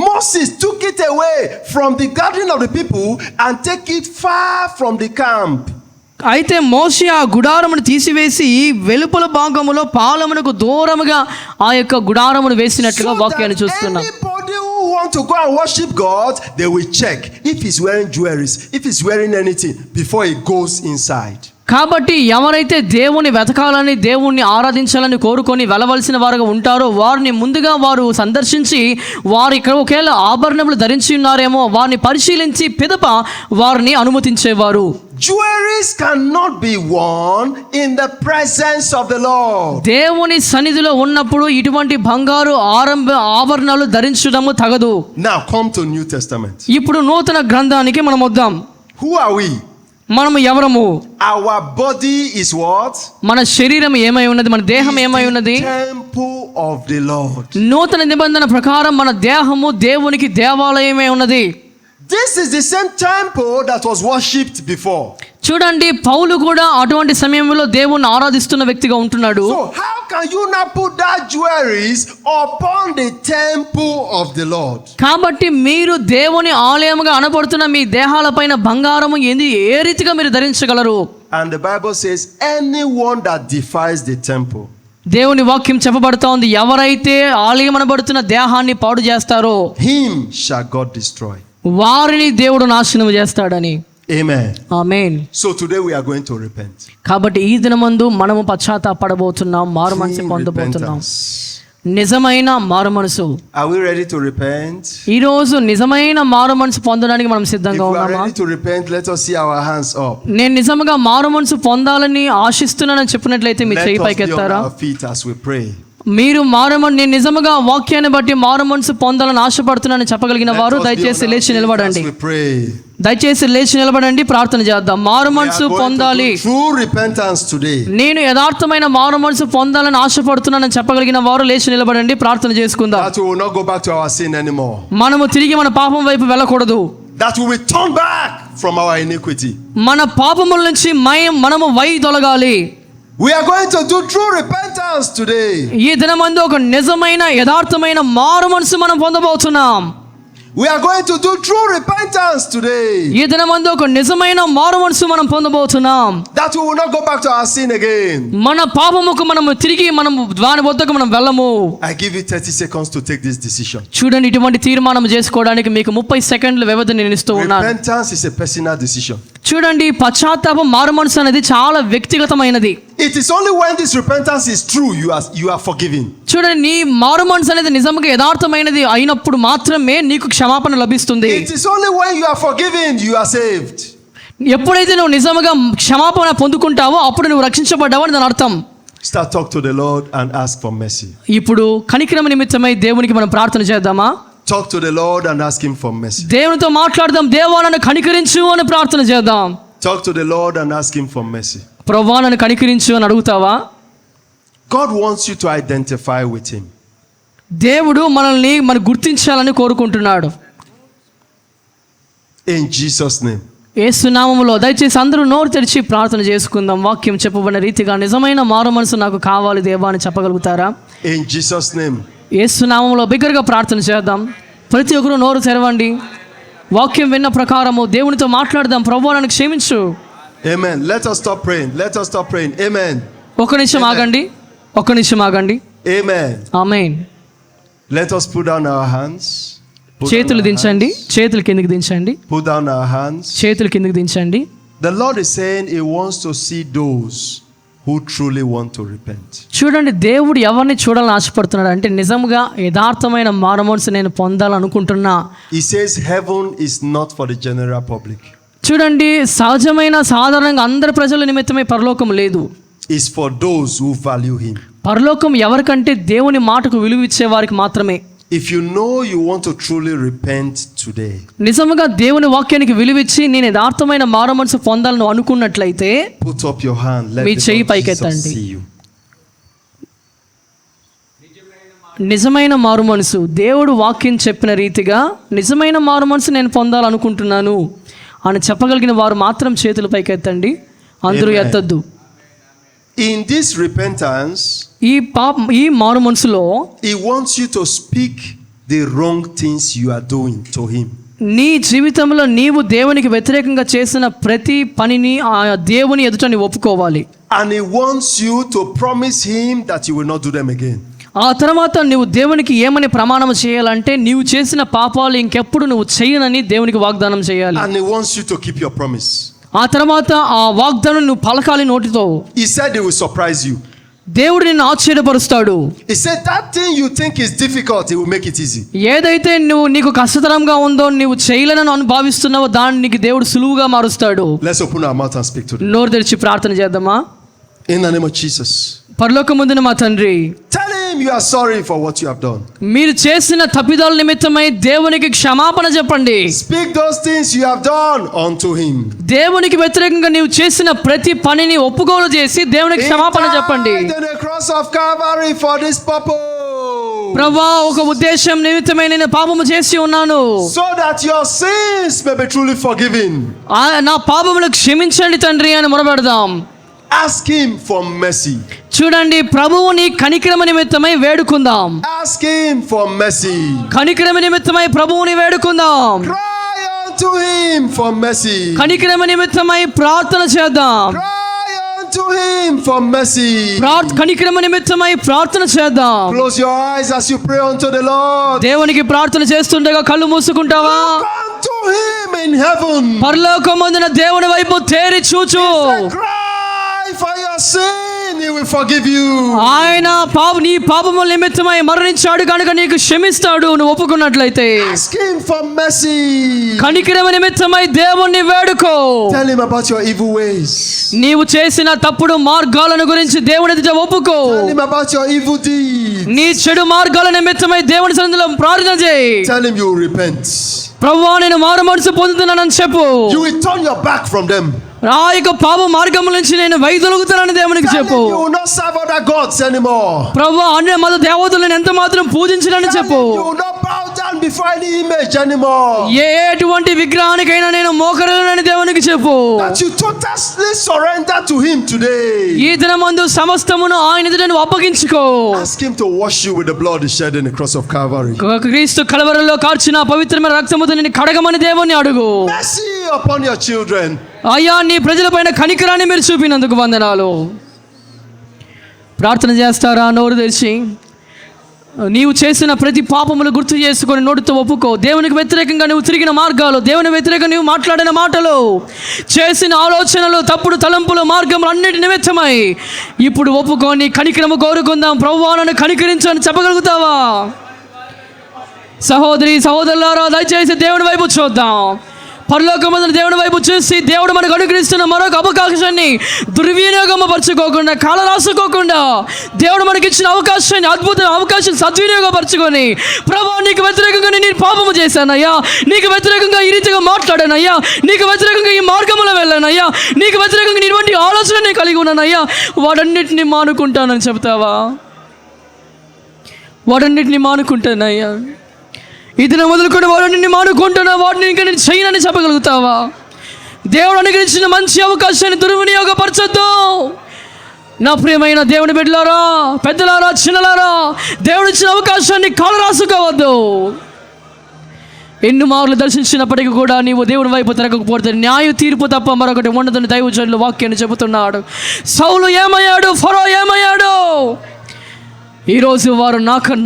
Moses took it away from the gathering of the people and take it far from the camp.
అయితే మోషే ఆ గుడారమును తీసివేసి వెలుపల భాగములో పాలెమునకు దూరముగా ఆ యొక్క గుడారమును వేసినట్లుగా వాక్యాన్ని చూస్తున్నాం.
Anybody who want to go and worship God, they will check if he's wearing jewelries, if he's wearing anything before he goes inside.
కాబట్టి ఎవరైతే దేవుని వెతకాలని దేవుణ్ణి ఆరాధించాలని కోరుకొని వెళ్ళవలసిన వారుగా ఉంటారో వారిని ముందుగా వారు సందర్శించి వారు ఇక్కడ ఒకవేళ ఆభరణములు ధరించి ఉన్నారేమో వారిని పరిశీలించి పిదప వారిని అనుమతించేవారు.
jewelries cannot be worn in the presence of the Lord.
దేవుని సన్నిధిలో ఉన్నప్పుడు ఇటువంటి బంగారు ఆభరణాలు ధరించడము తగదు.
Now come to New Testament.
ఇప్పుడు నూతన గ్రంథానికి మనం వద్దాం.
Who are we?
మనము ఎవరము?
Our body is what?
మన శరీరం ఏమై ఉన్నది? మన దేహం ఏమై ఉన్నది?
Temple of the Lord.
నూతన నిబంధన ప్రకారం మన దేహము దేవునికి దేవాలయమే ఉన్నది.
This is the same temple that was worshipped before.
చూడండి, పౌలు కూడా అటువంటి సమయంలో దేవుణ్ణి ఆరాధిస్తున్న వ్యక్తిగా ఉంటున్నాడు.
So how can you not put that jewelries upon the temple of the Lord?
కాబట్టి మీరు దేవుని ఆలయముగా అనబడుతున్న మీ దేహాలపైన బంగారము ఏ రీతిగా మీరు ధరించగలరు?
And the Bible says anyone that defies the temple,
దేవుని వాక్యం చెప్పబడుతోంది, ఉంది, ఎవరైతే ఆలయం అనబడుతున్న దేహాన్ని పాడు చేస్తారో
him shall God destroy.
వారిని దేవుడు నాశనం చేస్తాడని.
Amen.
Amen.
So today we are going to repent.
కాబట్టి ఈ దినమందు మనము పశ్చాత్తాపడబోతున్నాం, మారు మనసు
Clean
పొందబోతున్నాం.
repentance.
నిజమైన మారు మనసు.
Are we ready to repent?
ఈ రోజు నిజమైన మారు మనసు పొందడానికి మనం
If
సిద్ధంగా
we are
ఉన్నామా?
ready to repent, let us see our hands up.
నేను నిజంగా మారు మనసు పొందాలని ఆశిస్తున్నానని చెప్పినట్లయితే మీ
Let
చేయి
us
పైకి
be on
ఎత్తారా?
our feet as we pray.
మీరు నేను నిజంగా వాక్యాన్ని బట్టి మారు మనసు పొందాలని ఆశపడుతున్నానని చెప్పగలిగిన
Let
వారు
us be on
దయచేసి
our
లేచి
feet
నిలబడండి.
as we pray.
దయచేసి లేచి నిలబడండి, ప్రార్థన చేద్దాం. మారు
We are
మనసు
going to
పొందాలి,
do true repentance today.
నేను యథార్థమైన మారు మనసు పొందాలని ఆశపడుతున్నానని చెప్పగలిగిన వారు లేచి నిలబడండి, ప్రార్థన చేసుకుందాం.
That we will not go back to our sin anymore.
మనము తిరిగి మన పాపం వైపు వెళ్ళకూడదు.
That we will turn back from our iniquity.
మన పాపముల నుంచి మనము తొలగాలి.
We are going to do true repentance today.
ఈ దినమందు ఒక నిజమైన యథార్థమైన మారు మనసు మనం పొందబోతున్నాం.
We are going to do true repentance today.
ఈ దినమందు ఒక నిజమైన మారు మనసు మనం పొందబోతున్నాం.
That we will not go back to our sin again.
మన పాపముకు మనము తిరిగి దాని వద్దకు మనం వెళ్ళము.
I give you 30 seconds to take this decision.
చూడండి, ఇటువంటి తీర్మానం చేసుకోవడానికి మీకు 30 సెకండ్ల వ్యవధి నేను ఇస్తూ ఉన్నాను.
Repentance is a personal decision.
చూడండి, పశ్చాత్తాపం మారు మనసు అనేది చాలా వ్యక్తిగతమైనది.
It is only when this repentance is true you are forgiven.
చూడండి, నీ మారు మనసు అనేది నిజంగా యథార్థమైనది అయినప్పుడు మాత్రమే నీకు క్షమాపణ లభిస్తుంది.
It is only when you are forgiven you are saved.
ఎప్పుడైతే నువ్వు నిజంగా క్షమాపణ పొందుకుంటావో అప్పుడు నువ్వు రక్షించబడ్డావు అని దాని అర్థం.
Start talk to the Lord and ask for mercy.
ఇప్పుడు కనికరం నిమిత్తమై దేవునికి మనం ప్రార్థన చేద్దామా?
Talk to the Lord and ask him for mercy.
దేవునితో మాట్లాడదాం, దేవా నన్ను కనికరించు అని ప్రార్థన చేద్దాం.
Talk to the Lord and ask him for mercy.
ప్రభువా నన్ను కనికరించు అని అడుగుతావా?
God wants you to identify with him.
దేవుడు మనల్ని గుర్తించాలని కోరుకుంటున్నాడు.
In Jesus' name.
యేసు నామములో దయచేసి అందరూ నోరు తెరిచి ప్రార్థన చేసుకుందాం. వాక్యం చెప్పబడిన రీతిగా నిజమైన మారు మనసు నాకు కావాలి దేవా అని చెప్పగలుగుతారా?
In Jesus' name.
యేసు నామములో బిగ్గరగా ప్రార్థన చేద్దాం. ప్రతి ఒక్కరు నోరు తెరవండి. వాక్యం విన్న ప్రకారము దేవునితో మాట్లాడదాం. ప్రభువా నన్ను క్షమించు.
Amen. Let us stop praying. Let us stop praying. Amen.
ఒక్క నిమిషం ఆగండి, ఒక్క నిమిషం ఆగండి.
Amen.
Amen.
Let us put down our hands.
చేతులు దించండి, చేతులు కిందకి దించండి,
Put down our hands.
చేతులు కిందకి దించండి.
The Lord is saying he wants to see those who truly want to repent.
చూడండి, దేవుడు ఎవరిని చూడాలని ఆశపడుతున్నాడు అంటే నిజంగా యథార్థమైన మారు మనసు నేను పొందాలనుకుంటున్నా.
He says heaven is not for the general public.
చూడండి, సాధారణంగా అందరి ప్రజల నిమిత్తమే పరలోకం లేదు.
It's for those who value him.
పరలోకం ఎవరికంటే దేవుని మాటకు విలువ ఇచ్చే వారికి మాత్రమే.
If you know you want to truly repent today,
నిజంగా దేవుని వాక్యానికి విలువిచ్చి నేను యథార్థమైన మారు మనసు పొందాలని అనుకున్నట్లయితే
put up your hand. Let
me
the
చెయ్యి
Lord
పైకెత్తండి.
Jesus see you.
నిజమైన మారు మనసు, దేవుడు వాక్యం చెప్పిన రీతిగా నిజమైన మారు మనసు నేను పొందాలనుకుంటున్నాను అని చెప్పగలిగిన వారు మాత్రం చేతులు పైకెత్తండి. అందరూ
Amen.
ఎత్తద్దు.
In this repentance,
ఈ మారు మనసులో
he wants you to speak the wrong things you are doing to him.
నీ జీవితంలో నీవు దేవునికి వ్యతిరేకంగా చేసిన ప్రతి పనిని ఆ దేవుని ఎదుట నీవు ఒప్పుకోవాలి.
And he wants you to promise him that you will not do them again.
ఆ తర్వాత నువ్వు దేవునికి ఏమని ప్రమాణం చేయాలంటే నీవు చేసిన పాపాలు ఇంకెప్పుడు నువ్వు చేయనని దేవునికి వాగ్దానం చేయాలి.
And he wants you to keep your promise.
ఆ తర్వాత ఆ వాగ్దానం నువ్వు పలకాలి నోటితో.
He said he will surprise you.
దేవుడు నిన్ను ఆశ్చర్యపరుస్తాడు.
He said that thing you think is difficult, he will make it easy.
ఏదైతే నీకు కష్టతరంగా ఉందో, నీవు చేయలేనని భావిస్తున్నావో దాన్ని నీకు దేవుడు సులువుగా మారుస్తాడు.
Let's open our mouth and speak to them.
నోరు తెరిచి ప్రార్థన చేద్దామా?
In the name of Jesus.
పరలోకమందున మా తండ్రి,
Tell him you are sorry for what you have done.
మీరు చేసిన తప్పిదాల నిమిత్తమై దేవునికి క్షమాపణ చెప్పండి.
Speak those things you have done unto him.
దేవునికి వ్యతిరేకంగా నీవు చేసిన ప్రతి పనిని ఒప్పుకోలు చేసి దేవునికి క్షమాపణ చెప్పండి.
He died on the cross of Calvary for this purpose.
ప్రభువా, ఒక ఉద్దేశం నిమిత్తమై నేను పాపము చేసి ఉన్నాను,
So that your sins may be truly forgiven.
నా పాపములు క్షమించండి తండ్రి అని మొరపెడదాం.
Ask him for mercy.
చూడండి, ప్రభువుని కనికరమ నిమిత్తమై వేడుకుందాం.
Ask him for mercy.
కనికరమ నిమిత్తమై ప్రభువుని వేడుకుందాం.
Cry unto him for mercy.
కనికరమ నిమిత్తమై ప్రార్థన చేద్దాం.
Cry unto him for mercy.
కనికరమ నిమిత్తమై ప్రార్థన చేద్దాం.
Close your eyes as you pray unto the Lord.
దేవునికి ప్రార్థన చేస్తుండగా కళ్ళు మూసుకుంటావా?
Come to him in heaven.
పరలోకమందున దేవుని వైపు తేరి చూచు.
Cry for your sin, he will forgive you.
ఆయన నీ పాపముల నిమిత్తమై మరణించాడు కనుక నీకు క్షమిస్తాడు నువ్వు ఒప్పుకున్నట్లయితే.
Ask him for mercy.
కనికరమ నిమిత్తమై దేవుణ్ణి వేడుకో.
Tell him about your evil ways.
నీవు చేసిన తప్పుడు మార్గాలను గురించి దేవుని ఎదుట ఒప్పుకో.
Tell him about your evil deeds.
నీ చెడు మార్గాల నిమిత్తమై దేవుని సన్నిధిలో ప్రార్థన చేయి.
Tell him you will repent.
ప్రభువా, నేను మారు మనసు పొందుతున్నానని చెప్పు.
You will turn your back from them.
ఆ యొక్క పాప మార్గం నుంచి నేను వైదొలుగుతానని దేవునికి చెప్పు.
You will not serve other gods anymore.
ప్రభువా, అన్య మత దేవతలను ఎంత మాత్రం పూజించనని చెప్పు.
You will not bow down before any image anymore.
ఎటువంటి విగ్రహానికైనా నేను మోకరిల్లని దేవునికి చెప్పు.
That you totally surrender to him today.
ఈ దినమందు సమస్తమును ఆయన ఎదుట నువ్వు అప్పగించుకో.
Ask him to wash you with the blood he shed in the cross of Calvary.
క్రీస్తు కలవరలో కార్చిన పవిత్రమైన రక్తముతో నిన్ను కడగమని దేవుని అడుగు.
Mercy upon your children.
అయ్యా, నీ ప్రజలపైన కనికరాన్ని మీరు చూపినందుకు వందనాలు. ప్రార్థన చేస్తారా? నోరు తెరిచి నీవు చేసిన ప్రతి పాపములు గుర్తు చేసుకొని నోటితో ఒప్పుకో. దేవునికి వ్యతిరేకంగా నువ్వు తిరిగిన మార్గాలు, దేవుని వ్యతిరేకంగా నువ్వు మాట్లాడిన మాటలు, చేసిన ఆలోచనలు, తప్పుడు తలంపులు, మార్గములు అన్నిటి నిమిత్తమై ఇప్పుడు ఒప్పుకొని కనికరము కోరుకుందాం. ప్రభువా, నన్ను కనికరించని చెప్పగలుగుతావా? సహోదరి సహోదరులారా, దయచేసి దేవుని వైపు చూద్దాం. పరలోకమందున దేవుని వైపు చూసి దేవుడు మనకు అనుగ్రహిస్తున్న మరొక అవకాశాన్ని దుర్వినియోగపరచుకోకుండా, కాల రాసుకోకుండా, దేవుడు మనకి ఇచ్చిన అవకాశాన్ని, అద్భుత అవకాశం సద్వినియోగపరచుకొని, ప్రభువా, నీకు వ్యతిరేకంగా నేను పాపము చేశానయ్యా, నీకు వ్యతిరేకంగా ఈ రీతిగా మాట్లాడానయ్యా, నీకు వ్యతిరేకంగా ఈ మార్గంలో వెళ్ళానయ్యా, నీకు వ్యతిరేకంగా ఇటువంటి ఆలోచన నేను కలిగి ఉన్నానయ్యా, వాటన్నిటిని మానుకుంటానని చెప్తావా? వాటన్నిటిని మానుకుంటానయ్యా, ఇది మొదలుకొని వాటిని మానుకుంటున్నా, వాటిని ఇంకా నేను చేయనని చెప్పగలుగుతావా? దేవుడు అనుగ్రహించిన మంచి అవకాశాన్ని దుర్వినియోగపరచొద్దు. నా ప్రియమైన దేవుని బిడ్డలారా, పెద్దలారా, చిన్నలారా, దేవుడు ఇచ్చిన అవకాశాన్ని కాలు రాసుకోవద్దు. ఎన్ని మార్లు దర్శించినప్పటికీ కూడా నీవు దేవుని వైపు తిరగకపోతే న్యాయ తీర్పు తప్ప మరొకటి ఉండదని దైవజనులు వాక్యాన్ని చెబుతున్నాడు. సౌలు ఏమయ్యాడు? ఫరో ఏమయ్యాడు? ఈరోజు వారు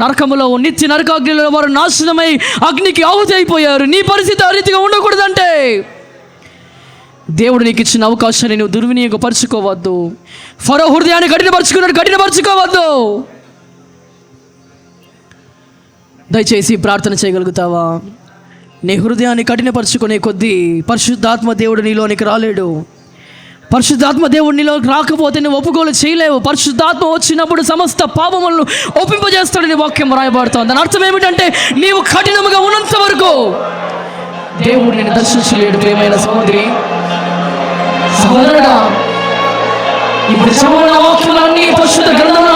నరకములో, నిత్య నరకాగ్నిలో వారు నాశనమై అగ్నికి ఆహుతి అయిపోయారు. నీ పరిస్థితి ఆ రీతిగా ఉండకూడదంటే దేవుడు నీకు ఇచ్చిన అవకాశాన్ని నువ్వు దుర్వినియోగపరచుకోవద్దు. ఫరో హృదయాన్ని కఠినపరచుకోవద్దు. దయచేసి ప్రార్థన చేయగలుగుతావా? నీ హృదయాన్ని కఠినపరచుకునే కొద్దీ పరిశుద్ధాత్మ దేవుడు నీలోనికి రాలేడు. పరిశుద్ధాత్మ దేవుడు నీలోకి రాకపోతే నువ్వు ఒప్పుకోలు చేయలేవు. పరిశుద్ధాత్మ వచ్చినప్పుడు సమస్త పాపములను ఒప్పింపజేస్తాడని వాక్యం రాయబడుతోంది. దాని అర్థం ఏమిటంటే నీవు కఠినముగా ఉన్నంత వరకు దేవుడు నిన్ను దర్శించలేడు. ప్రియమైన సహోదరి సహోదరుడా, ఇప్పుడు చెప్పబడిన వాక్యాలన్నీ పరిశుద్ధ గ్రంథంలో